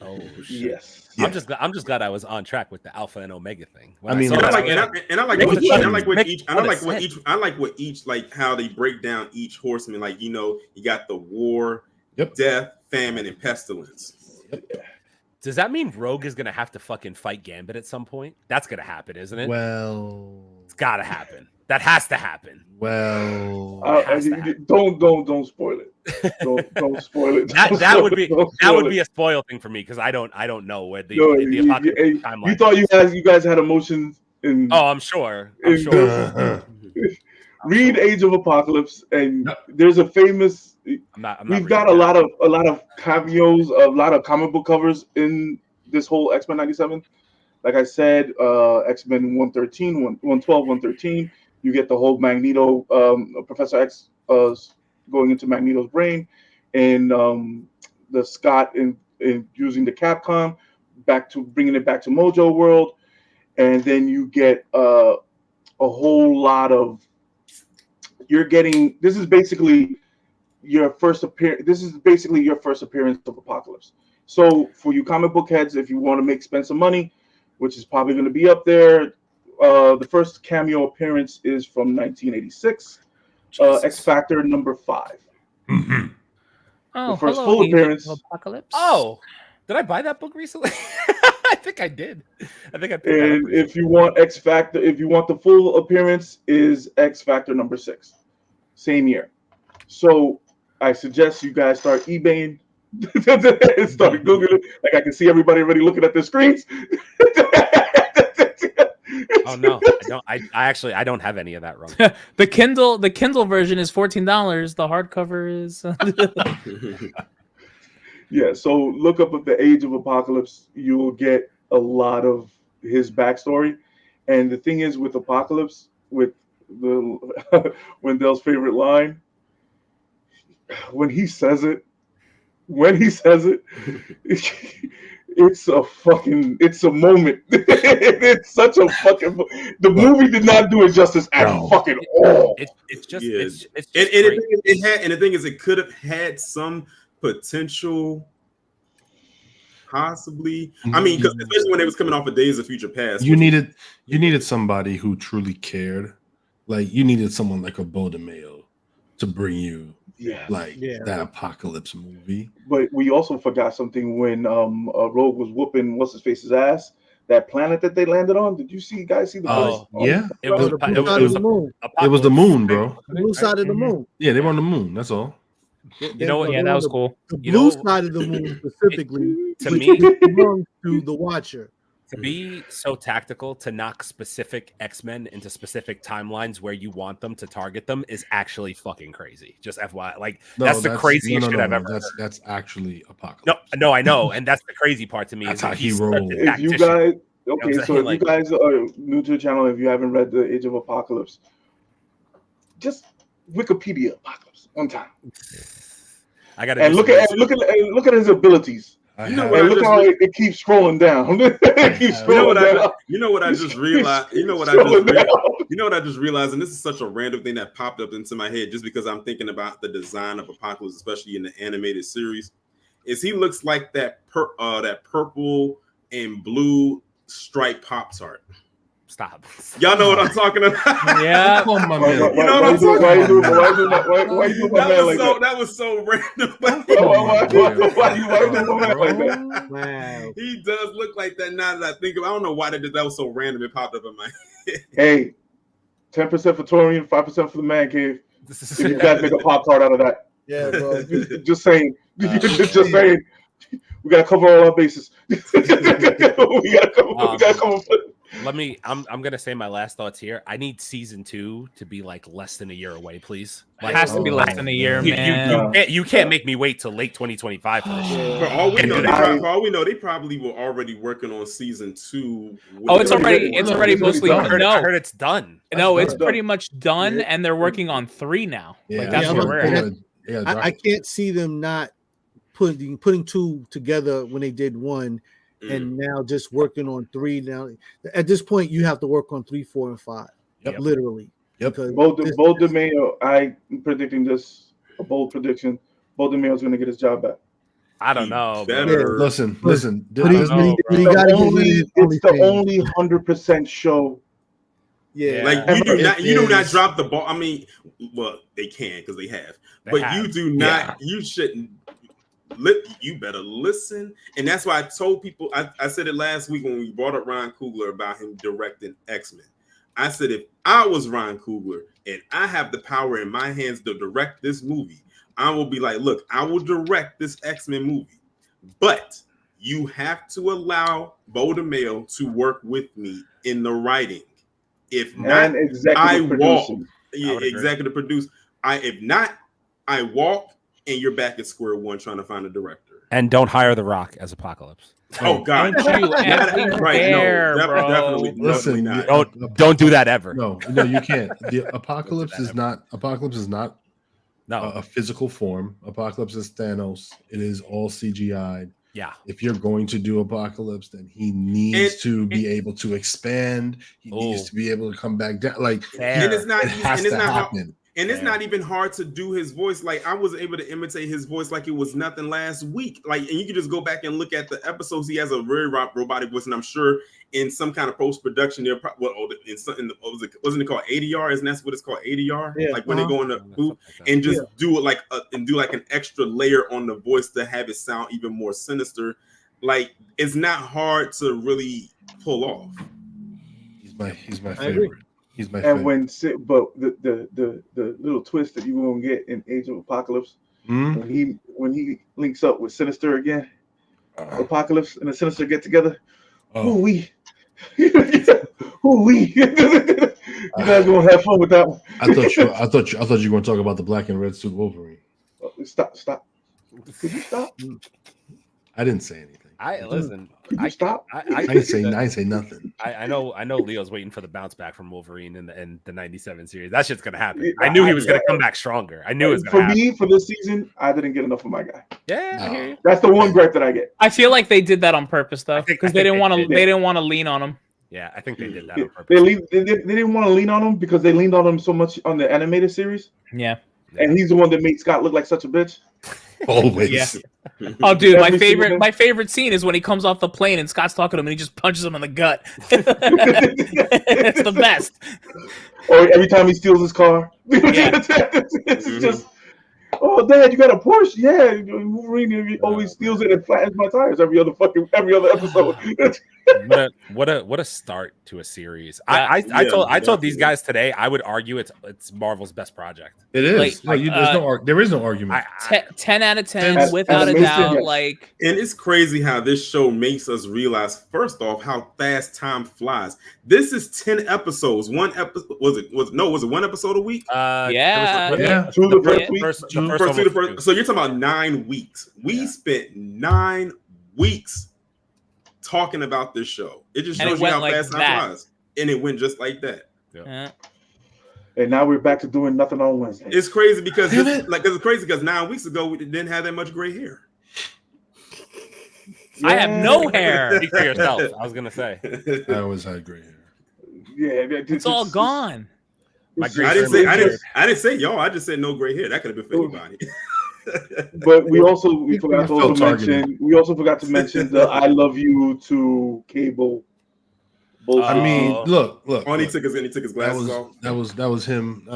Oh shit. Yes. I'm just glad I was on track with the Alpha and Omega thing. When I mean, saw And I that, like, was and I, like, and I like Make what it each, and I sense. like what Make each, it I like what sense. each, I like what each, like how they break down each horseman. Like, you know, you got the war, Yep. death, famine, and pestilence. does that mean Rogue is gonna have to fucking fight Gambit at some point? That's gonna happen, isn't it? Well, It's gotta happen. That has to happen. well. Don't spoil it. Don't spoil it. That would be Don't that spoil would it. be a spoil thing for me because I don't know where the No, apocalypse you timeline. thought you guys had emotions in Oh, I'm sure. read Age of Apocalypse, and there's a famous. I'm not We've got a lot of cameos, a lot of comic book covers in this whole X-Men 97. Like I said, X-Men 113, 112, 113. You get the whole Magneto, Professor X going into Magneto's brain, and the Scott in using the Capcom bringing it back to Mojo World, and then you get a whole lot of. This is basically your first appearance. This is basically your first appearance of Apocalypse. So for you comic book heads, if you want to spend some money, which is probably going to be up there. The first cameo appearance is from 1986. X Factor number 5. Mm-hmm. Oh, The first hello, full Age appearance. of Apocalypse. Oh, did I buy that book recently? I think I did. I think I picked that up And recently. if you want X Factor, if you want the full appearance, is X Factor number 6, same year. So I suggest you guys start eBaying, start Googling. Like I can see everybody already looking at their screens. Oh no, I don't have any of that wrong. the Kindle version is $14. The hardcover is. Yeah, so look up at the Age of Apocalypse. You will get a lot of his backstory. And the thing is with Apocalypse, with the Wendell's favorite line, when he says it, it's a moment. It's such a fucking. The movie did not do it justice at fucking all. It's just Yeah. it's just And great. the thing is, it could have had some potential, possibly. I mean, 'cause especially when it was coming off of Days of Future Past. You needed somebody who truly cared. Like you needed someone like a Beau DeMayo to bring you that Apocalypse movie. But we also forgot something when Rogue was whooping what's his face's ass. That planet that they landed on. Did you guys see the? Oh, Yeah, It was The blue side of the moon. it was the moon, bro. The blue side of the moon. Yeah, they were on the moon. That's all. You know what? Yeah, that was cool. The You blue know, side of the moon specifically, to which me- belongs to the Watcher. To be so tactical to knock specific X-Men into specific timelines where you want them to target them is actually fucking crazy. Just FYI, like that's the craziest shit I've ever heard. That's actually Apocalypse. No, I know, and that's the crazy part to me. That's is how that he he's rolls. such a If you tactician. guys, You okay, know what I'm so saying? if you guys are new to the channel, if you haven't read the Age of Apocalypse, just Wikipedia Apocalypse one time, I got and look at his abilities. You know what And I look just how it keeps scrolling down. It keeps You know what scrolling down. you know what I just realized. You know what I Scrolling down. just realized, and this is such a random thing that popped up into my head just because I'm thinking about the design of Apocalypse, especially in the animated series. Is he looks like that purple and blue striped Pop-Tart. Stop. Y'all know what I'm talking about? Yeah. Come on, my Why man. You know what I'm talking why you do my man like that? That was so random. Why you do my man like that? Wow. He does look like that now that I think of it. I don't know why that was so random. It popped up in my head. Hey, 10% for Torian, 5% for the Man Cave. This If you guys make a Pop-Tart out of that. Yeah, bro. Just saying. Just saying. We gotta cover all our bases. we gotta cover. I'm gonna say my last thoughts here. I need season 2 to be like less than a year away, please. It Like, has to be less than a year, man. you can't make me wait till late 2025 for this shit. For all we And know, do they probably were already working on season 2. Oh, it's already mostly I heard no. it's done. No, it's done. pretty much done, and they're working on 3 now. Yeah, Like that's Yeah, where I'm we're about at. to say I can't see them not putting 2 together when they did 1, and now just working on 3. Now at this point, you have to work on 3, 4, and 5. Yep. Literally. Yep. Because Both DeMayo, I'm predicting this, a bold prediction. Both DeMayo's gonna get his job back. I don't know. Bro. Better. Listen. But he's know, It's the only 100% show. Yeah. Like you do not drop the ball. I mean, well, they can because they have, but you do not. You shouldn't. You better listen, and that's why I told people. I said it last week when we brought up Ryan Coogler about him directing X-Men. I said if I was Ryan Coogler and I have the power in my hands to direct this movie, I will be like, look, I will direct this X-Men movie, but you have to allow Beau DeMayo to work with me in the writing. If not, I walk. Yeah, executive produce. If not, I walk, and you're back at square one trying to find a director. And don't hire The Rock as Apocalypse. Oh God! Don't you Definitely Listen, not. Don't do that ever. No, you can't. The Apocalypse is not a physical form. Apocalypse is Thanos. It is all CGI. Yeah. If you're going to do Apocalypse, then he needs to be able to expand. He needs to be able to come back down. Like and it's not. it has to happen. And it's not even hard to do his voice. Like I was able to imitate his voice like it was nothing last week. Like, and you can just go back and look at the episodes. He has a very robotic voice, and I'm sure in some kind of post production, they're probably wasn't it called ADR? Isn't that what it's called, ADR? Yeah, like when they go in the booth and just do it like and do like an extra layer on the voice to have it sound even more sinister. Like it's not hard to really pull off. He's my favorite. He's my favorite. But the little twist that you're gonna get in Age of Apocalypse when he links up with Sinister again, Apocalypse and the Sinister get together. Who we? You guys gonna have fun with that one? I thought you were going to talk about the black and red suit Wolverine. Stop. Could you stop? I didn't say anything. Listen. Could you stop? I didn't say nothing. I know Leo's waiting for the bounce back from Wolverine in the 97 series. That shit's gonna happen. I knew he was gonna come back stronger. I knew it was gonna happen. For me, for this season, I didn't get enough of my guy. Yeah, I hear you. That's the one gripe that I get. I feel like they did that on purpose though, because they didn't want to. They didn't want to lean on him. Yeah, I think they did that on purpose. They didn't want to lean on him because they leaned on him so much on the animated series. Yeah. And he's the one that made Scott look like such a bitch. Always. Yeah. Oh, dude, my favorite scene is when he comes off the plane and Scott's talking to him and he just punches him in the gut. It's the best. Or every time he steals his car. Yeah. It's just, oh, Dad, you got a Porsche? Yeah, Wolverine always steals it and flattens my tires every other episode. What a start to a series. I told these guys today I would argue it's Marvel's best project. It is. There is no argument. 10 out of 10 without a doubt. Like, and it's crazy how this show makes us realize, first off, how fast time flies. This is 10 episodes. One episode was it one episode a week? Yeah. Through the first week. So you're talking about 9 weeks. We spent 9 weeks talking about this show. It just shows you how fast time flies. And it went just like that. Yeah. And now we're back to doing nothing on Wednesday. It's crazy because 9 weeks ago we didn't have that much gray hair. I have no hair. Speak for yourself. I was gonna say. I always had gray hair. Yeah, it's all gone. I didn't say y'all. I just said no gray hair. That could have been for anybody. But we forgot to mention the "I love you" to Cable. I mean, look. And he took his glasses off. That was him.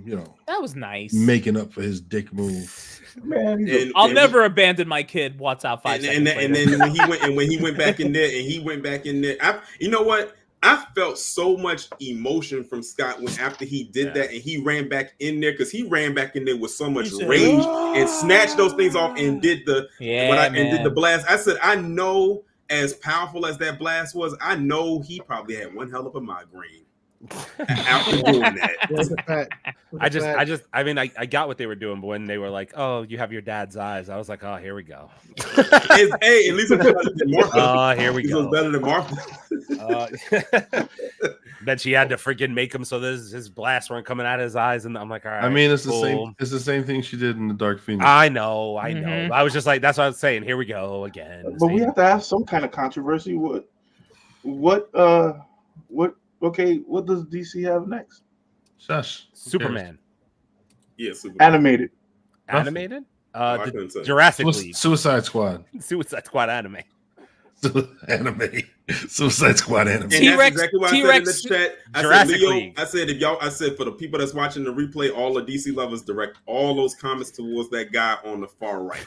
You know. That was nice. Making up for his dick move. Man, I'll never abandon my kid. What's out 5 seconds later. And then when he went back in there, you know what? I felt so much emotion from Scott after he did that, and he ran back in there because he ran back in there with so much rage and snatched those things off and did the blast. I said, I know, as powerful as that blast was, I know he probably had one hell of a migraine after doing that. I got what they were doing, but when they were like, "Oh, you have your dad's eyes," I was like, "Oh, here we go." Hey, at least it's better than Martha. Here we go. It's better than Martha. Then she had to freaking make him so his blasts weren't coming out of his eyes, and I'm like, all right. I mean, it's the same. It's the same thing she did in the Dark Phoenix. I know. I was just like, that's what I was saying. Here we go again. But we have to have some kind of controversy. What does DC have next? Shush. Superman. Yeah, Superman. Animated. Jurassic League. Suicide Squad. Suicide Squad anime. Suicide Squad anime. T-Rex. Exactly what I said in the chat. Jurassic League. I said for the people that's watching the replay, all the DC lovers, direct all those comments towards that guy on the far right.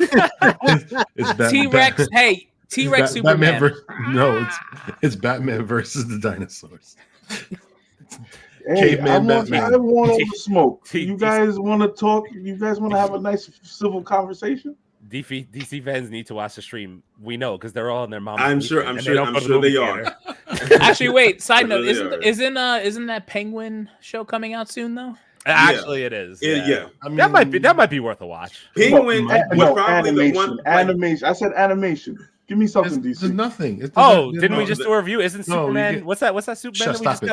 T-Rex. Hey, T-Rex Superman. It's Batman versus the dinosaurs. Hey, I want all the smoke. You guys want to talk? You guys want to have a nice civil conversation? DC fans need to watch the stream. We know because they're all in their mom. I'm sure they are. Actually, wait. Side note: isn't that Penguin show coming out soon though? Actually, it is. Yeah. I mean, that might be worth a watch. Penguin was probably animation. the one. Animation. I said animation. Give me something DC. There's nothing. Didn't we just do a review? Isn't Superman? What's that Superman? Stop it.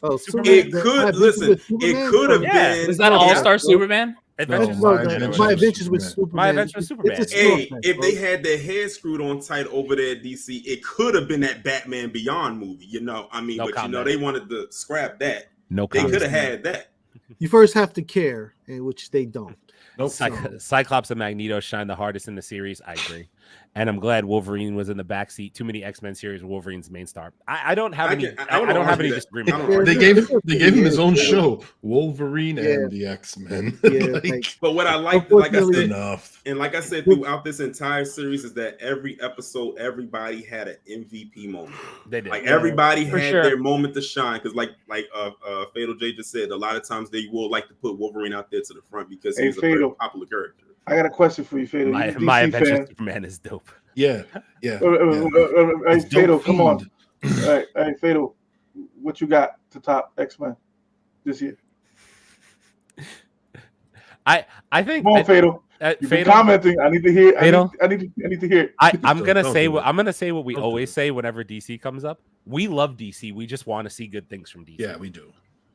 Oh, it could have been. Is that All-Star Superman? My Adventures with Superman. My Adventures with Superman. If they had their head screwed on tight over there at DC, it could have been that Batman Beyond movie. They wanted to scrap that. No they comment. could have had that. You first have to care, which they don't. Nope. Cyclops and Magneto shine the hardest in the series. I agree. And I'm glad Wolverine was in the backseat. Too many X-Men series. Wolverine's main star. I don't have any. I don't have any disagreement. They gave him his own show, Wolverine and the X-Men. But what I like I said, throughout this entire series is that every episode, everybody had an MVP moment. They did. Like everybody had their moment to shine. Because like Fatal J just said, a lot of times they will like to put Wolverine out there to the front because he's a very popular character. I got a question for you, Fatal. My Adventure Superman is dope. Yeah. Hey, Fatal, come on. Hey, Fatal, what you got to top X-Men this year? I think. Come on, Fatal. You've been commenting. I need to hear. I need to hear. I'm gonna say what we always say whenever DC comes up. We love DC. We just want to see good things from DC. Yeah, we do.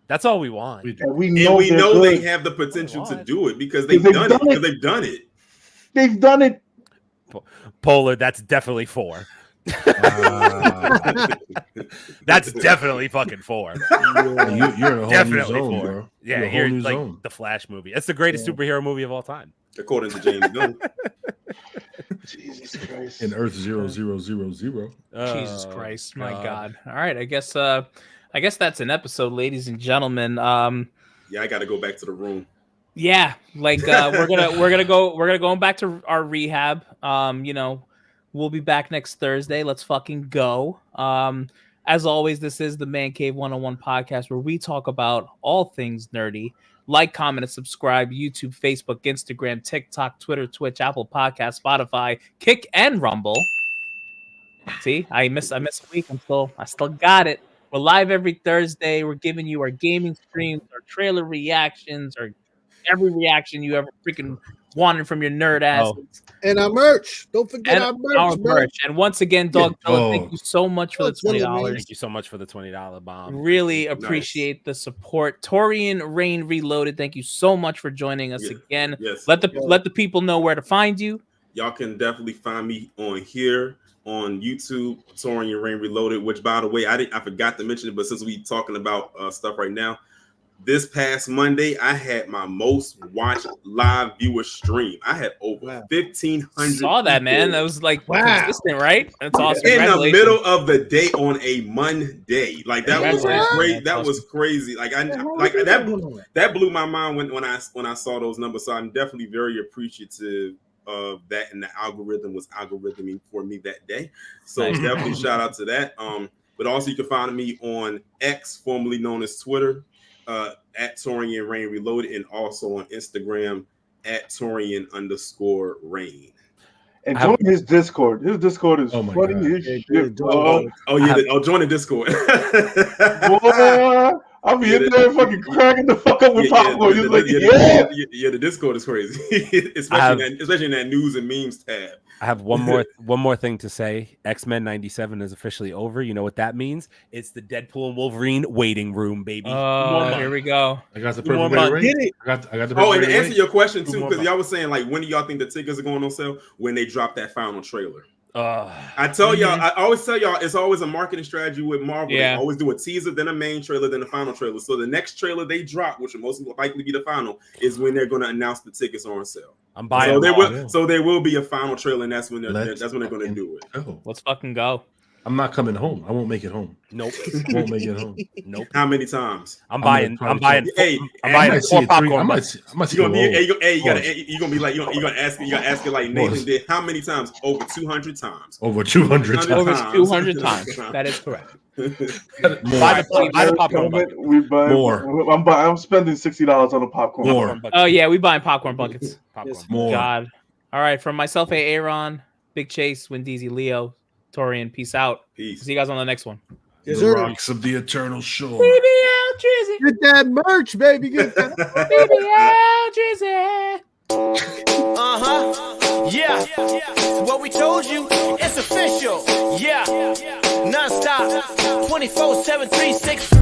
That's all we want. We know they have the potential to do it because they've done it. They've done it. They've done it. Polar, that's definitely 4. That's definitely fucking 4. You're in a whole definitely new zone, 4. bro. Yeah, you're like the Flash movie. It's the greatest superhero movie of all time, according to James Gunn. Jesus Christ. In Earth 0000. Jesus Christ, my God. All right, I guess that's an episode, ladies and gentlemen. Yeah, I got to go back to the room. Yeah, like we're gonna go back to our rehab. We'll be back next Thursday. Let's fucking go. As always, this is the Mancave101 podcast where we talk about all things nerdy. Like, comment, and subscribe. YouTube, Facebook, Instagram, TikTok, Twitter, Twitch, Apple Podcasts, Spotify, Kick, and Rumble. See, I missed a week. I still got it. We're live every Thursday. We're giving you our gaming streams, our trailer reactions, or every reaction you ever freaking wanted from your nerd asses. And our merch. Don't forget our merch. And once again, Dogzilla, thank you so much for the $20. Thank you so much for the $20 bomb. Really appreciate the support. Torian Rain Reloaded, thank you so much for joining us again. Yes. Let the people know where to find you. Y'all can definitely find me on here on YouTube, Torian Rain Reloaded. Which, by the way, I forgot to mention it, but since we talking about stuff right now. This past Monday, I had my most watched live viewer stream. I had over 1,500. Saw that, man. That was like consistent, right? That's awesome. In the middle of the day on a Monday, like that was crazy. That was crazy. Like that blew my mind when I saw those numbers. So I'm definitely very appreciative of that, and the algorithm was algorithming for me that day. So definitely shout out to that. But also you can find me on X, formerly known as Twitter. At Torian Rain Reloaded, and also on Instagram at Torian_Rain. And join his Discord. His Discord is funny as shit. Join the Discord. Boy, I'll be in there fucking cracking the fuck up with popcorn. The Discord is crazy, especially in that news and memes tab. I have one more thing to say. X-Men 97 is officially over. You know what that means? It's the Deadpool and Wolverine waiting room, baby. Oh, here we go. I got the perfect rate. I got the perfect and to answer your question too, because y'all was saying like, when do y'all think the tickets are going on sale? When they drop that final trailer. I always tell y'all, it's always a marketing strategy with Marvel. They always do a teaser, then a main trailer, then a final trailer. So the next trailer they drop, which will most likely be the final, is when they're going to announce the tickets are on sale. I'm buying. So there will be a final trailer, and that's when they're going to do it. Let's fucking go. I'm not coming home. I won't make it home. Nope. Won't make it home. Nope. How many times? I'm buying. Hey, I'm buying 4 popcorn. I might see you gonna be like, you're gonna ask it like Nathan did. How many times? Over 200 times. Over 200 times. Over 200 times. That is correct. Buy the popcorn bucket. More. I'm spending $60 on the popcorn. More. Oh yeah, we buying popcorn buckets. More. God. All right, from myself, Aaron, Big Chase, Windeezy, Leo, Torian, peace out. Peace. See you guys on the next one. The rocks of the eternal shore. Baby Al Drizzy. Get that merch, baby. Get that. Baby Al Drizzy. Yeah. What we told you, it's official. Yeah. Non-stop. 24/7, 365.